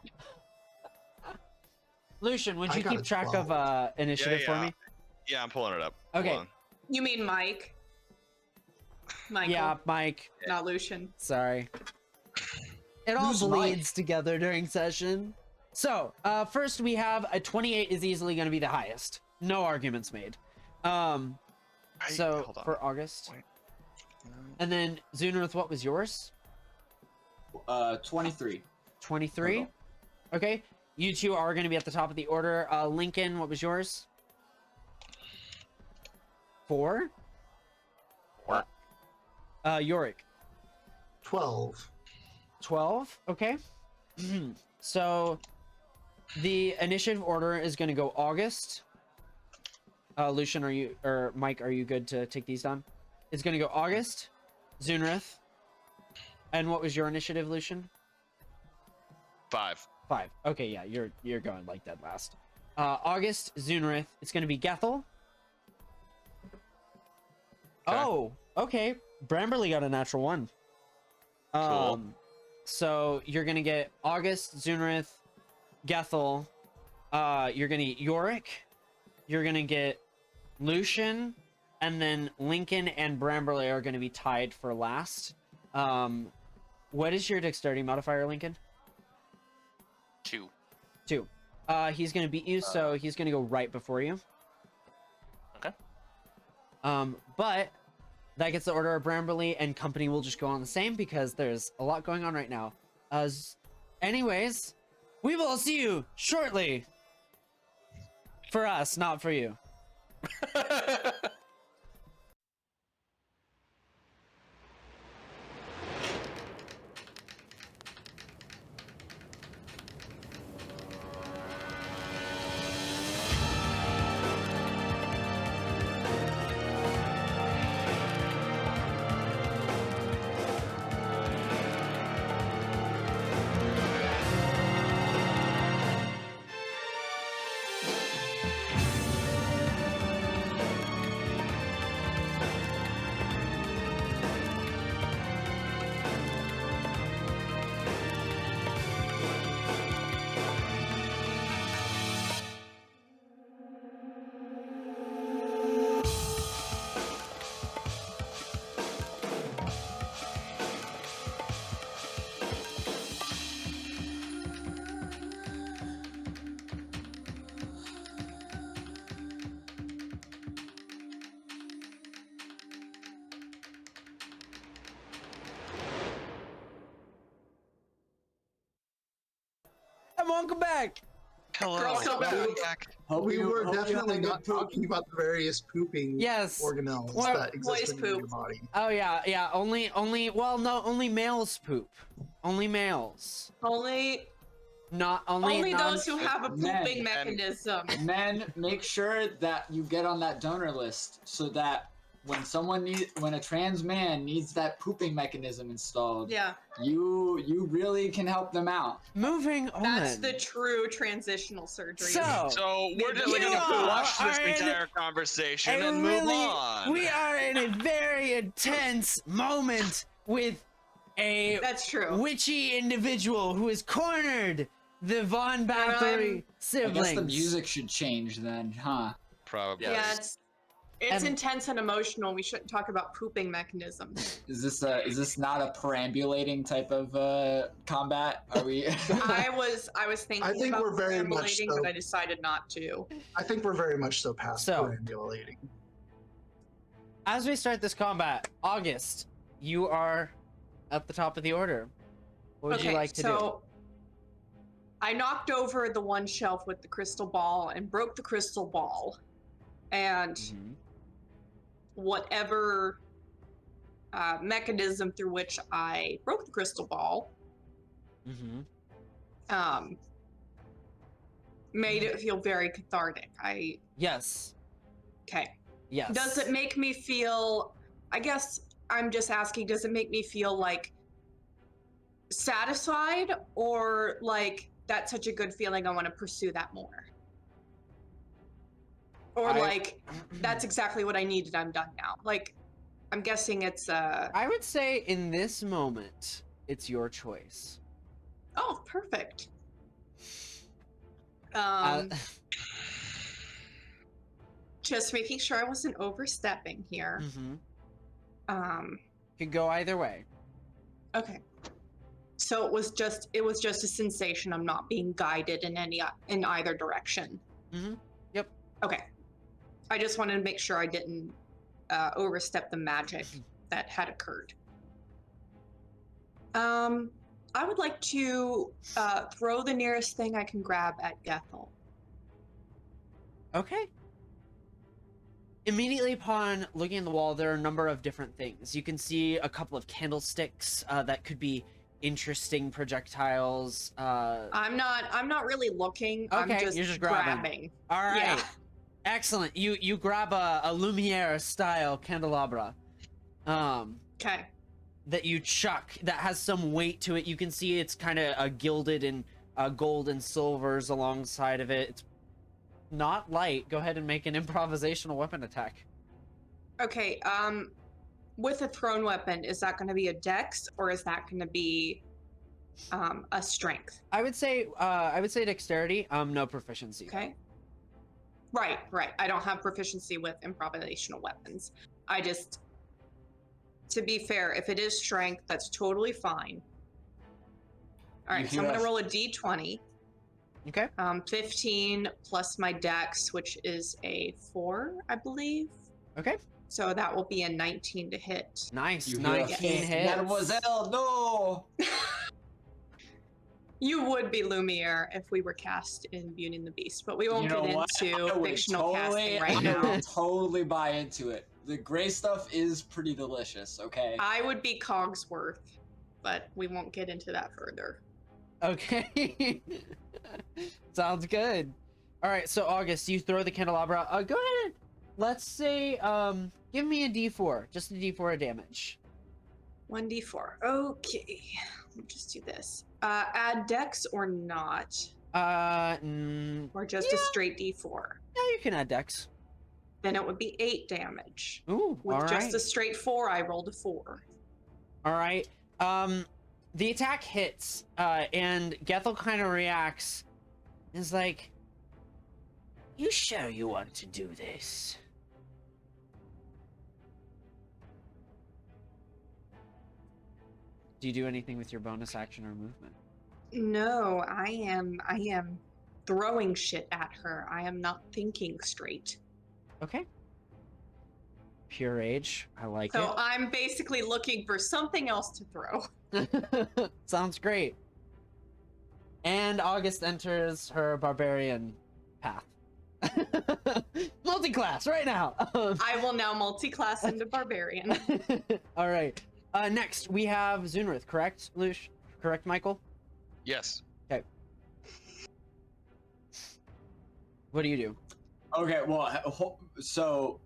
Lucian, would I you got keep a track 12. of initiative for me? Yeah, I'm pulling it up. Hold Okay. on. You mean Mike? Michael, Yeah, Mike. not Lucian. Sorry. It all Who's bleeds together during session. So, first we have a 28 is easily going to be the highest. No arguments made. Hold So, on. for August. Wait. And then, Zunarth, what was yours? 23. 23? Total. Okay. You two are going to be at the top of the order. Lincoln, what was yours? 4? 4. Yorick. 12. 12. Okay. So the initiative order is going to go August. Lucian, or Mike, are you good to take these down? It's going to go August, Zunrith. And what was your initiative, Lucian? 5. 5. Okay, yeah, you're going like dead last. August, Zunrith. It's going to be Gethel. Oh, okay. Bramberly got a natural 1. Cool. So you're gonna get August, Zunrith, Gethel. You're gonna get Yorick. You're gonna get Lucian, and then Lincoln and Bramberly are gonna be tied for last. What is your dexterity modifier, Lincoln? 2. 2. He's gonna beat you, so he's gonna go right before you. Okay. But that gets the order of Bramberly, and company will just go on the same because there's a lot going on right now. Anyways, we will see you shortly. For us, not for you. And welcome back. Hello. Girl, so welcome bad. back. We were hope you definitely had a not good poop. talking about the various pooping Yes. organelles Well, that exist in boys your poop. body. Oh yeah. Only males poop. Only males. Only Not only those who have a Men. pooping mechanism. Men, make sure that you get on that donor list so that when a trans man needs that pooping mechanism installed, Yeah, you really can help them out. Moving on. that's the true transitional surgery. So we're just You gonna all watch this are in entire conversation And and move on. we are in a very intense moment with a That's true. witchy individual who has cornered the Von Bathory I siblings. guess the music should change then, huh? Probably. Yeah, Yes. it's And- intense and emotional. We shouldn't talk about pooping mechanisms. Is this not a perambulating type of combat? Are we? I was thinking I think about we're very much perambulating, so. but I decided not to. I think we're very much so past So- perambulating. As we start this combat, August, you are at the top of the order. What would you like to do? I knocked over the one shelf with the crystal ball and broke the crystal ball. And Mhm. whatever mechanism through which I broke the crystal ball Mhm. made it feel very cathartic. Yes. Okay. Yes. Does it make me feel, I guess I'm just asking, does it make me feel like satisfied or like that's such a good feeling I want to pursue that more? Or like that's exactly what I needed, I'm done now. Like I'm guessing it's I would say in this moment, it's your choice. oh, perfect. Uh, Just making sure I wasn't overstepping here. mhm. Could go either way. Okay. So it was just a sensation. I'm not being guided in either direction. Mhm. Yep. Okay. I just wanted to make sure I didn't overstep the magic that had occurred. I would like to throw the nearest thing I can grab at Gethel. Okay. Immediately upon looking at the wall, there are a number of different things. You can see a couple of candlesticks that could be interesting projectiles. I'm not really looking. Okay, I'm just, you're just grabbing. All right. Yeah. Excellent. You grab a Lumiere style candelabra. Okay. That you chuck that has some weight to it. You can see it's kind of gilded in gold and silvers alongside of it. It's not light. Go ahead and make an improvisational weapon attack. Okay. With a thrown weapon, is that going to be a dex or is that going to be a strength? I would say dexterity. No proficiency. Okay. Right. I don't have proficiency with improvisational weapons. To be fair, if it is strength, that's totally fine. All right, so I'm going to roll a d20. Okay. 15 plus my dex, which is a 4, I believe. Okay. So that will be a 19 to hit. Nice. You 19 hits. Mademoiselle, no. You would be Lumiere if we were cast in Beauty and the Beast, but we won't You know get what? into I would fictional casting right I now. would totally buy into it. The gray stuff is pretty delicious. Okay. I would be Cogsworth, but we won't get into that further. Okay. Sounds good. All right, so August, you throw the candelabra. Go ahead. Let's say, give me a D4, just a D4 of damage. 1d4. Okay, let me just do this. Add dex or not? Or just a straight d4? Yeah, you can add dex. Then it would be 8 damage. Ooh, With all just right. a straight 4, I rolled a 4. All right. The attack hits, and Gethel kind of reacts. Is like, you sure you want to do this? Do you do anything with your bonus action or movement? No, I am throwing shit at her. I am not thinking straight. Okay. Pure rage. I like So I'm basically looking for something else to throw. it. Sounds great. And August enters her barbarian path. Multi-class right now. I will now multi-class into barbarian. All right. Next we have Zunrith, correct, Lush? Correct, Michael? Yes. Okay. What do you do? Okay, well, so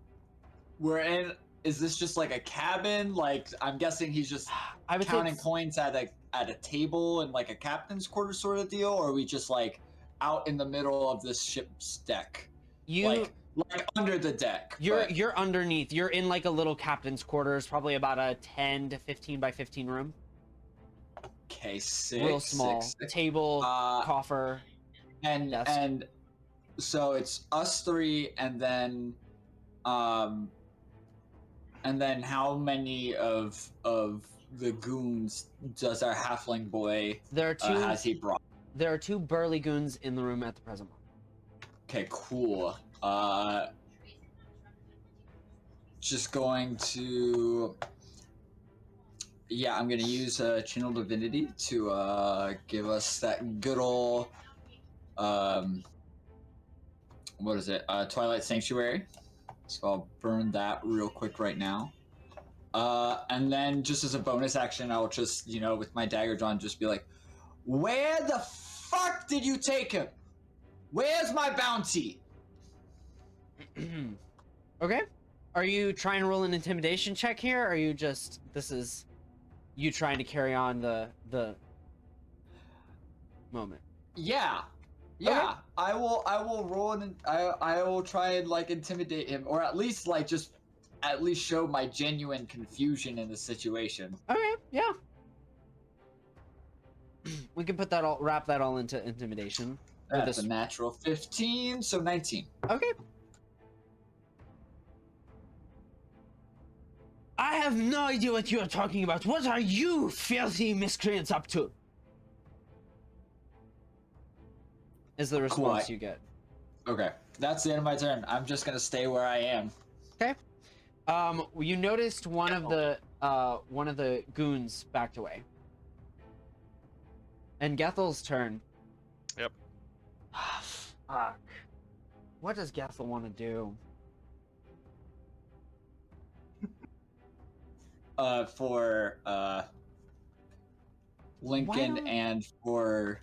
we're in is this just like a cabin? Like, I'm guessing he's just I would say counting it's- coins at a table in like a captain's quarters sort of deal, or are we just like out in the middle of this ship's deck, you like under the deck? you're underneath. You're in like a little captain's quarters, probably about a 10 to 15 by 15 room. Okay, six, Real small. six. Table, Uh, coffer. and Desk. and so it's us three, and then how many of the goons does our halfling boy There are two has he brought? there are two burly goons in the room at the present moment. Okay, cool. Just going to. Yeah, I'm gonna use Channel Divinity to give us that good ol' what is it? Twilight Sanctuary. So I'll burn that real quick right now. And then just as a bonus action, I'll just, with my dagger drawn, just be like, where the fuck did you take him? Where's my bounty? Okay. Are you trying to roll an intimidation check here? Or are you just this is you trying to carry on the moment? Yeah. Yeah. I will roll and I will try and like intimidate him, or at least show my genuine confusion in the situation. Okay, yeah. We can wrap that all into intimidation. That's a natural 15, so 19. Okay. I have no idea what you are talking about. What are you filthy miscreants up to? Is the response you get. Okay. That's the end of my turn. I'm just gonna stay where I am. Okay. You noticed one of the goons backed away. And Gethel's turn. Yep. Fuck. What does Gethel want to do? For Lincoln don't- and for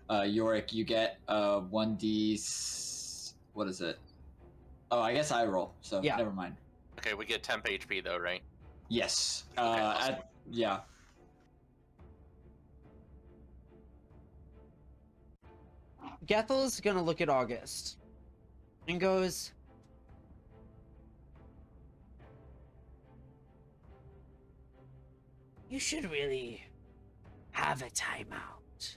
Yorick, you get 1d. What is it? Oh, I guess I roll. So Yeah. never mind. Okay, we get temp HP though, right? Yes. awesome. Yeah. Gethel's gonna look at August and goes, you should really have a timeout.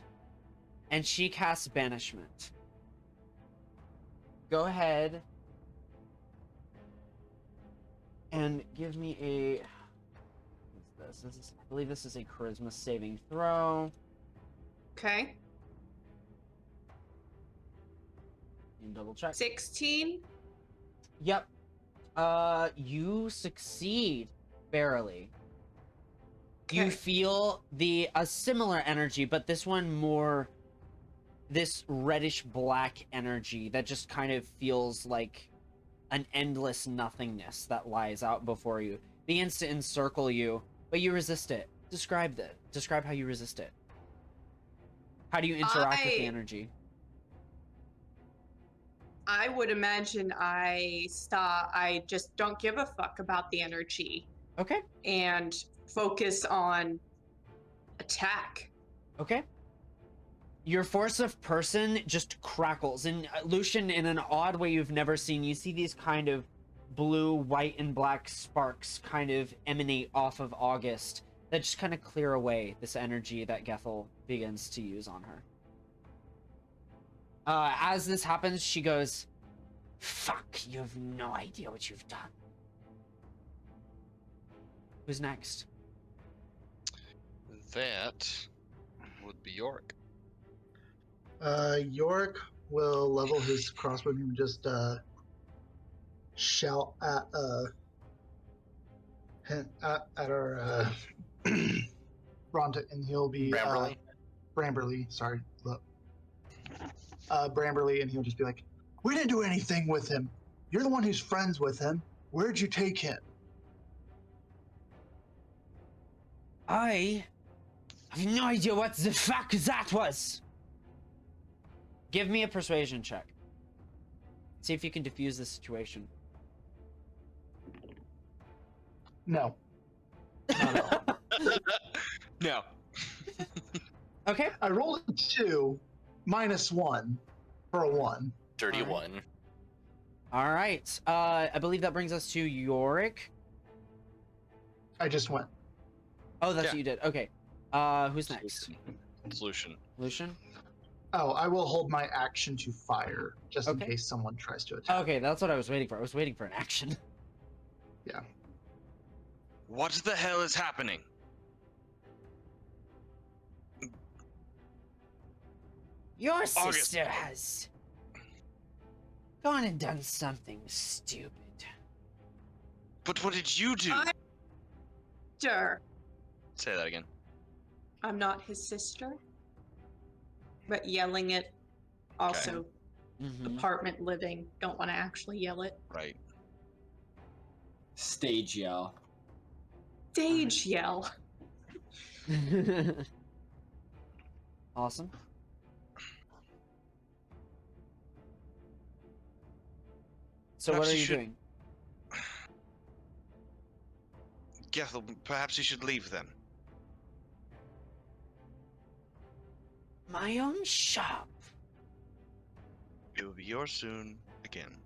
And she casts banishment. Go ahead and give me a. What's this? I believe this is a charisma saving throw. Okay. You can double check. 16. Yep. You succeed barely. You Okay. feel a similar energy, but this one more this reddish black energy that just kind of feels like an endless nothingness that lies out before you. Begins to encircle you, but you resist it. Describe how you resist it. How do you interact with the energy? I would imagine I just don't give a fuck about the energy Okay. and focus on attack. Okay. Your force of person just crackles, and Lucian, in an odd way you've never seen, you see these kind of blue, white, and black sparks kind of emanate off of August that just kind of clear away this energy that Gethel begins to use on her. As this happens, she goes, fuck, you have no idea what you've done. Who's next? That would be Yorick. Yorick will level his crossbow and just shout at our Bronte, and he'll be Bramberly? Bramberly. Sorry, look, Bramberly, and he'll just be like, "We didn't do anything with him. You're the one who's friends with him. Where'd you take him?" I have no idea what the fuck that was. Give me a persuasion check. See if you can defuse the situation. No. Not at all. No. Okay. I rolled a 2 minus 1 for a 1. Dirty Alright. one. All right. I believe that brings us to Yorick. I just went. Oh, that's Yeah. what you did. Okay. Who's next? Solution. Lucian? Oh, I will hold my action to fire, just in Okay. case someone tries to attack. Okay, that's what I was waiting for. I was waiting for an action. Yeah. What the hell is happening? Your August. sister has gone and done something stupid. But what did you do? Sure. Say that again. I'm not his sister. But yelling it, also Mhm. apartment living, don't want to actually yell it. Right. Stage yell. Stage yell. Awesome. So Perhaps what are you you should- doing? Gethel, perhaps you should leave them. My own shop. It will be yours soon again.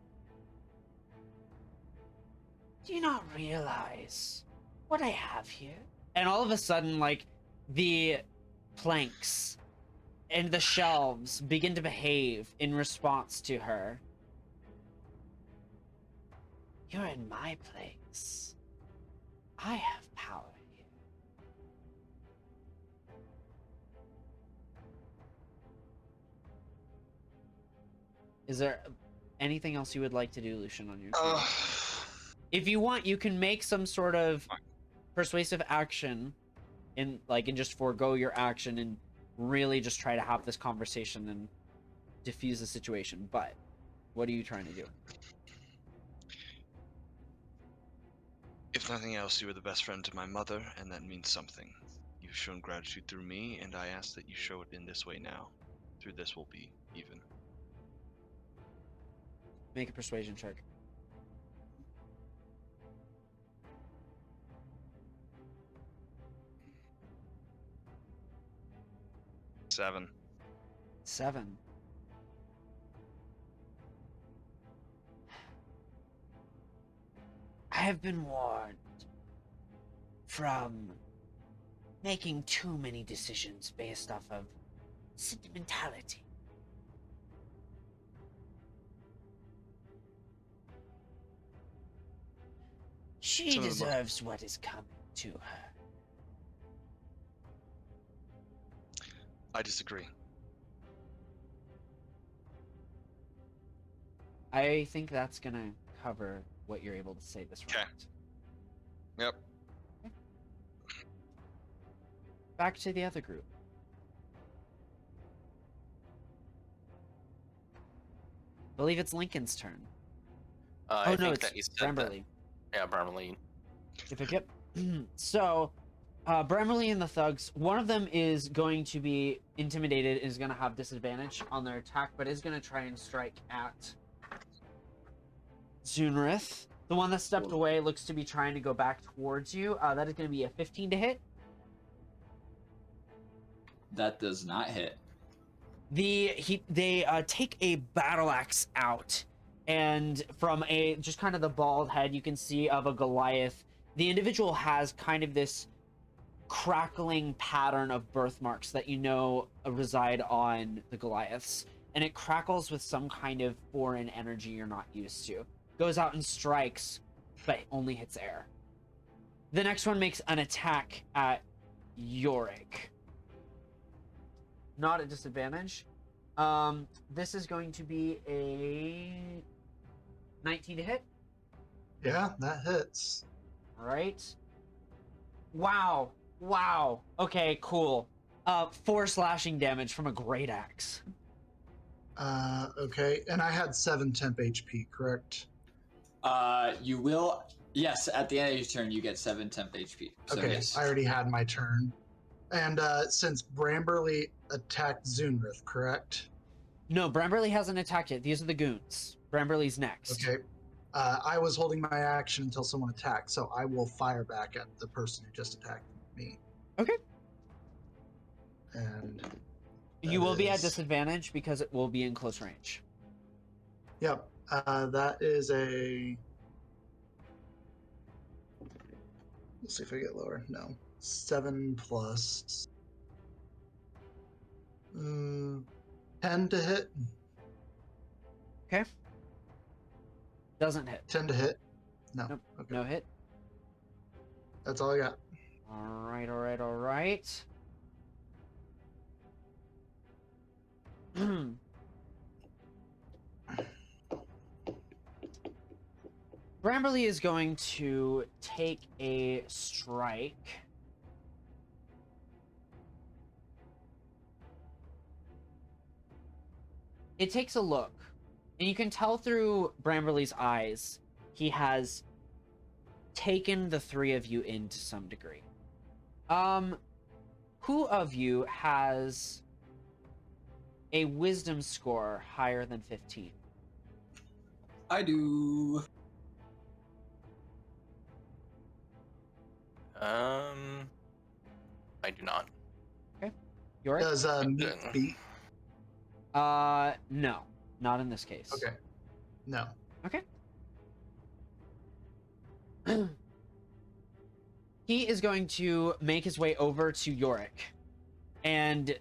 Do you not realize what I have here? And all of a sudden, like, the planks and the shelves begin to behave in response to her. You're in my place. I have power here. Is there anything else you would like to do, Lucian, on your turn? If you want, you can make some sort of persuasive action and just forego your action and really just try to have this conversation and diffuse the situation. But what are you trying to do? If nothing else, you were the best friend to my mother, and that means something. You've shown gratitude through me, and I ask that you show it in this way now. Through this we'll be even. Make a persuasion check. Seven. 7. I have been warned from making too many decisions based off of sentimentality. She Some of the mo- deserves what is coming to her. I disagree. I think that's gonna cover what you're able to say this Okay. round. Yep. Back to the other group. Believe it's Lincoln's turn. I Oh no, think it's that you said that. Bramberly. Yeah, Bramberly. Yep. So, Bramberly and the thugs, one of them is going to be intimidated, is going to have disadvantage on their attack, but is going to try and strike at Zunrith. The one that stepped away looks to be trying to go back towards you. That is going to be a 15 to hit. That does not hit. They take a battle axe out, and from just kind of the bald head you can see of a Goliath, the individual has kind of this crackling pattern of birthmarks that reside on the Goliaths, and it crackles with some kind of foreign energy you're not used to. Goes out and strikes, but only hits air. The next one makes an attack at Yorick. Not at disadvantage. This is going to be a 19 to hit. Yeah, that hits. All right. Wow. Okay, cool. 4 slashing damage from a great axe. Okay, and I had 7 temp HP, correct? You will. Yes, at the end of your turn, you get 7 temp HP. So Okay, yes. I already had my turn. And since Bramberly attacked Zunrith, correct? No, Bramberly hasn't attacked yet. These are the goons. Bramberly's next. Okay. I was holding my action until someone attacked, so I will fire back at the person who just attacked me. Okay. And You will be at is- disadvantage because it will be in close range. Yep. That is a. Let's see if I get lower. No. 7 plus. 10 to hit. Okay. Doesn't hit. 10 to hit. No. Nope. Okay. No hit. That's all I got. All right, all right, all right. Bramberly is going to take a strike. It takes a look, and you can tell through Bramberly's eyes, he has taken the three of you in to some degree. Who of you has a wisdom score higher than 15? I do. I do not. Yours? Does meat beat? No, not in this case. Okay. No. Okay. He is going to make his way over to Yorick and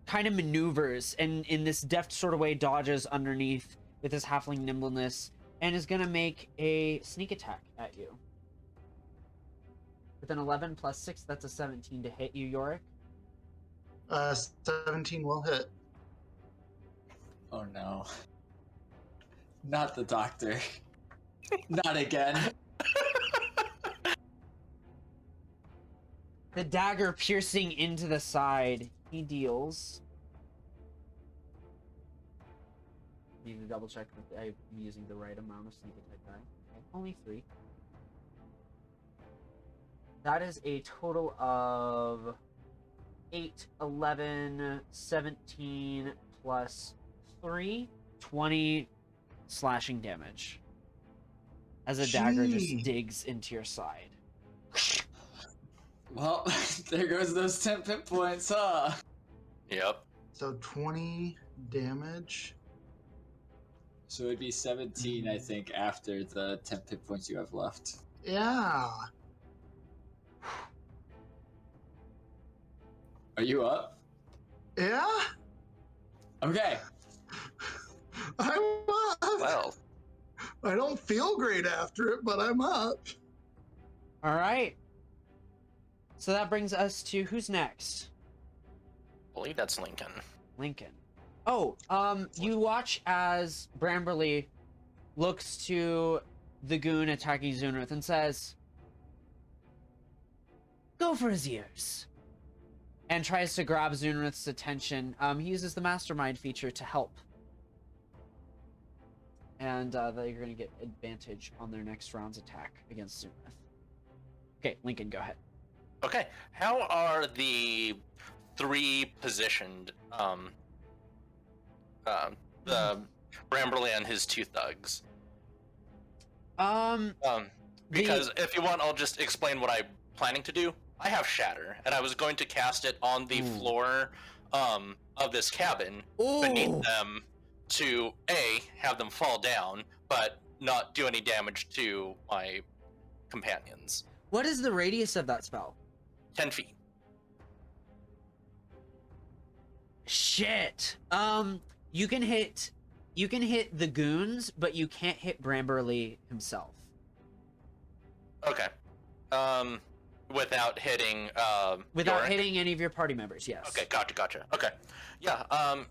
kind of maneuvers and in this deft sort of way dodges underneath with his halfling nimbleness and is going to make a sneak attack at you. With an 11 plus 6, that's a 17 to hit you, Yorick. 17 will hit. Oh no. Not the doctor. Not again. The dagger piercing into the side, he deals. Need to double check that I'm using the right amount of sneak attack die. Okay, only 3. That is a total of 8, 11, 17 plus 3, 20 slashing damage. As a dagger just Gee. digs into your side. Well, there goes those 10 hit points, huh? Yep. So 20 damage. So it'd be 17, I think, after the 10 hit points you have left. Yeah. Are you up? Yeah. Okay. I'm up. Well, I don't feel great after it, but I'm up. All right. So that brings us to who's next? I believe that's Lincoln. Lincoln. Oh, you watch as Bramberly looks to the goon attacking Zunrith and says, "Go for his ears," and tries to grab Zunrith's attention. He uses the mastermind feature to help. And they're going to get advantage on their next round's attack against Zunrith. Okay, Lincoln, go ahead. Okay, how are the 3 positioned? The Bramberly and his 2 thugs. Because if you want, I'll just explain what I'm planning to do. I have Shatter, and I was going to cast it on the floor of this cabin beneath them to A, have them fall down, but not do any damage to my companions. What is the radius of that spell? 10 feet. Shit. You can hit the goons, but you can't hit Bramberly himself. Okay. Without hitting Without Yorick? hitting any of your party members, yes. Okay, gotcha. Okay. Yeah,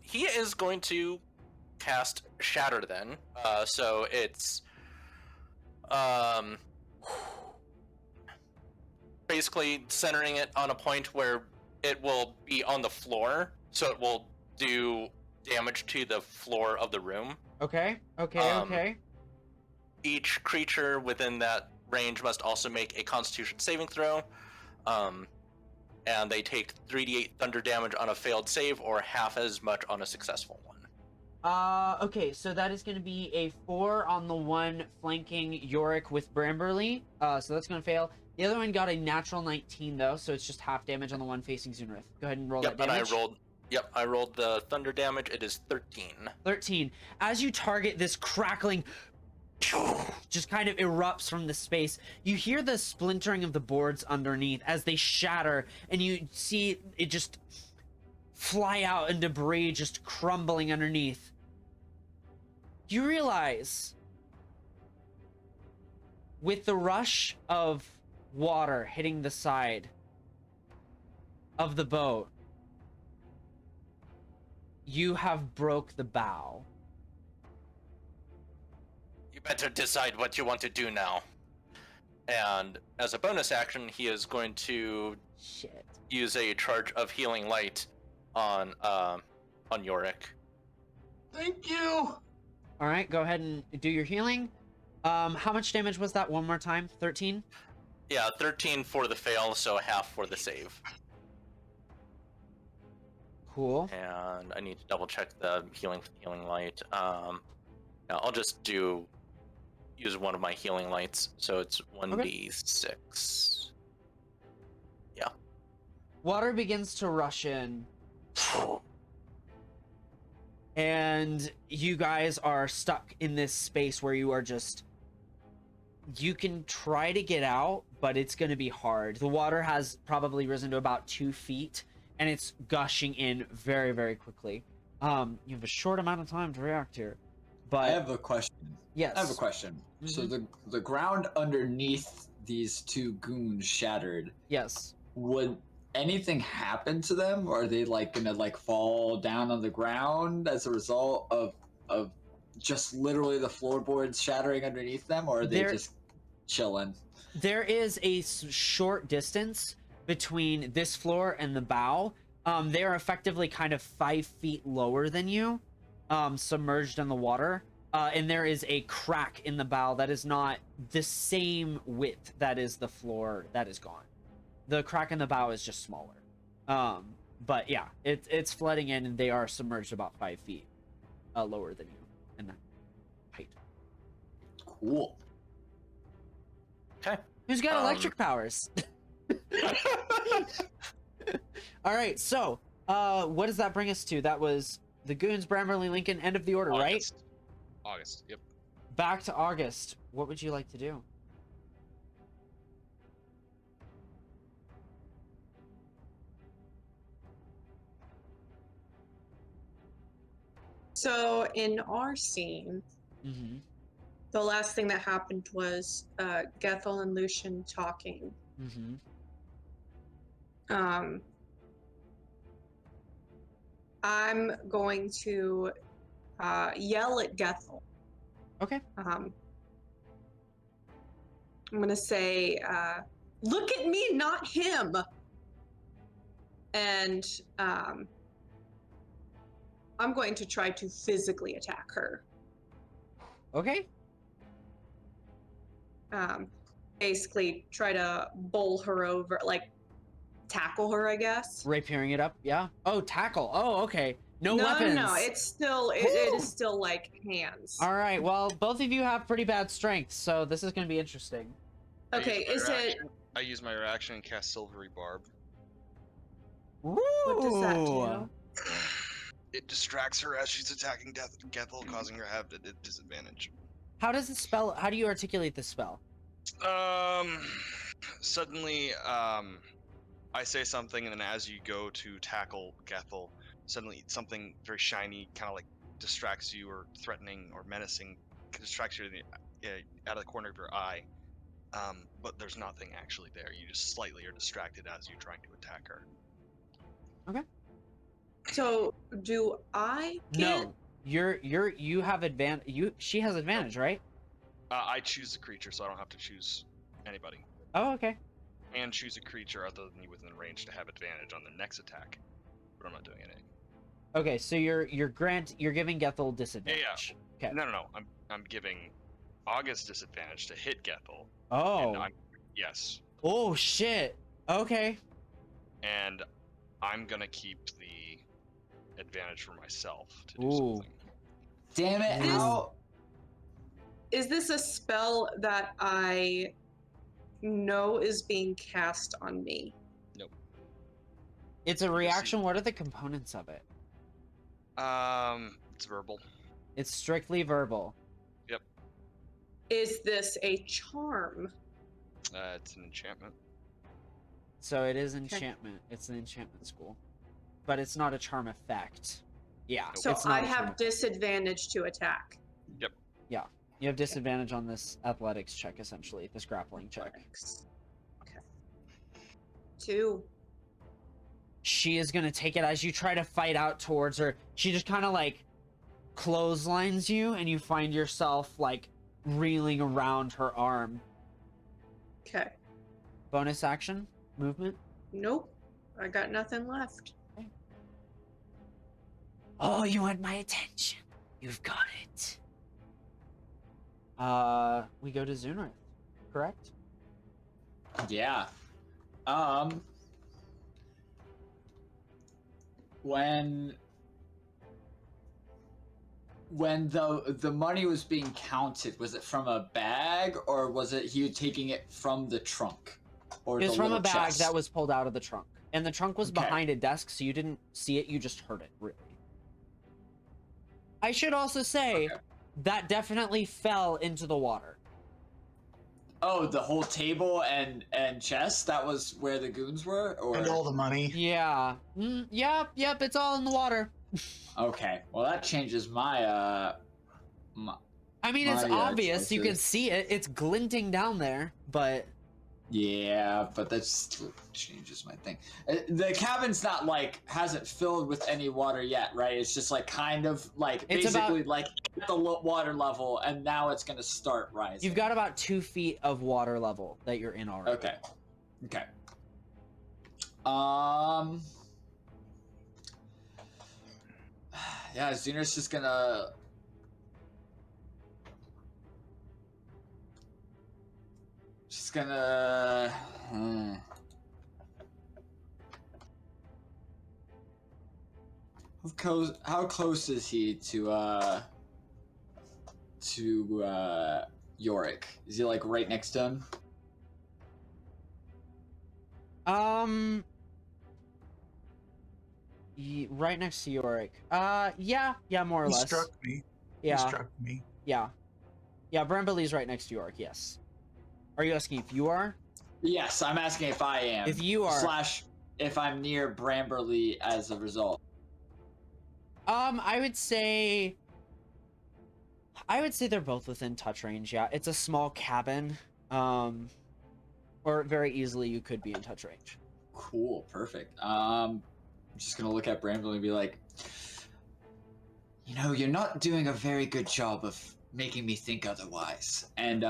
he is going to cast Shatter then. So it's basically centering it on a point where it will be on the floor, so it will do damage to the floor of the room. Okay. Okay. Each creature within that range must also make a Constitution saving throw. And they take 3d8 thunder damage on a failed save, or half as much on a successful one. Okay, so that is going to be a 4 on the one flanking Yorick with Bramberly. So that's going to fail. The other one got a natural 19 though, so it's just half damage on the one facing Zunrith. Go ahead and roll Yep, that damage. I rolled the thunder damage. It is 13. 13. As you target, this crackling just kind of erupts from the space. You hear the splintering of the boards underneath as they shatter, and you see it just fly out and debris just crumbling underneath. You realize, with the rush of water hitting the side of the boat, you have broke the bow. You better decide what you want to do now. And as a bonus action, he is going to Shit. use a charge of healing light on Yorick. Thank you. All right, go ahead and do your healing. How much damage was that one more time? 13? Yeah, 13 for the fail, so half for the save. Cool. And I need to double check the healing light. Yeah, I'll just use one of my healing lights, so it's 1d6. Yeah. Water begins to rush in. And you guys are stuck in this space where you are just... You can try to get out, but it's going to be hard. The water has probably risen to about 2 feet, and it's gushing in very, very quickly. You have a short amount of time to react here. But I have a question. yes. I have a question. So the ground underneath these two goons shattered. Yes. Would anything happen to them, or are they like gonna like fall down on the ground as a result of just literally the floorboards shattering underneath them, or are they just chilling? There is a short distance between this floor and the bow. They are effectively kind of 5 feet lower than you, submerged in the water. And there is a crack in the bow that is not the same width that is the floor that is gone. The crack in the bow is just smaller. But yeah, it's flooding in, and they are submerged about 5 feet lower than you in height. Cool. Okay. Who's got electric powers? All right, so what does that bring us to? That was the goons, Bramberly, Lincoln, end of the order, right? August, yep. Back to August. What would you like to do? So in our scene, Mm-hmm. the last thing that happened was Gethel and Lucian talking. Mm-hmm. I'm going to yell at Gethel. Okay. I'm going to say, look at me, not him. And I'm going to try to physically attack her. Okay. Basically try to bowl her over, like tackle her, I guess. Rapiering it up, yeah. Oh, tackle. Oh, okay. No weapons. No, it's still, it is still like hands. All right, well, both of you have pretty bad strength, so this is going to be interesting. Okay, is it... I use my reaction and cast Silvery Barb. Ooh. What does that do? It distracts her as she's attacking Gethel, causing her to have a disadvantage. How does the spell, how do you articulate this spell? Suddenly, I say something, and then as you go to tackle Gethel, suddenly something very shiny, kind of like distracts you, or threatening, or menacing, distracts you out of the corner of your eye. But there's nothing actually there. You just slightly are distracted as you're trying to attack her. Okay. So, do I get... No. You have advantage. She has advantage, right? I choose the creature, so I don't have to choose anybody. Oh, okay. And choose a creature other than you within range to have advantage on the next attack. But I'm not doing anything. Okay, so you're giving Gethel disadvantage. Yeah. Okay. No. I'm giving August disadvantage to hit Gethel. Oh. Yes. Oh shit. Okay. And I'm gonna keep the advantage for myself to do Ooh. something. Damn it! This- How? Is this a spell that I know is being cast on me? It's a reaction. What are the components of it? It's verbal. It's strictly verbal. Is this a charm? It's an enchantment. So it is enchantment. It's an enchantment school. But it's not a charm effect. Yeah. So it's not I a charm have effect. disadvantage to attack. You have disadvantage on this athletics check, essentially, this grappling check. Okay. 2. She is gonna take it as you try to fight out towards her. She just kind of like clotheslines you, and you find yourself like reeling around her arm. Okay. Bonus action, movement. Nope. I got nothing left. Oh, you want my attention? You've got it. We go to Zunarth, correct? Yeah. When the money was being counted, was it from a bag or was it he taking it from the trunk? Or It was the from a little bag chest? that was pulled out of the trunk. And the trunk was Okay. behind a desk, so you didn't see it, you just heard it, really. I should also say, Okay. that definitely fell into the water. Oh, the whole table and chest? That was where the goons were? Or And all the money. Yeah. Yep, it's all in the water. Okay. Well, that changes my I mean, it's My, obvious, you can choices. see it, it's glinting down there, but... Yeah, but that still changes my thing. The cabin's not like hasn't filled with any water yet, right? It's just like kind of like It's basically like at the water level, and now it's gonna start rising. You've got about 2 feet of water level that you're in already. Okay. Yeah, Xenor's just gonna. Just gonna. How close is he to Yorick? Is he like right next to him? Right next to Yorick. Yeah, more or He less. struck me. He Yeah, struck me. yeah. Brambley's right next to Yorick, yes. Are you asking if you are? Yes, I'm asking if I am. If you are. Slash, if I'm near Bramberly as a result. I would say they're both within touch range, yeah. It's a small cabin. Or very easily you could be in touch range. Cool, perfect. I'm just gonna look at Bramberly and be like, you know, you're not doing a very good job of making me think otherwise. And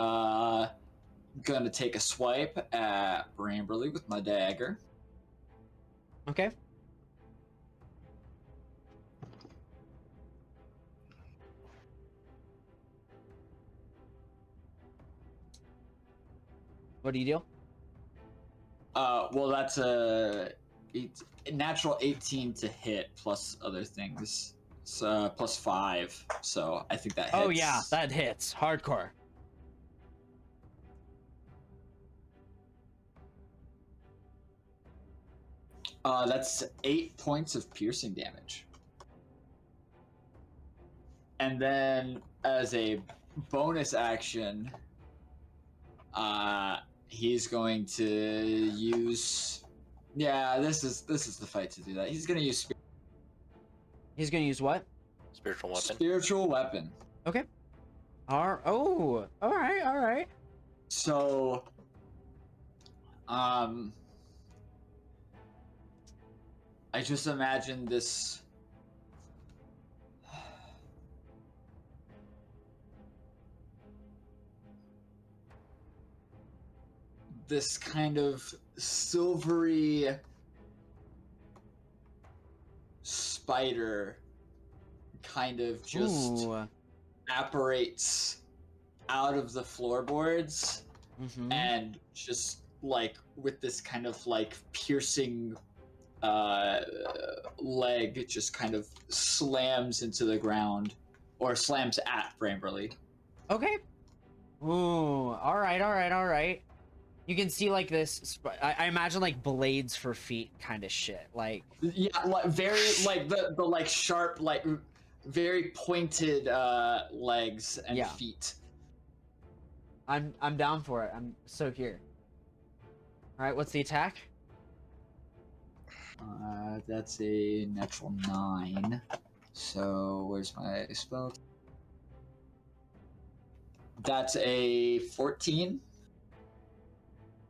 gonna take a swipe at Bramberly with my dagger. Okay. What do you do? Well, that's a natural 18 to hit plus other things. It's plus 5, so I think that hits. Oh yeah, that hits. Hardcore. That's 8 points of piercing damage. And then, as a bonus action, he's going to use. Yeah, this is the fight to do that. He's going to use He's gonna use what? Spiritual weapon. spiritual weapon. Okay. All right. So, I just imagine this. This kind of silvery spider kind of just Ooh. apparates out of the floorboards Mhm. and just like with this kind of like piercing leg, it just kind of slams into the ground or slams at Bramberly. Okay. Ooh, all right. You can see like this. I imagine like blades for feet kind of shit. Like Yeah, like very like the like sharp like very pointed legs and Yeah. feet. I'm down for it. I'm so here. All right, what's the attack? That's a natural 9. So where's my spell? That's a 14.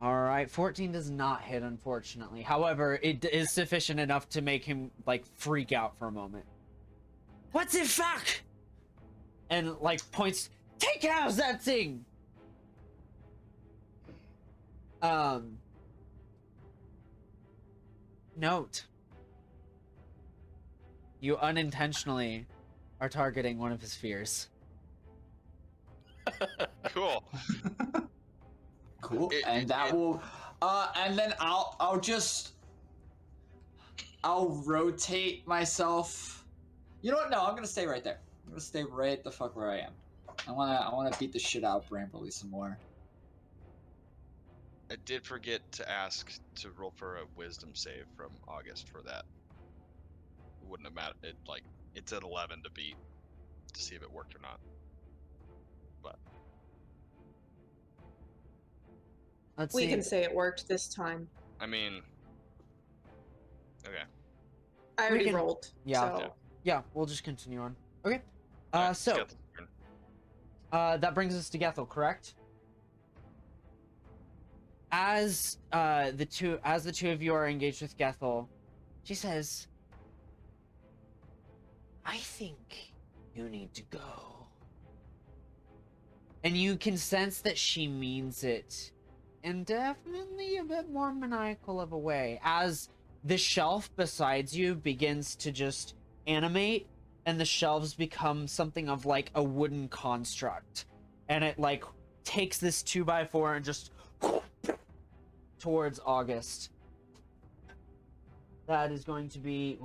All right, 14 does not hit, unfortunately. However, it is sufficient enough to make him like freak out for a moment. What the fuck? And like points. Take out that thing. Note. You unintentionally are targeting one of his fears. Cool. Cool. It- And it- that it- will and then I'll rotate myself. You know what? No, I'm gonna stay right there. I'm gonna stay right the fuck where I am. I wanna beat the shit out of Bramberly some more. I did forget to ask to roll for a wisdom save from August for that. It wouldn't have mattered. It's at 11 to beat to see if it worked or not. But Let's We see. can say it worked this time. I mean, okay. I We already can- rolled. yeah. So. Yeah, we'll just continue on. Okay. Alright, So Sketh's turn. that brings us to Gethel, correct? As the two of you are engaged with Gethel, she says, "I think you need to go." And you can sense that she means it in definitely a bit more maniacal of a way, as the shelf beside you begins to just animate, and the shelves become something of like a wooden construct, and it like takes this 2x4 and just towards August. That is going to be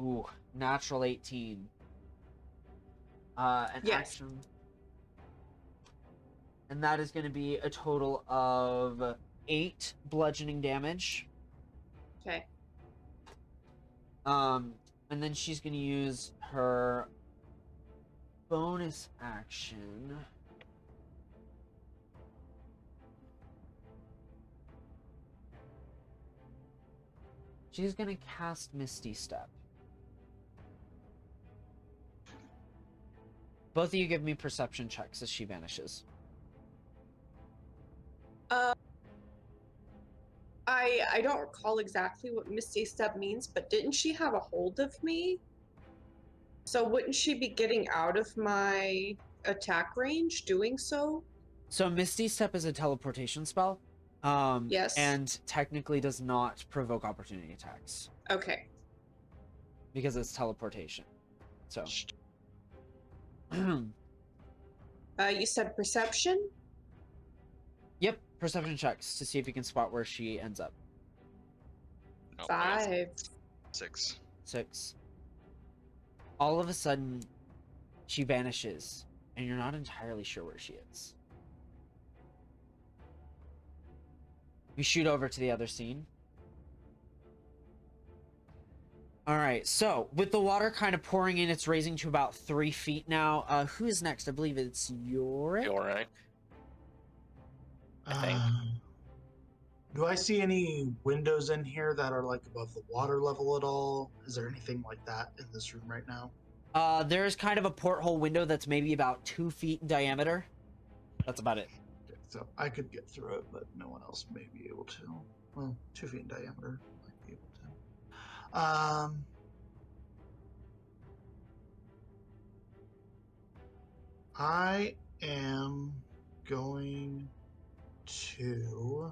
natural 18. An Yes. action. And that is going to be a total of 8 bludgeoning damage. Okay. And then she's going to use her bonus action. She's going to cast Misty Step. Both of you give me perception checks as she vanishes. I don't recall exactly what Misty Step means, but didn't she have a hold of me? So wouldn't she be getting out of my attack range doing so? So Misty Step is a teleportation spell. Yes. And technically does not provoke opportunity attacks Okay. because it's teleportation. So. You said perception? Yep, perception checks to see if you can spot where she ends up. Oh, I got 5. 6. 6. All of a sudden, she vanishes, and you're not entirely sure where she is. We shoot over to the other scene. Alright, so, with the water kind of pouring in, it's raising to about 3 feet now. Who is next? I believe it's Yorick? You alright? I think. Do I see any windows in here that are like above the water level at all? Is there anything like that in this room right now? There's kind of a porthole window that's maybe about 2 feet in diameter. That's about it. Okay, so I could get through it, but no one else may be able to. Well, 2 feet in diameter, might be able to. I am going to.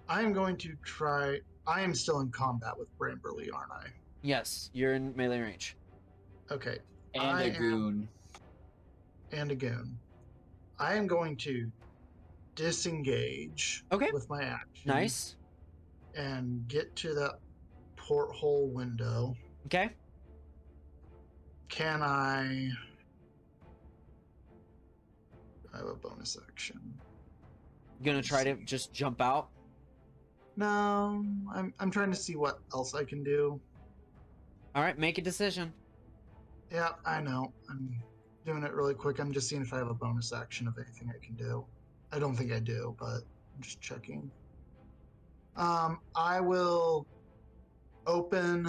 I am going to try. I am still in combat with Bramberly, aren't I? Yes, you're in melee range. Okay. And I a am- goon. And a goon. I am going to disengage Okay. with my action. Nice. And get to that porthole window. Okay. Can I have a bonus action? You gonna try to just jump out? No, I'm trying to see what else I can do. All right, make a decision. Yeah, I know. I'm doing it really quick. I'm just seeing if I have a bonus action of anything I can do. I don't think I do, but I'm just checking. I will open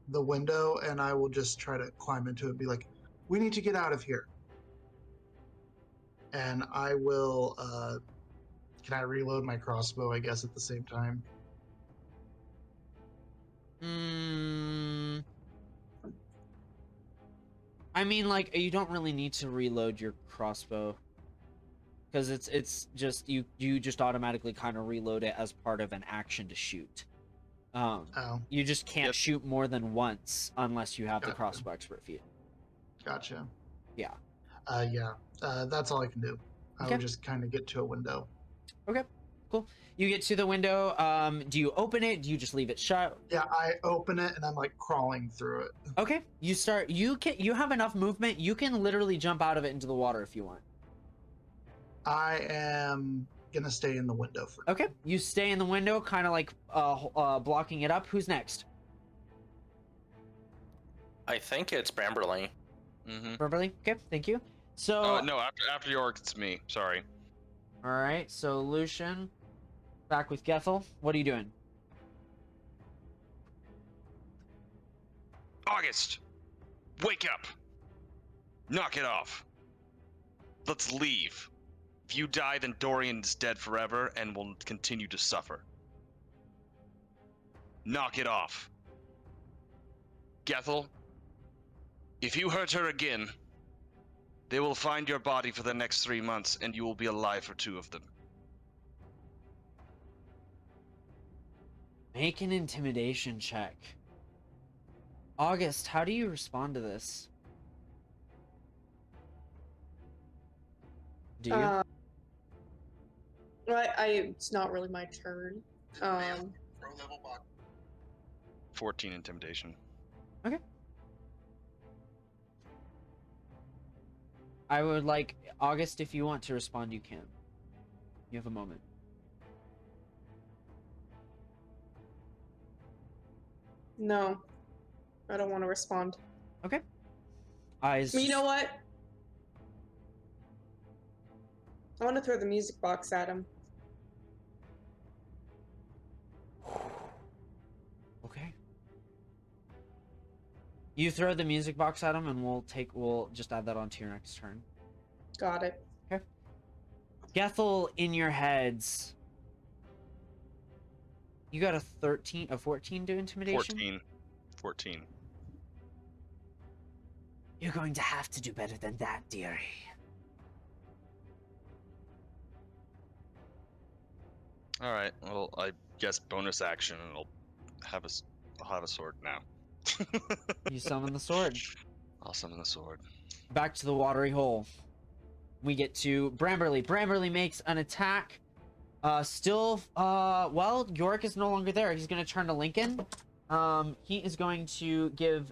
the window and I will just try to climb into it and be like, we need to get out of here. And I will, can I reload my crossbow, I guess, at the same time? I mean, like, you don't really need to reload your crossbow. Because it's just, you just automatically kind of reload it as part of an action to shoot. Oh, You just can't shoot more than once unless you have the Gotcha. crossbow expert feat. gotcha. Yeah. That's all I can do. I Okay. will just kind of get to a window. Okay, cool. You get to the window. Do you open it? Do you just leave it shut? Yeah, I open it and I'm like crawling through it. Okay, you start. You have enough movement. You can literally jump out of it into the water if you want. I am gonna stay in the window for now. Okay, you stay in the window, kind of like blocking it up. Who's next? I think it's Bramberly. Mm-hmm. Beverly. Okay, thank you. So No, after York, it's me. Sorry. all right, so Lucian, back with Gethel. What are you doing? August, wake up. Knock it off. Let's leave. If you die, then Dorian's dead forever and will continue to suffer. Knock it off. Gethel, if you hurt her again, they will find your body for the next 3 months and you will be alive for 2 of them. Make an intimidation check. August, how do you respond to this? Do you? It's not really my turn. 14 intimidation. I would like August, if you want to respond, you can. You have a moment. No, I don't want to respond. Eyes. You know what? I want to throw the music box at him. Okay. You throw the music box at him, and we'll just add that onto your next turn. Got it. Gethel, in your heads, you got a 14 to intimidation. 14. You're going to have to do better than that, dearie. All right. Well, I guess bonus action, and I'll have a sword now. You summon the sword. I'll summon the sword. Back to the watery hole. We get to Bramberly. Bramberly makes an attack. Well, Yorick is no longer there. He's going to turn to Lincoln. He is going to give,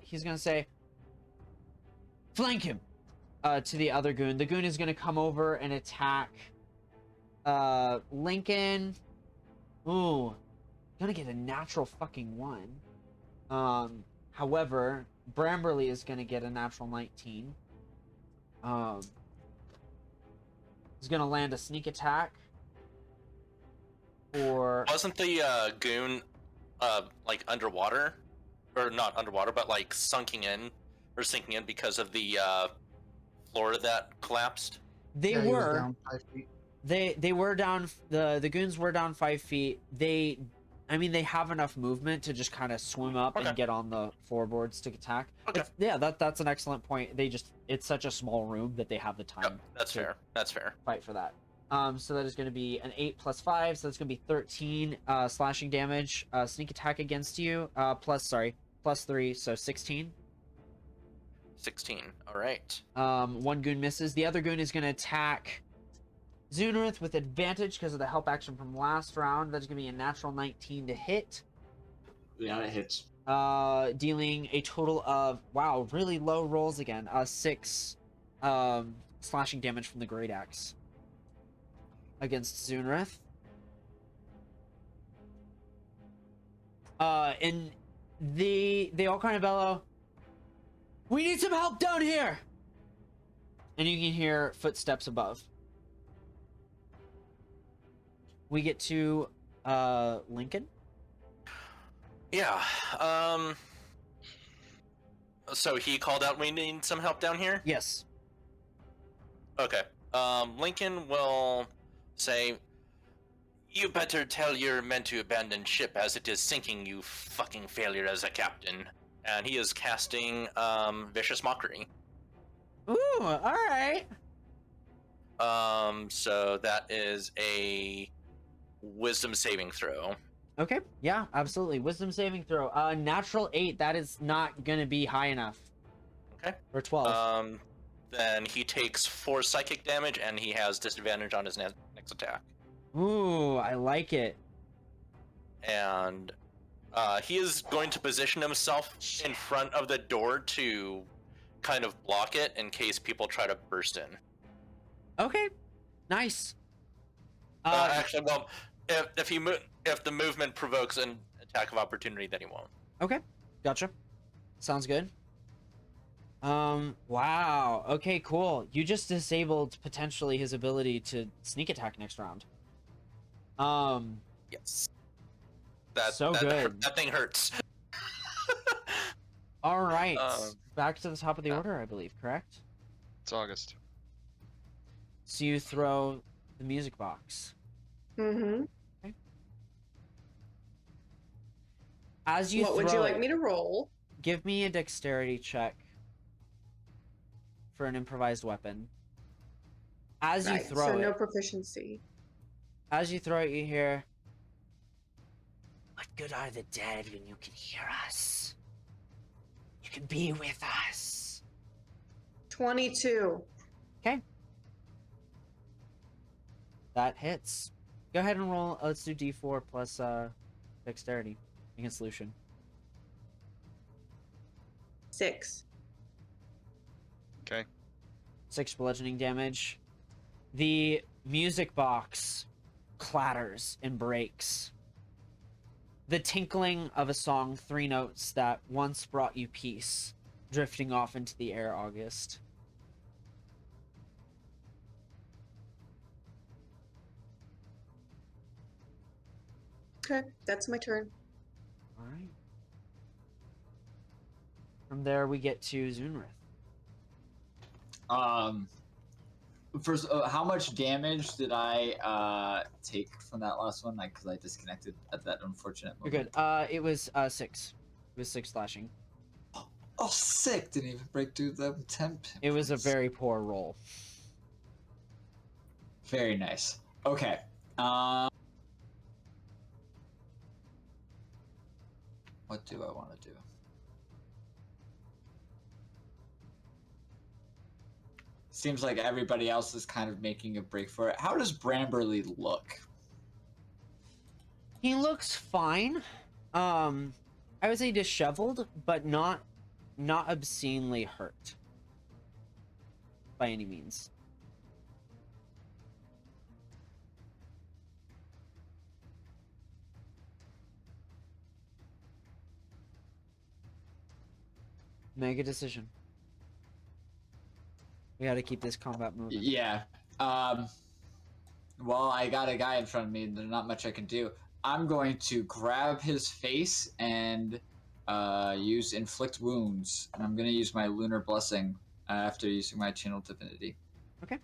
he's going to say, flank him, to the other goon. The goon is going to come over and attack, Lincoln. Ooh, gonna get a natural fucking 1. However, Bramberly is gonna get a natural 19. He's gonna land a sneak attack. Or Wasn't the goon like underwater, or not underwater, but like sinking in because of the floor that collapsed? they Yeah, he was were down 5 feet. they were down. The goons were down 5 feet. They have enough movement to just kind of swim up Okay. and get on the floorboards to attack. Okay. That's an excellent point. It's such a small room that they have the time. Yep, that's to fair. That's fair. Fight for that. So that is going to be an 8 plus 5, so that's going to be 13 slashing damage. Sneak attack against you. Plus 3, so 16. 16. All right. One goon misses. The other goon is going to attack Zunrith with advantage because of the help action from last round. That's going to be a natural 19 to hit. Yeah, it hits. Dealing a total of, wow, really low rolls again. 6 slashing damage from the Great Axe against Zunrith. And they all kind of bellow, "We need some help down here!" And you can hear footsteps above. We get to Lincoln. Yeah. So he called out, "We need some help down here." Yes. Okay. Lincoln will say, "You better tell your men to abandon ship, as it is sinking, you fucking failure as a captain." And he is casting Vicious Mockery. Ooh, alright. So that is a Wisdom saving throw. Okay, yeah, absolutely. Wisdom saving throw. Natural 8, that is not gonna be high enough. Okay. Or 12. Then he takes 4 psychic damage, and he has disadvantage on his next attack. Ooh, I like it. And he is going to position himself in front of the door to kind of block it in case people try to burst in. Okay, nice. Actually, well, if the movement provokes an attack of opportunity, then he won't. Okay, gotcha. Sounds good. Wow. Okay, cool. You just disabled potentially his ability to sneak attack next round. Yes. Good. That thing hurts. All right. Back to the top of the order, I believe, correct? It's August. So you throw the music box. Mm-hmm. As you What would you like me to roll? Give me a dexterity check for an improvised weapon. As you Right, throw so it, no proficiency. as you throw it, you hear, "What good are the dead when you can hear us? You can be with us." 22. Okay. That hits. Go ahead and roll. Let's do D4 plus dexterity against Lucian. 6. Okay. 6 bludgeoning damage. The music box clatters and breaks. The tinkling of a song, 3 notes that once brought you peace, drifting off into the air, August. Okay, that's my turn. All right. From there, we get to Zunrith. First, how much damage did I take from that last one? Because I disconnected at that unfortunate You're moment. good. It was 6. It was 6 slashing. Oh, sick! Didn't even break through the temp. It was a very poor roll. Very nice. Okay. What do I want to do? Seems like everybody else is kind of making a break for it. How does Bramberly look? He looks fine. I would say disheveled, but not obscenely hurt. By any means. Make a decision. We gotta keep this combat moving. Yeah. Well, I got a guy in front of me, and there's not much I can do. I'm going to grab his face and use Inflict Wounds. And I'm going to use my Lunar Blessing after using my Channel Divinity. Okay.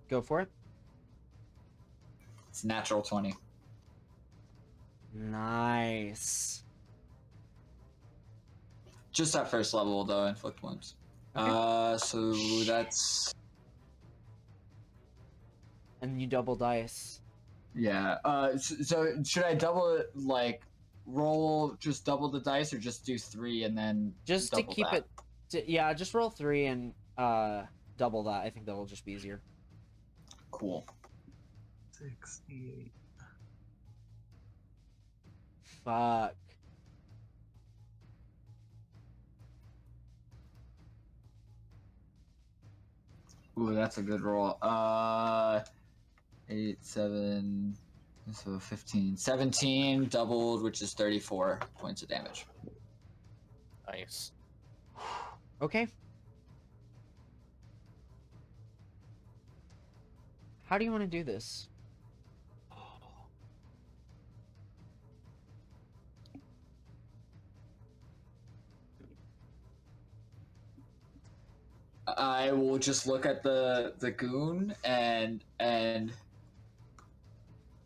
Go for it. It's natural 20. Nice. Just at first level, though, Inflict Wounds. Okay. So that's... And you double dice. Yeah. So should I double it, like, roll just double the dice, or just do 3 and then Just to double keep that? yeah, just roll 3 and double that. I think that will just be easier. Cool. 68. Fuck. Ooh, that's a good roll. 8, 7, so 15. 17 doubled, which is 34 points of damage. Nice. Okay. How do you want to do this? I will just look at the goon and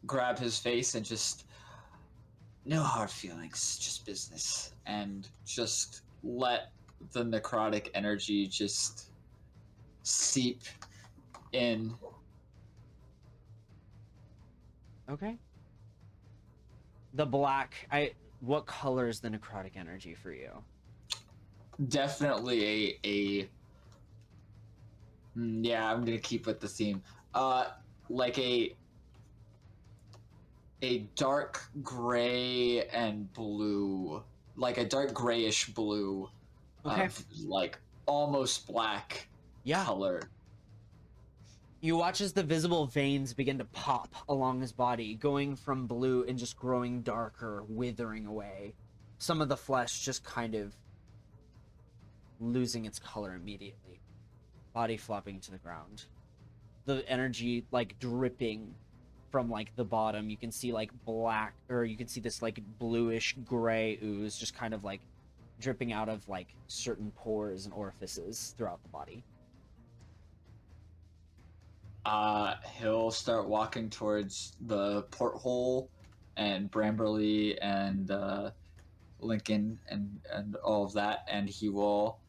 grab his face and just no hard feelings, just business, and just let the necrotic energy just seep in. Okay. The black. What color is the necrotic energy for you? Definitely yeah, I'm gonna keep with the theme. Like a dark gray and blue, like a dark grayish blue, Okay. like almost black Yeah. color. You watch as the visible veins begin to pop along his body, going from blue and just growing darker, withering away. Some of the flesh just kind of losing its color immediately. Body flopping to the ground. The energy like dripping from like the bottom. You can see like black, or you can see this like bluish gray ooze just kind of like dripping out of like certain pores and orifices throughout the body. He'll start walking towards the porthole, and Bramberly and Lincoln and all of that, and he will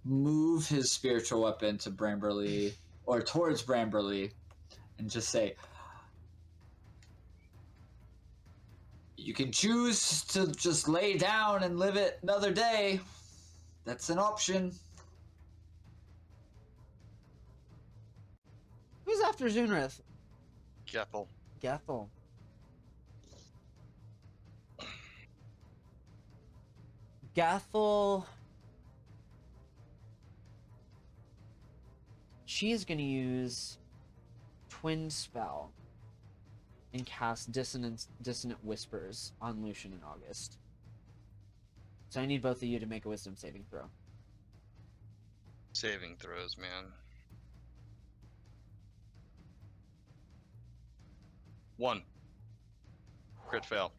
move his spiritual weapon to Bramberly or towards Bramberly and just say, you can choose to just lay down and live it another day. That's an option. Who's after Zunrith? Gethel. Gethel. Gethel. She is going to use Twin Spell and cast Dissonant Whispers on Lucian in August. So I need both of you to make a Wisdom saving throw. Saving throws, man. 1. Crit fail.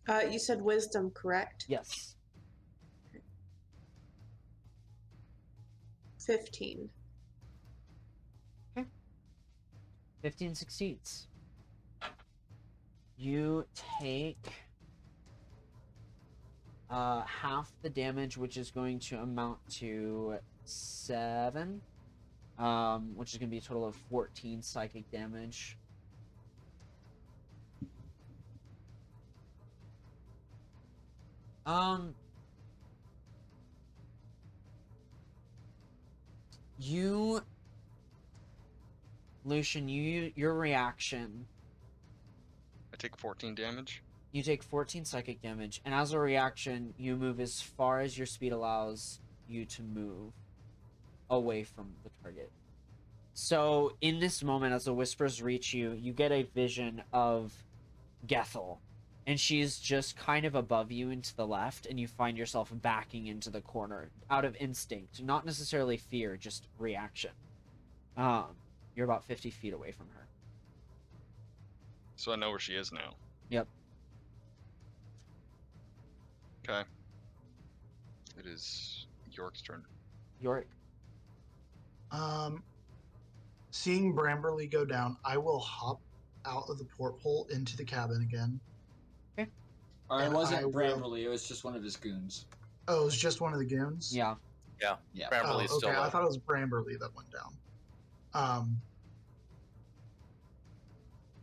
You said wisdom, correct? Yes. 15. 15 succeeds. You take half the damage, which is going to amount to 7, which is going to be a total of 14 psychic damage. Lucian, your reaction. I take 14 damage. You take 14 psychic damage, and as a reaction, you move as far as your speed allows you to move away from the target. So, in this moment, as the whispers reach you, you get a vision of Gethel, and she's just kind of above you and to the left, and you find yourself backing into the corner out of instinct, not necessarily fear, just reaction. You're about 50 feet away from her. So I know where she is now. Yep. Okay. It is York's turn. Yorick. Seeing Bramberly go down, I will hop out of the porthole into the cabin again. Okay. Or it And wasn't I will- Bramberly, it was just one of his goons. Oh, it was just one of the goons? Yeah. Yeah. Yeah. Bramberly's Oh, okay. still I up. thought it was Bramberly that went down.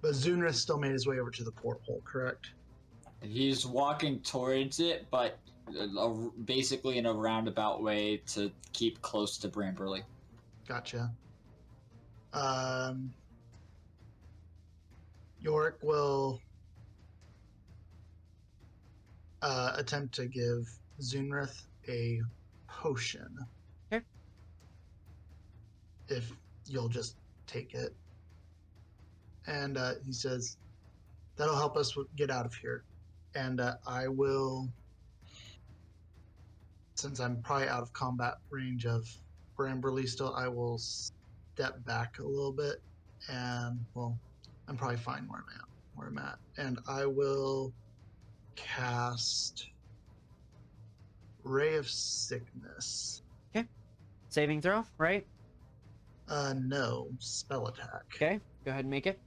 But Zunrith still made his way over to the porthole, correct? He's walking towards it, but basically in a roundabout way to keep close to Bramberly. Gotcha. Yorick will attempt to give Zunrith a potion. Okay. If you'll just take it. And he says, that'll help us get out of here. And I will, since I'm probably out of combat range of Bramberly still, I will step back a little bit. And, well, I'm probably fine where I'm at. And I will cast Ray of Sickness. Okay. Saving throw, right? No, spell attack. Okay. Go ahead and make it.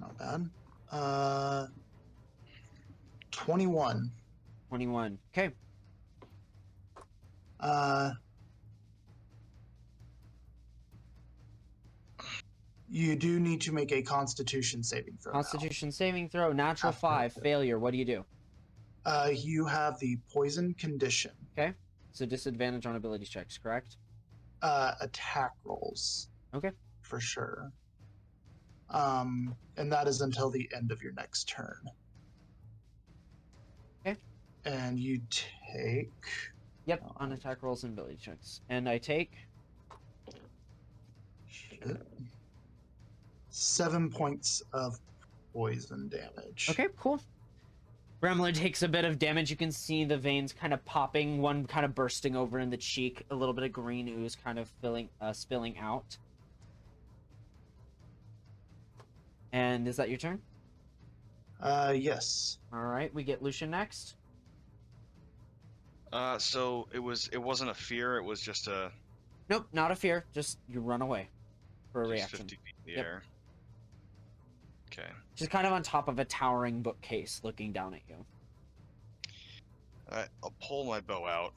Not bad. 21. 21. Okay. You do need to make a Constitution saving throw. Constitution saving throw, natural After 5, it. failure. What do you do? You have the poison condition. Okay. So disadvantage on ability checks, correct? Attack rolls. Okay. For sure. And that is until the end of your next turn. Okay. And you take. Yep, on attack rolls and ability checks. And I take 7 points of poison damage. Okay, cool. Gremlin takes a bit of damage. You can see the veins kind of popping, one kind of bursting over in the cheek, a little bit of green ooze kind of spilling out. And is that your turn? Yes. All right, we get Lucian next. So it wasn't a fear. It was just a Nope, not a fear. Just you run away for a just reaction. 50 feet in the Yep. air. Okay. Just kind of on top of a towering bookcase, looking down at you. I'll pull my bow out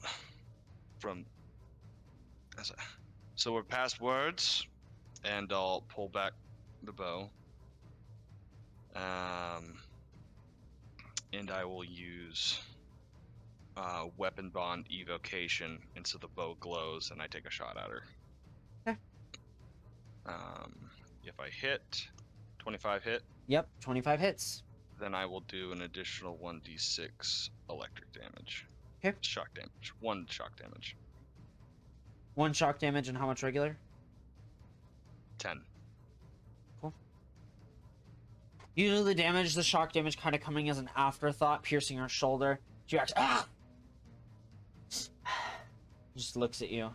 from. So we're past words, and I'll pull back the bow. And I will use weapon bond evocation, and so the bow glows, and I take a shot at her. Okay. If I hit, 25 hit, Yep, 25 hits. then I will do an additional 1d6 electric damage. Okay. Shock damage. 1 shock damage. 1 shock damage and how much regular? 10. Usually the shock damage kind of coming as an afterthought, piercing her shoulder. She acts, ah! Just looks at you.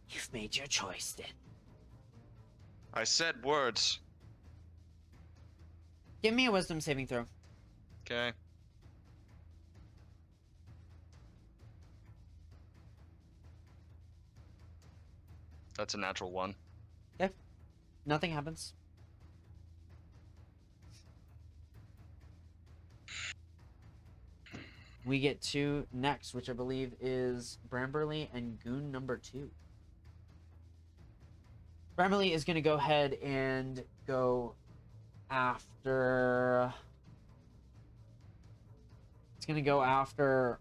You've made your choice, then. I said words. Give me a wisdom saving throw. Okay. That's a natural 1. Nothing happens. We get to next, which I believe is Bramberly and Goon number 2. Bramberly is going to go ahead and go after... It's going to go after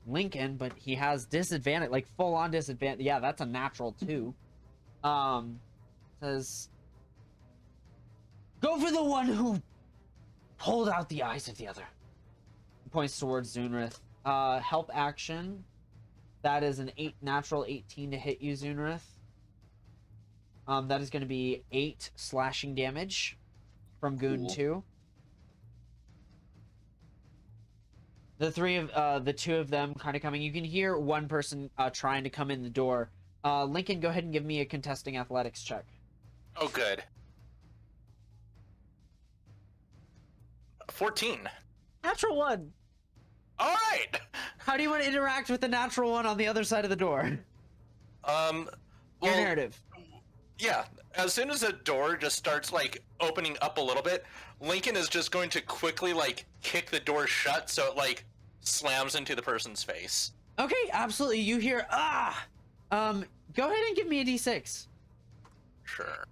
Lincoln, but he has disadvantage, like full-on disadvantage. Yeah, that's a natural 2. Says, go for the one who pulled out the eyes of the other. He points towards Zunrith. Help action. That is an natural 18 to hit you, Zunrith. That is going to be 8 slashing damage from Goon 2. The two of them kind of coming. You can hear one person trying to come in the door. Lincoln, go ahead and give me a contesting athletics check. Oh, good. 14. Natural 1. All right. How do you want to interact with the natural 1 on the other side of the door? Your Well, narrative. yeah. As soon as the door just starts like opening up a little bit, Lincoln is just going to quickly like kick the door shut so it like slams into the person's face. Okay, absolutely. You hear ah. Go ahead and give me a d6. Sure.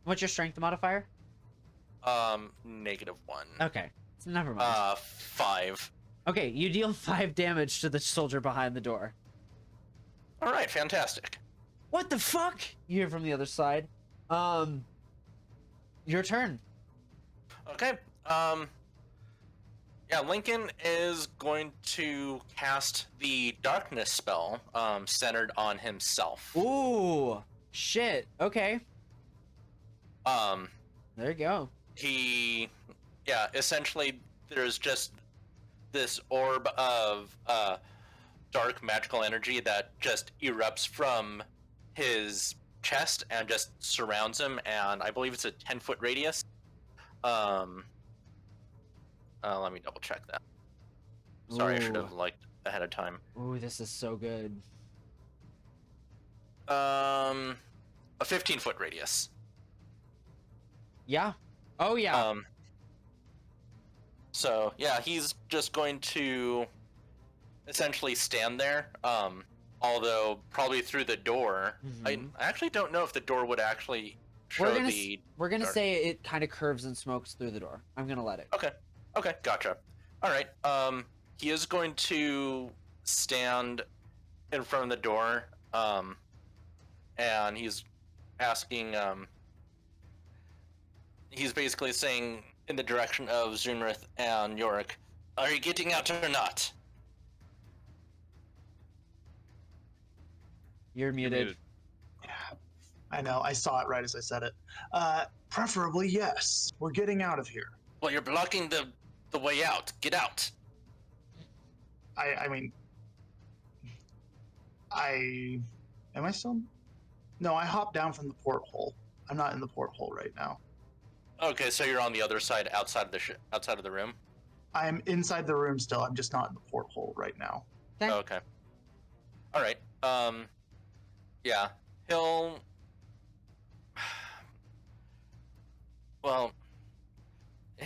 What's your strength modifier? -1. Okay, so never mind. 5. Okay, you deal 5 damage to the soldier behind the door. All right, fantastic. What the fuck? You hear from the other side. Your turn. Okay. Yeah, Lincoln is going to cast the darkness spell, centered on himself. Ooh, shit. Okay, Um, there you go. essentially, there's just this orb of dark magical energy that just erupts from his chest and just surrounds him, and I believe it's a 10-foot radius. Let me double check that. Sorry, I should have looked ahead of time. Ooh, this is so good. A 15-foot radius. Yeah. Oh yeah. So yeah, he's just going to essentially stand there. Although probably through the door. Mhm. I actually don't know if the door would actually show We're gonna the. we're gonna dark- say it kind of curves and smokes through the door. I'm gonna let it. Okay, gotcha. All right. He is going to stand in front of the door. And he's asking. He's basically saying in the direction of Zunrith and Yorick, "Are you getting out or not?" You're muted. I know. I saw it right as I said it. Preferably, yes. We're getting out of here. Well, you're blocking the way out. Get out. I mean, am I still? No, I hopped down from the porthole. I'm not in the porthole right now. Okay, so you're on the other side, outside of the outside of the room. I'm inside the room still. I'm just not in the porthole right now. Okay. Okay. All right. Yeah, he'll. Well,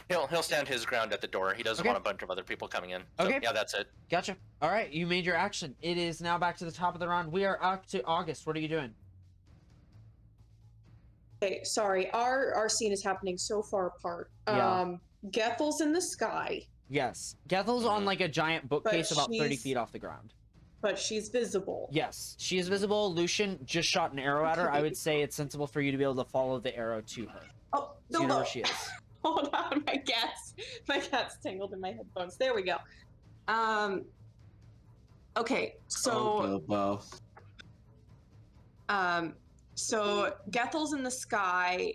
he'll stand his ground at the door. He doesn't Okay. want a bunch of other people coming in. So, Okay. yeah, that's it. Gotcha. All right, you made your action. It is now back to the top of the round. We are up to August. What are you doing? Okay, sorry. Our scene is happening so far apart. Yeah. Gethel's in the sky, Yes, Gethel's on like a giant bookcase about 30 she's- feet off the ground. but she's visible. Yes, she is visible. Lucian just shot an arrow at her. I would say it's sensible for you to be able to follow the arrow to her. Oh, So you know where she is. Hold on, my cat's tangled in my headphones. There we go. Okay, so Bilbo. so Gethel's in the sky.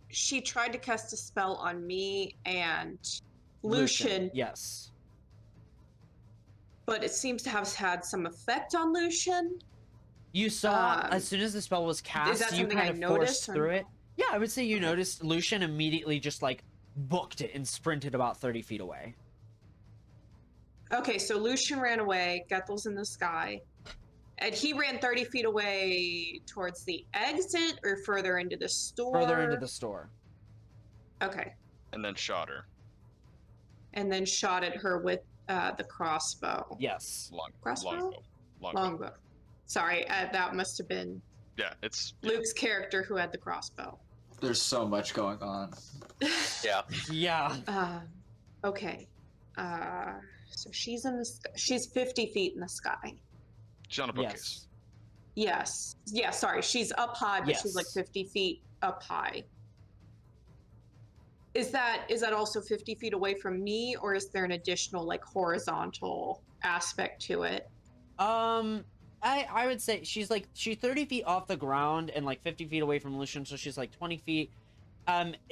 She tried to cast a spell on me and Lucian, Yes. but it seems to have had some effect on Lucian. You saw Um, as soon as the spell was cast, that you something kind I of noticed forced or through no? it. Yeah, I would say you noticed Lucian immediately just like booked it and sprinted about 30 feet away. Okay, so Lucian ran away. Gethel's in the sky. And he ran 30 feet away towards the exit or further into the store? Further into the store. Okay. And then shot her. And then shot at her with the crossbow. Yes. Crossbow? Longbow. Longbow. Sorry, that must have been Yeah, it's Luke's character who had the crossbow. There's so much going on. Yeah. Yeah. Okay. So she's in the sky. She's 50 feet in the sky. she's on a bookcase. Yes. Yes. Yeah, sorry. She's up high, but she's like Yes. 50 feet up high. Is that also 50 feet away from me, or is there an additional like horizontal aspect to it? I would say she's 30 feet off the ground and like 50 feet away from Lucian, so she's like 20 feet.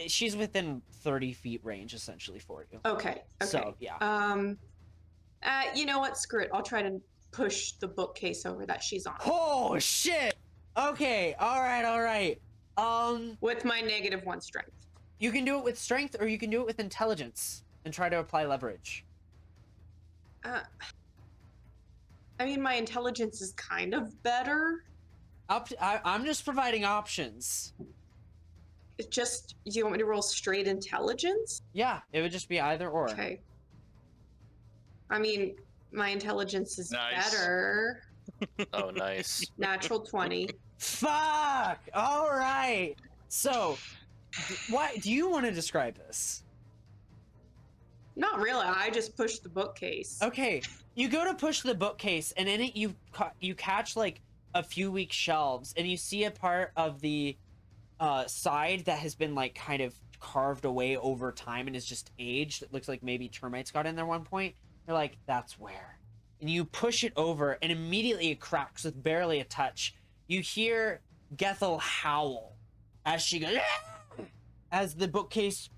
She's within 30 feet range essentially for you. Okay. Okay. So yeah. You know what? Screw it. I'll try to push the bookcase over that she's on Oh shit. Okay. All right. with my -1 strength. You can do it with strength, or you can do it with intelligence and try to apply leverage. I mean, my intelligence is kind of better. I'm just providing options. It's just, do you want me to roll straight intelligence? Yeah, it would just be either or. Okay. I mean, my intelligence is Nice. better. Oh, nice. Natural 20. Fuck! All right. So, what do you want to describe this? Not really. I just pushed the bookcase. Okay, you go to push the bookcase, and in it you catch like a few weak shelves, and you see a part of the side that has been like kind of carved away over time and is just aged. It looks like maybe termites got in there one point. You're like, that's where. And you push it over, and immediately it cracks with barely a touch. You hear Gethel howl as she goes, "Ah!" as the bookcase.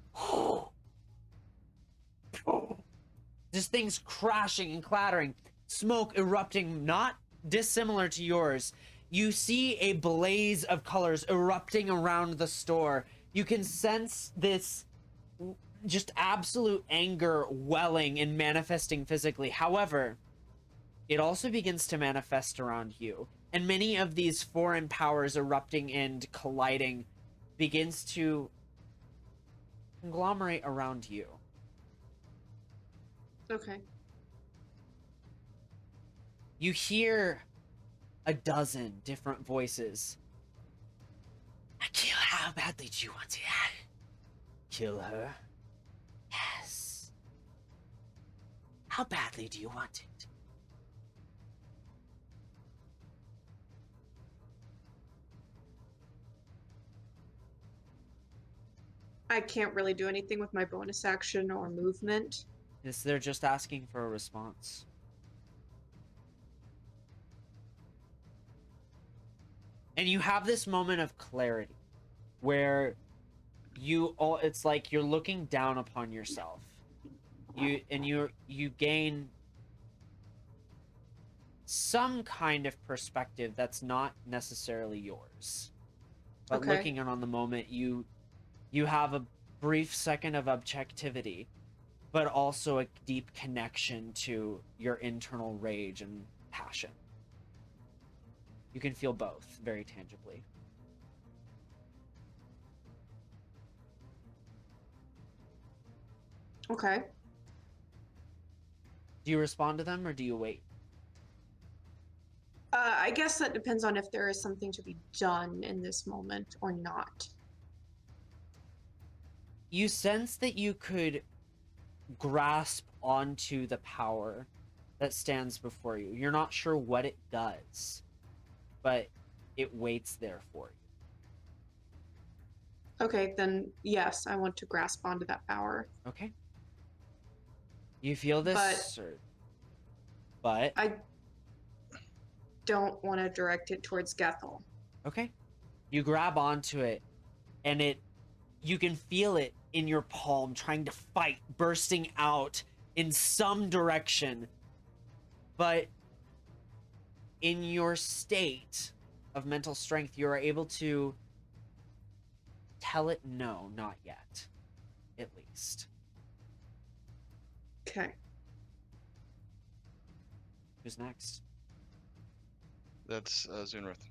Just things crashing and clattering, smoke erupting, not dissimilar to yours. You see a blaze of colors erupting around the store. You can sense this just absolute anger welling and manifesting physically. However, it also begins to manifest around you. And many of these foreign powers erupting and colliding begins to conglomerate around you. Okay. You hear a dozen different voices. Kill, how badly do you want to kill her? Yes. How badly do you want it? I can't really do anything with my bonus action or movement. Yes, they're just asking for a response. And you have this moment of clarity where it's like you're looking down upon yourself. You gain some kind of perspective that's not necessarily yours. But Okay. looking in on the moment, you have a brief second of objectivity, but also a deep connection to your internal rage and passion. You can feel both very tangibly. Okay. Do you respond to them or do you wait? I guess that depends on if there is something to be done in this moment or not. You sense that you could grasp onto the power that stands before you. You're not sure what it does, but it waits there for you. Okay, then yes, I want to grasp onto that power. Okay. You feel this, but I don't want to direct it towards Gethel. okay. You grab onto it, and you can feel it in your palm trying to fight, bursting out in some direction. But in your state of mental strength, you are able to tell it no, not yet. At least. Okay. Who's next? That's Zunrith.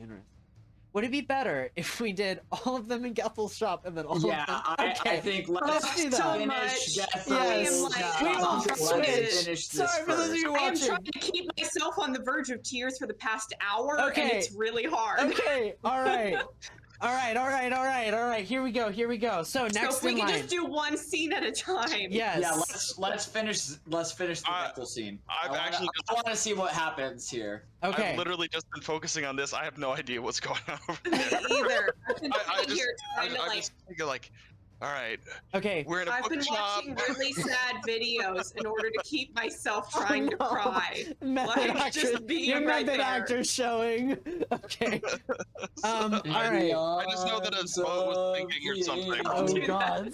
Zunrith. Would it be better if we did all of them in Gethel's shop and then all Yeah, of them? I think let's do that. finish Gethel's Yes. job. We will Let's switch. finish this Sorry for those of first. you I am watching. trying to keep myself on the verge of tears for the past hour, and Okay. it's really hard. Okay, all right. All right. Here we go. So So next if we in can line. just do one scene at a time. Yes. Yeah, let's finish the Gethel scene. I've actually I want to see what happens here. Okay. I've literally just been focusing on this. I have no idea what's going on over Me there. either. I've been I sitting here trying to I like. just think like, all right, Okay. we're in a I've been bookshop. watching really sad videos in order to keep myself trying to Oh, no. cry. Method Like, just actor. being Your right method there. actor showing. Okay. All right. I just know that a boat was thinking or something. Oh do that. God.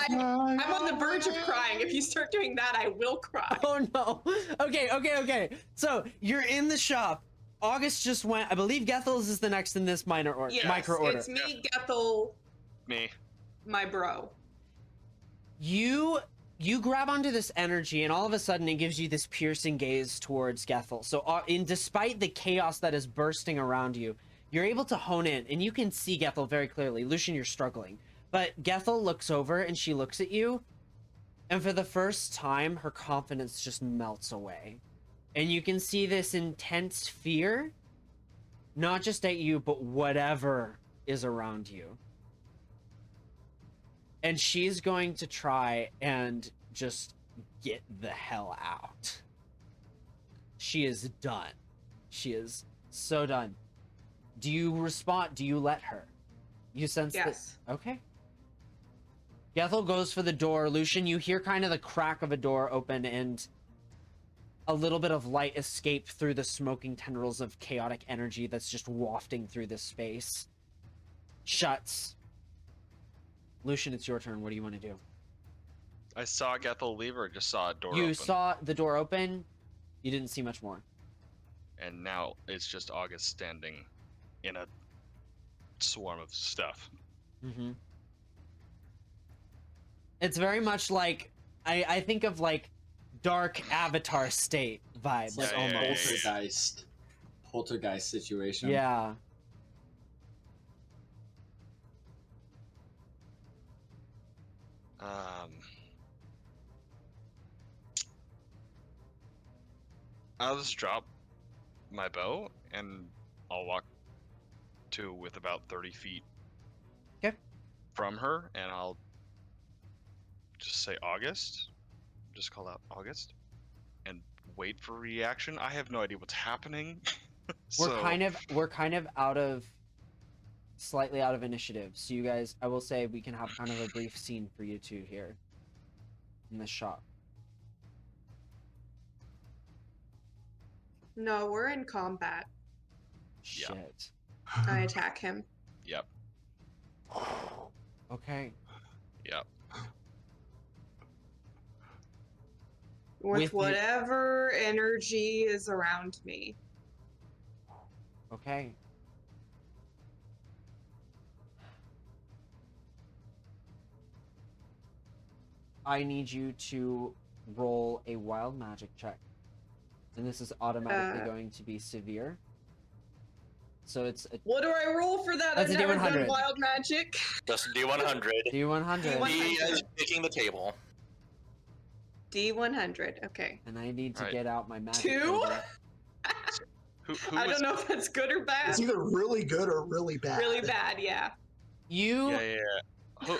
I'm on the verge of crying. If you start doing that, I will cry. Oh no. Okay. So you're in the shop. August just went. I believe Gethel's is the next in this micro order. It's me, Gethel, Me. my bro. You grab onto this energy, and all of a sudden it gives you this piercing gaze towards Gethel. So despite the chaos that is bursting around you, you're able to hone in, and you can see Gethel very clearly. Lucian, you're struggling. But Gethel looks over, and she looks at you, and for the first time, her confidence just melts away. And you can see this intense fear, not just at you, but whatever is around you. And she's going to try and just get the hell out. She is done. She is so done. Do you respond? Do you let her? You sense Yes. that? Okay. Gethel goes for the door. Lucian, you hear kind of the crack of a door open and a little bit of light escape through the smoking tendrils of chaotic energy that's just wafting through this space. Shuts. Lucian, it's your turn. What do you want to do? I saw Gethel leave or just saw a door You open? saw the door open. You didn't see much more. And now it's just August standing in a swarm of stuff. Mm-hmm. It's very much like I think of like dark Avatar state vibes It's like almost. poltergeist situation. Yeah. I'll just drop my bow and I'll walk to with about 30 feet Okay. from her, and I'll just say August. Just call out August and wait for reaction. I have no idea what's happening. We're kind of slightly out of initiative. So you guys, I will say we can have kind of a brief scene for you two here in this shot. No, we're in combat. Yeah. Shit. I attack him. Yep. Okay. Yep. With With the- whatever energy is around me. Okay. I need you to roll a wild magic check. And this is automatically going to be severe. So it's a What do I roll for that? That's I've a never D100. done wild magic. Just D100. D100. He is picking the table. D100. Okay. And I need to Alright. get out my magic. 2? folder. Who I was- don't know if that's good or bad. It's either really good or really bad. Really bad, yeah. You Yeah.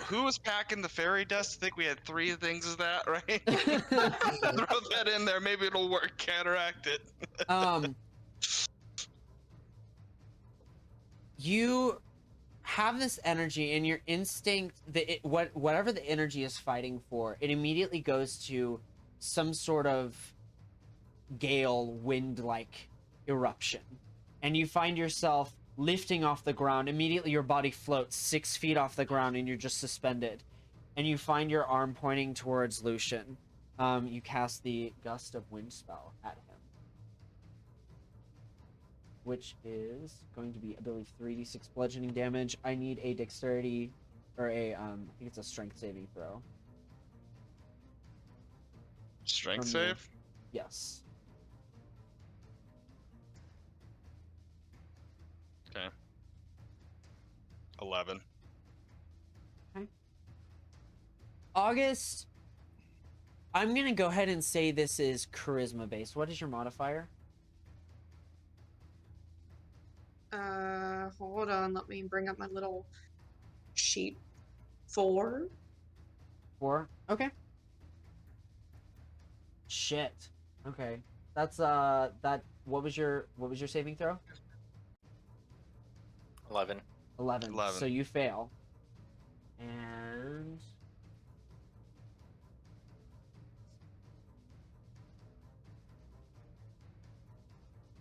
Who was packing the fairy dust? I think we had 3 things of that, right? Throw that in there. Maybe it'll work. Counteract it. You have this energy and your instinct that whatever the energy is fighting for, it immediately goes to some sort of gale wind like eruption, and you find yourself lifting off the ground. Immediately your body floats 6 feet off the ground and you're just suspended, and you find your arm pointing towards Lucian. You cast the Gust of Wind spell at him, which is going to be, I believe, 3d6 bludgeoning damage. I need a dexterity, or I think it's a strength saving throw. Strength From you. save? Yes. Okay. 11. August, I'm gonna go ahead and say this is charisma based. What is your modifier? Hold on, let me bring up my little sheet. 4? 4. Okay. Shit. Okay. That's that. What was your saving throw? 11. 11. 11. So you fail. And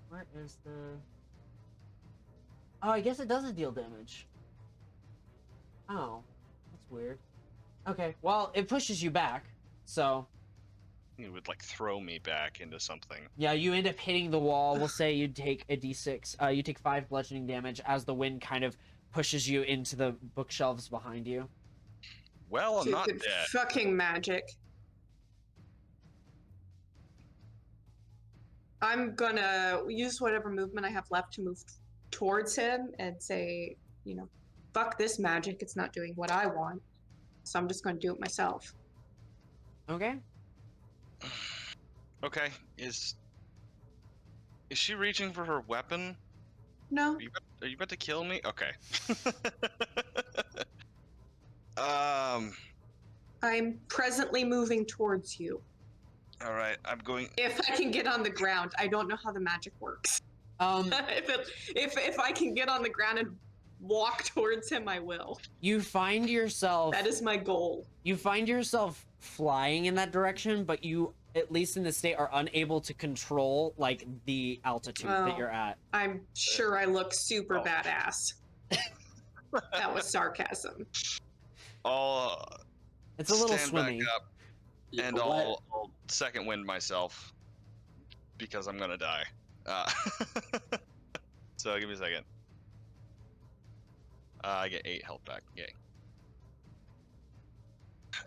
what is the? Oh, I guess it doesn't deal damage. Oh, that's weird. Okay, well, it pushes you back. So It would like throw me back into something. yeah, you end up hitting the wall. We'll say you take a d6. You take 5 bludgeoning damage as the wind kind of pushes you into the bookshelves behind you. Well, I'm not Stupid dead. fucking magic. I'm gonna use whatever movement I have left to move towards him and say, fuck this magic. It's not doing what I want. So I'm just gonna do it myself. Okay. Okay, is Is she reaching for her weapon? No. Are you about to kill me? Okay. um. I'm presently moving towards you. All right. I'm going. If I can get on the ground, I don't know how the magic works. If I can get on the ground and walk towards him, I will. You find yourself. That is my goal. You find yourself flying in that direction, but you, at least in the state, are unable to control like the altitude that Well, you're at. I'm sure I look super badass. That was sarcasm. I'll It's a little stand swimmy. back up, and I'll second wind myself because I'm gonna die. So give me a second. I get 8 health back. Yay.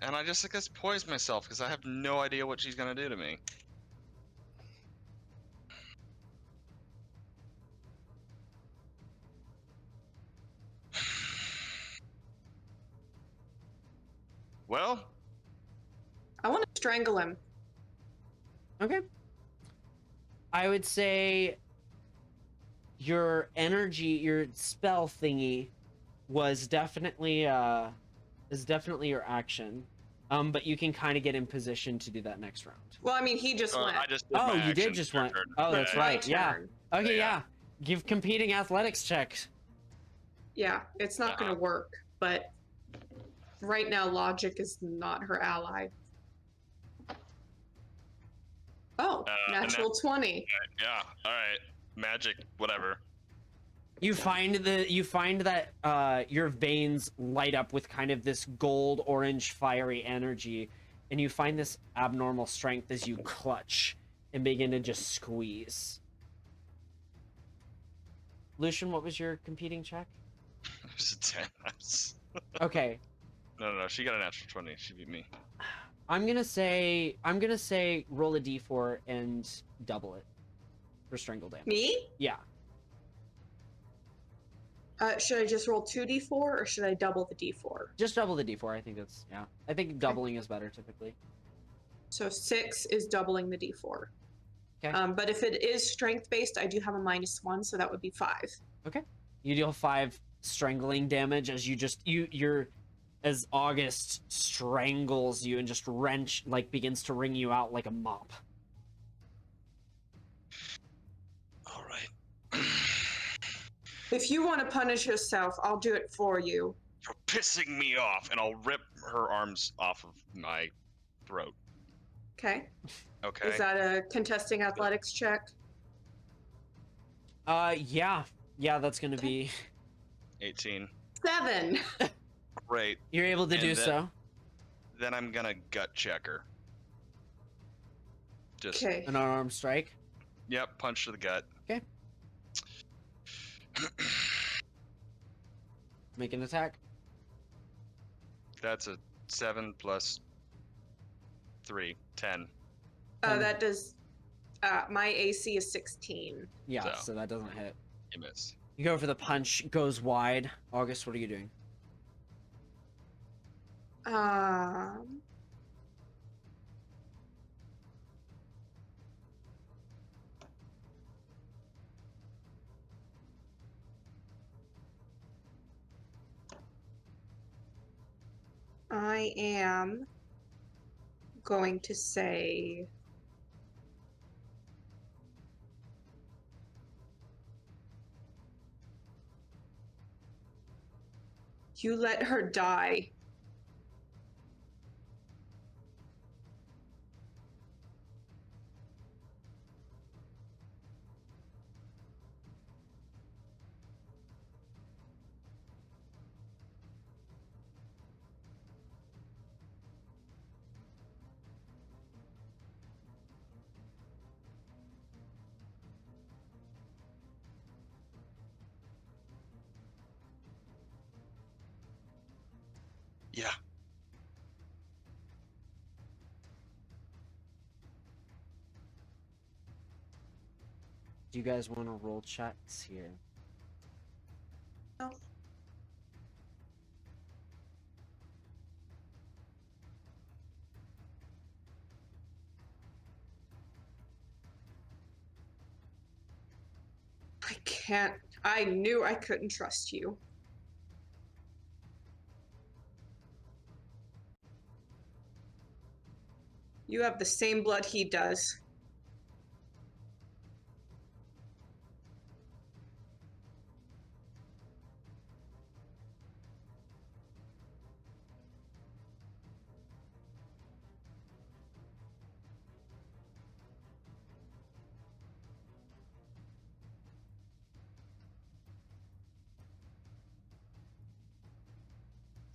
And I just, I guess, poise myself because I have no idea what she's gonna do to me. Well, I want to strangle him. Okay. I would say your energy, your spell thingy, was definitely your action. But you can kind of get in position to do that next round. Well, I mean, he just went. I just did Oh, my you did action just turn. went. Oh, that's My right. Yeah. turn. Okay, Yeah. yeah. Give competing athletics checks. Yeah, it's not going to work. But right now, logic is not her ally. Oh, natural 20. Yeah. All right. Magic. Whatever. You find that your veins light up with kind of this gold orange fiery energy, and you find this abnormal strength as you clutch and begin to just squeeze. Lucian, what was your competing check? It was a 10. Okay. No. She got a natural 20. She beat me. I'm gonna say roll a d4 and double it for strangle damage. Me? Yeah. Should I just roll 2d4 or should I double the d4? Just double the d4. I think that's, yeah. I think doubling is better typically. So 6 is doubling the d4. Okay. But if it is strength based, I do have a -1, so that would be 5. Okay. You deal 5 strangling damage as as August strangles you and just begins to wring you out like a mop. All right. If you want to punish yourself, I'll do it for you. You're pissing me off, and I'll rip her arms off of my throat. Okay. Okay. Is that a contesting athletics check? Yeah. Yeah, that's gonna be... 18. 7. Great. You're able to And do then- so. Then I'm gonna gut check her. Just. Okay. An unarmed strike. Yep. Punch to the gut. Okay. Make an attack. That's a 7 plus 3, 10. That does. My AC is 16. Yeah, So. so that doesn't hit. You miss. You go for the punch, goes wide. August, what are you doing? I am going to say you let her die. Yeah. Do you guys want to roll checks here? No. I can't. I knew I couldn't trust you. You have the same blood he does.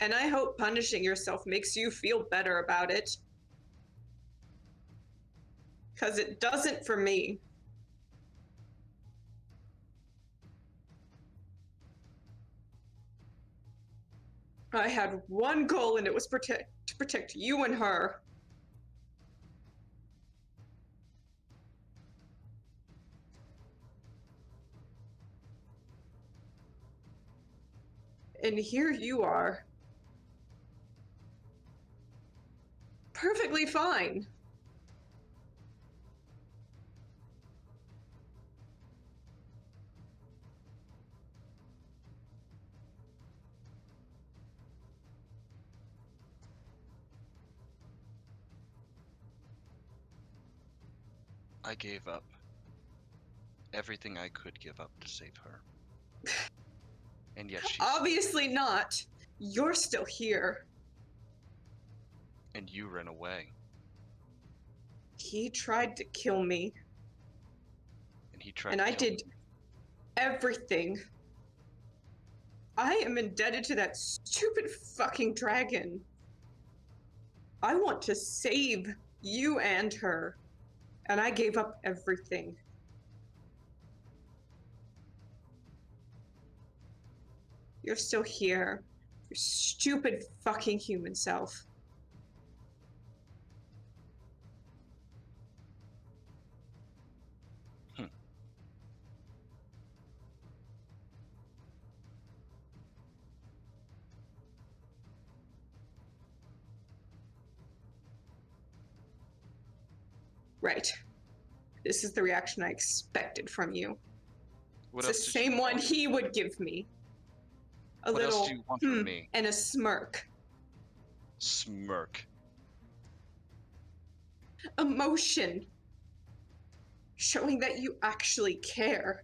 And I hope punishing yourself makes you feel better about it. Because it doesn't for me. I had one goal, and it was to protect you and her. And here you are. Perfectly fine. I gave up everything I could give up to save her. And yet she's... Obviously not. You're still here. And you ran away. He tried to kill me. And he tried And to I kill did me. everything. I am indebted to that stupid fucking dragon. I want to save you and her. And I gave up everything. You're still here. Your stupid fucking human self. Right. This is the reaction I expected from you. What It's else the did you same one want? he would give me. A What else little do you want from me? and a smirk. Smirk. Emotion. Showing that you actually care.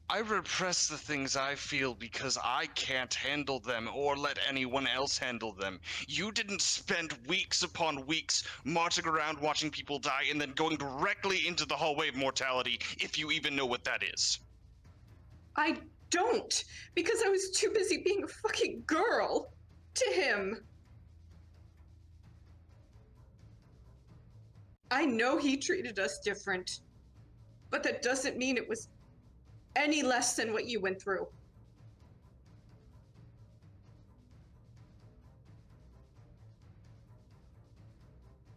I repress the things I feel because I can't handle them or let anyone else handle them. You didn't spend weeks upon weeks marching around watching people die and then going directly into the hallway of mortality, if you even know what that is. I don't, because I was too busy being a fucking girl to him. I know he treated us different, but that doesn't mean it was any less than what you went through.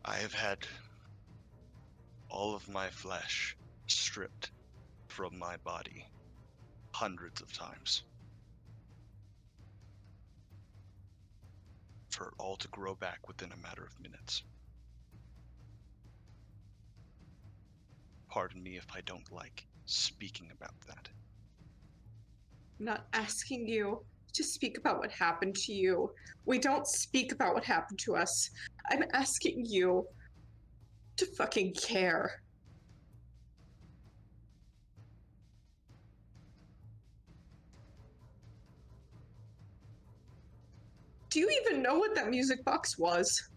I have had all of my flesh stripped from my body hundreds of times. For it all to grow back within a matter of minutes. Pardon me if I don't like speaking about that. I'm not asking you to speak about what happened to you. We don't speak about what happened to us. I'm asking you to fucking care. Do you even know what that music box was?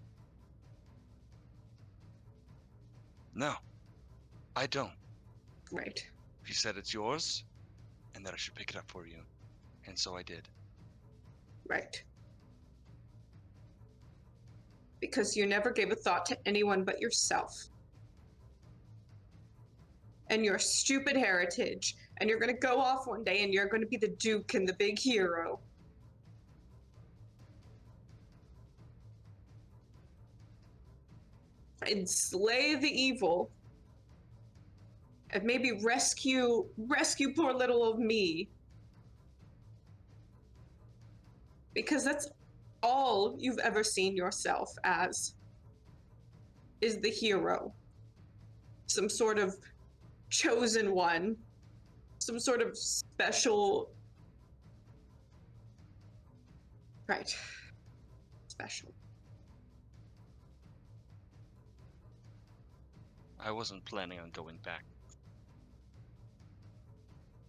No, I don't. Right. You said it's yours, and that I should pick it up for you. And so I did. Right. Because you never gave a thought to anyone but yourself. And your stupid heritage. And you're gonna go off one day and you're gonna be the Duke and the big hero. And slay the evil. And maybe rescue poor little of me. Because that's all you've ever seen yourself as. Is the hero. Some sort of chosen one. some sort of special. Right. Special. I wasn't planning on going back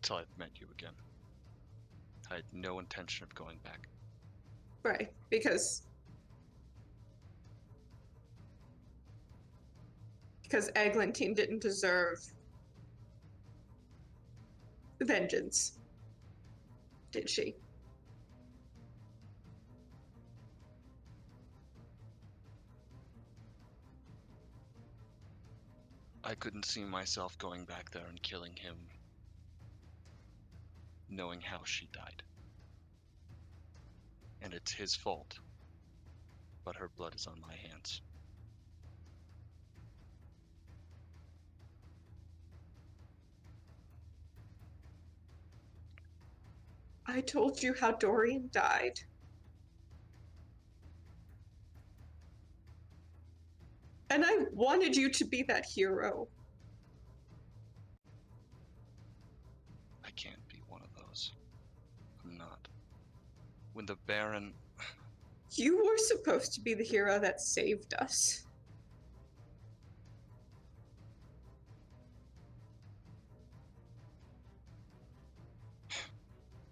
till I'd met you again. I had no intention of going back. Right. Because Eglantine didn't deserve vengeance, did she? I couldn't see myself going back there and killing him, knowing how she died. And it's his fault, but her blood is on my hands. I told you how Dorian died. And I wanted you to be that hero. I can't be one of those. I'm not. When the Baron... You were supposed to be the hero that saved us.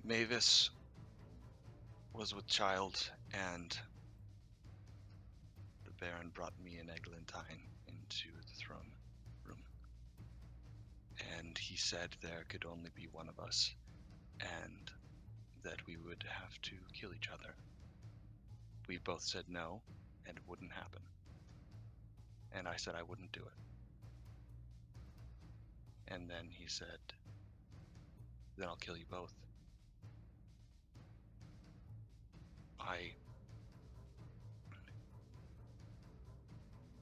Mavis was with child, and the Baron brought me and Eglantine into the throne room. And he said there could only be one of us, and that we would have to kill each other. We both said no, and it wouldn't happen. And I said I wouldn't do it. And then he said, then I'll kill you both. I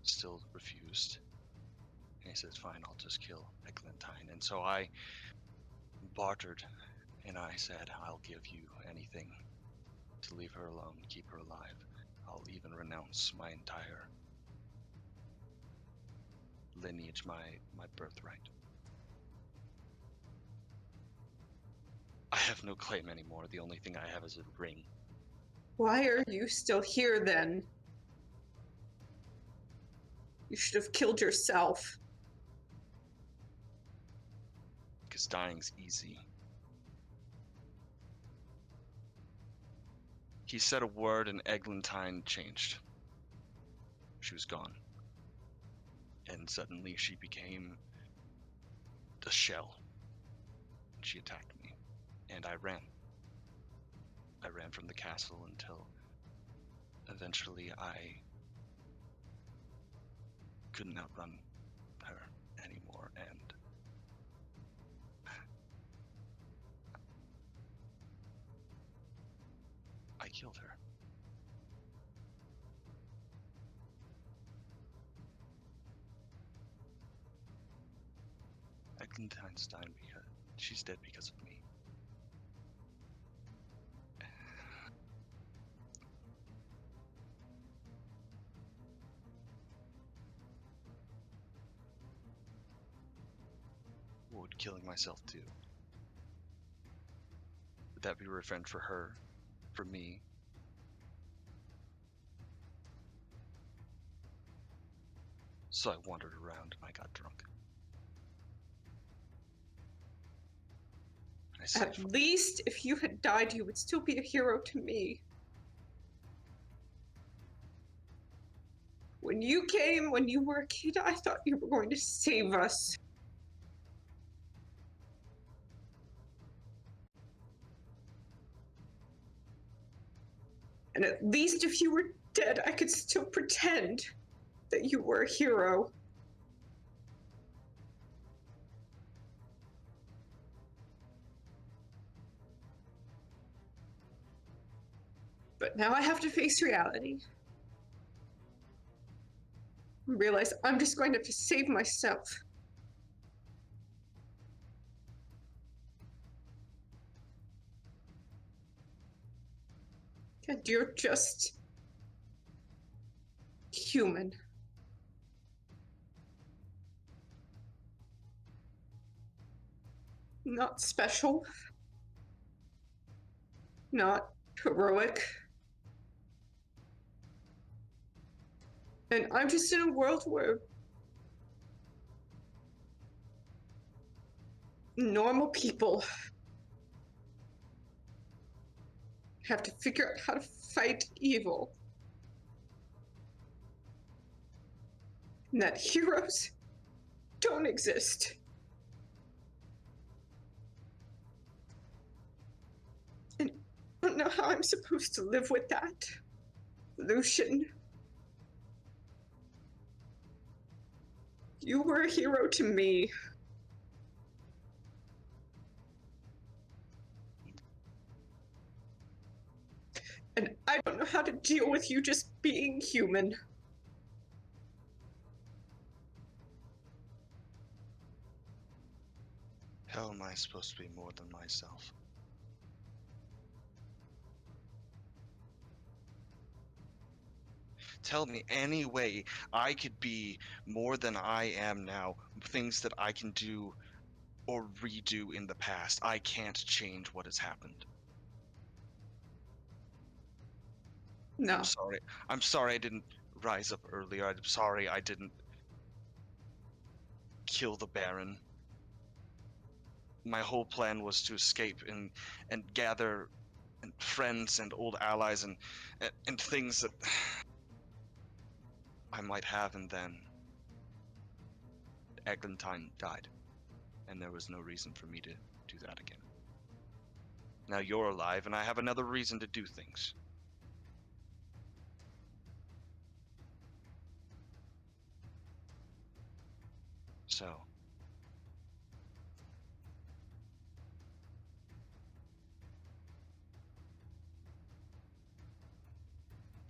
still refused. And he says, fine, I'll just kill Eglantine. And so I bartered, and I said, I'll give you anything to leave her alone, keep her alive. I'll even renounce my entire lineage, my birthright. I have no claim anymore. The only thing I have is a ring. Why are you still here then? You should have killed yourself. Because dying's easy. He said a word and Eglantine changed. She was gone. And suddenly she became a shell. And she attacked me. And I ran. I ran from the castle until eventually I couldn't outrun her anymore, and I killed her. Eglantine's dying because she's dead because of me. What would killing myself do? Would that be revenge for her? For me? So I wandered around and I got drunk. I said, At least if you had died, you would still be a hero to me. When you came, when you were a kid, I thought you were going to save us. And at least if you were dead, I could still pretend that you were a hero. But now I have to face reality. Realize I'm just going to have to save myself. And you're just human. not special, not heroic. And I'm just in a world where normal people have to figure out how to fight evil. And that heroes don't exist. And I don't know how I'm supposed to live with that. Lucian, you were a hero to me. And I don't know how to deal with you just being human. How am I supposed to be more than myself? Tell me any way I could be more than I am now. Things that I can do or redo in the past. I can't change what has happened. No. I'm sorry. I'm sorry I didn't rise up earlier. I'm sorry I didn't kill the Baron. My whole plan was to escape and gather friends and old allies and things that I might have, and then Eglantine died, and there was no reason for me to do that again. Now you're alive, and I have another reason to do things. So,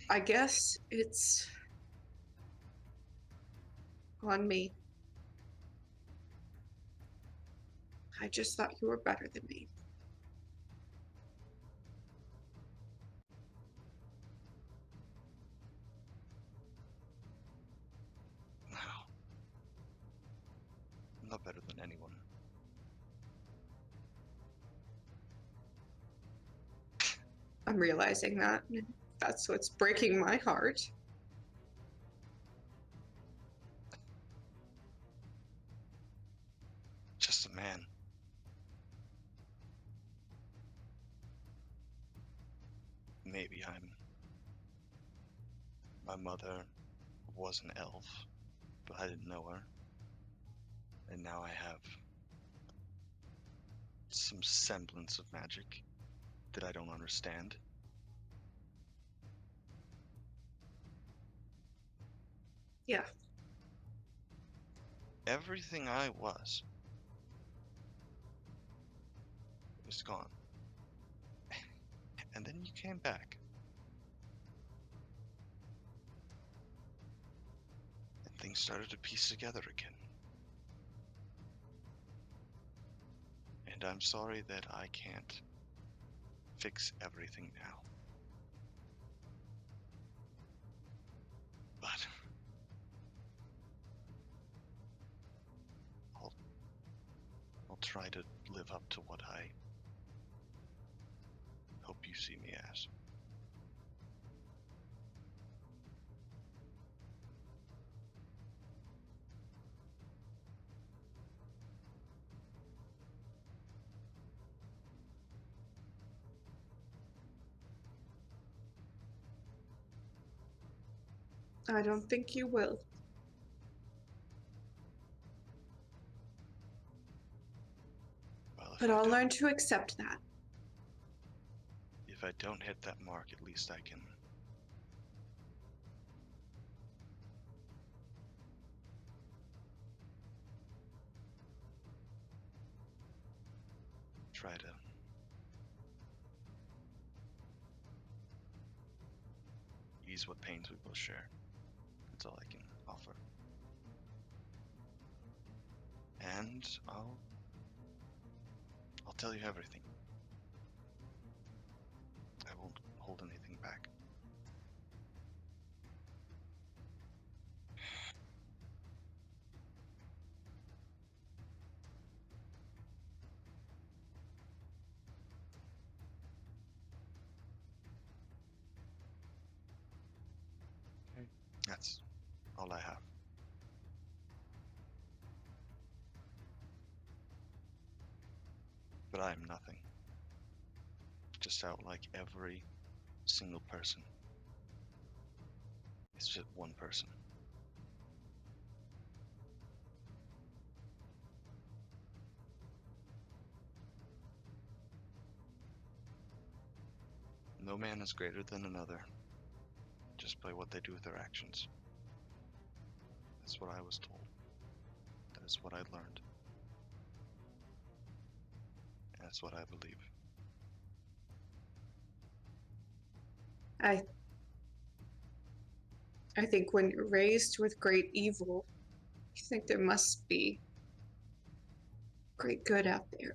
I guess it's on me. I just thought you were better than me. no. I'm not better than anyone. I'm realizing that. That's what's breaking my heart. Just a man. Maybe my mother was an elf, but I didn't know her. And now I have some semblance of magic that I don't understand. Yeah. Everything I was gone. And then you came back. And things started to piece together again. And I'm sorry that I can't fix everything now. But I'll try to live up to what I hope you see me as. I don't think you will. Well, But I'll learn to accept that. if I don't hit that mark, at least I can try to ease what pains we both share. That's all I can offer. And I'll tell you everything. I won't hold anything back. all I have. But I am nothing. Just out like every single person. It's just one person. No man is greater than another, just by what they do with their actions. That's what I was told. That is what I learned. And that's what I believe. I think when you're raised with great evil, you think there must be great good out there.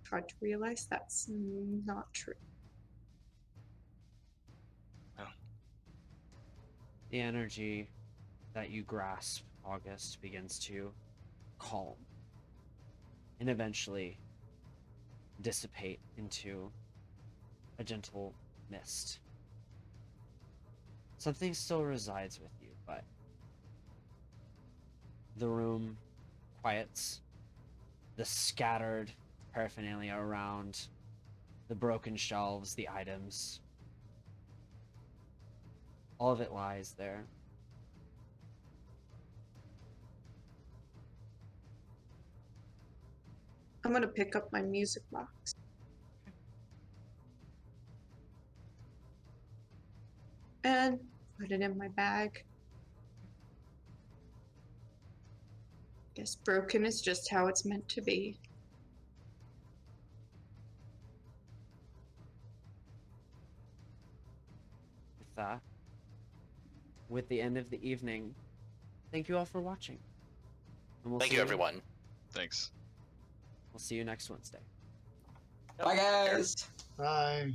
Hard to realize that's not true. The energy that you grasp, August, begins to calm and eventually dissipate into a gentle mist. Something still resides with you, but the room quiets. The scattered paraphernalia around, the broken shelves, the items, all of it lies there. I'm gonna pick up my music box. And put it in my bag. Guess broken is just how it's meant to be. With that, with the end of the evening, thank you all for watching. And Thank see you, everyone. Thanks. We'll see you next Wednesday. Bye, guys. Bye.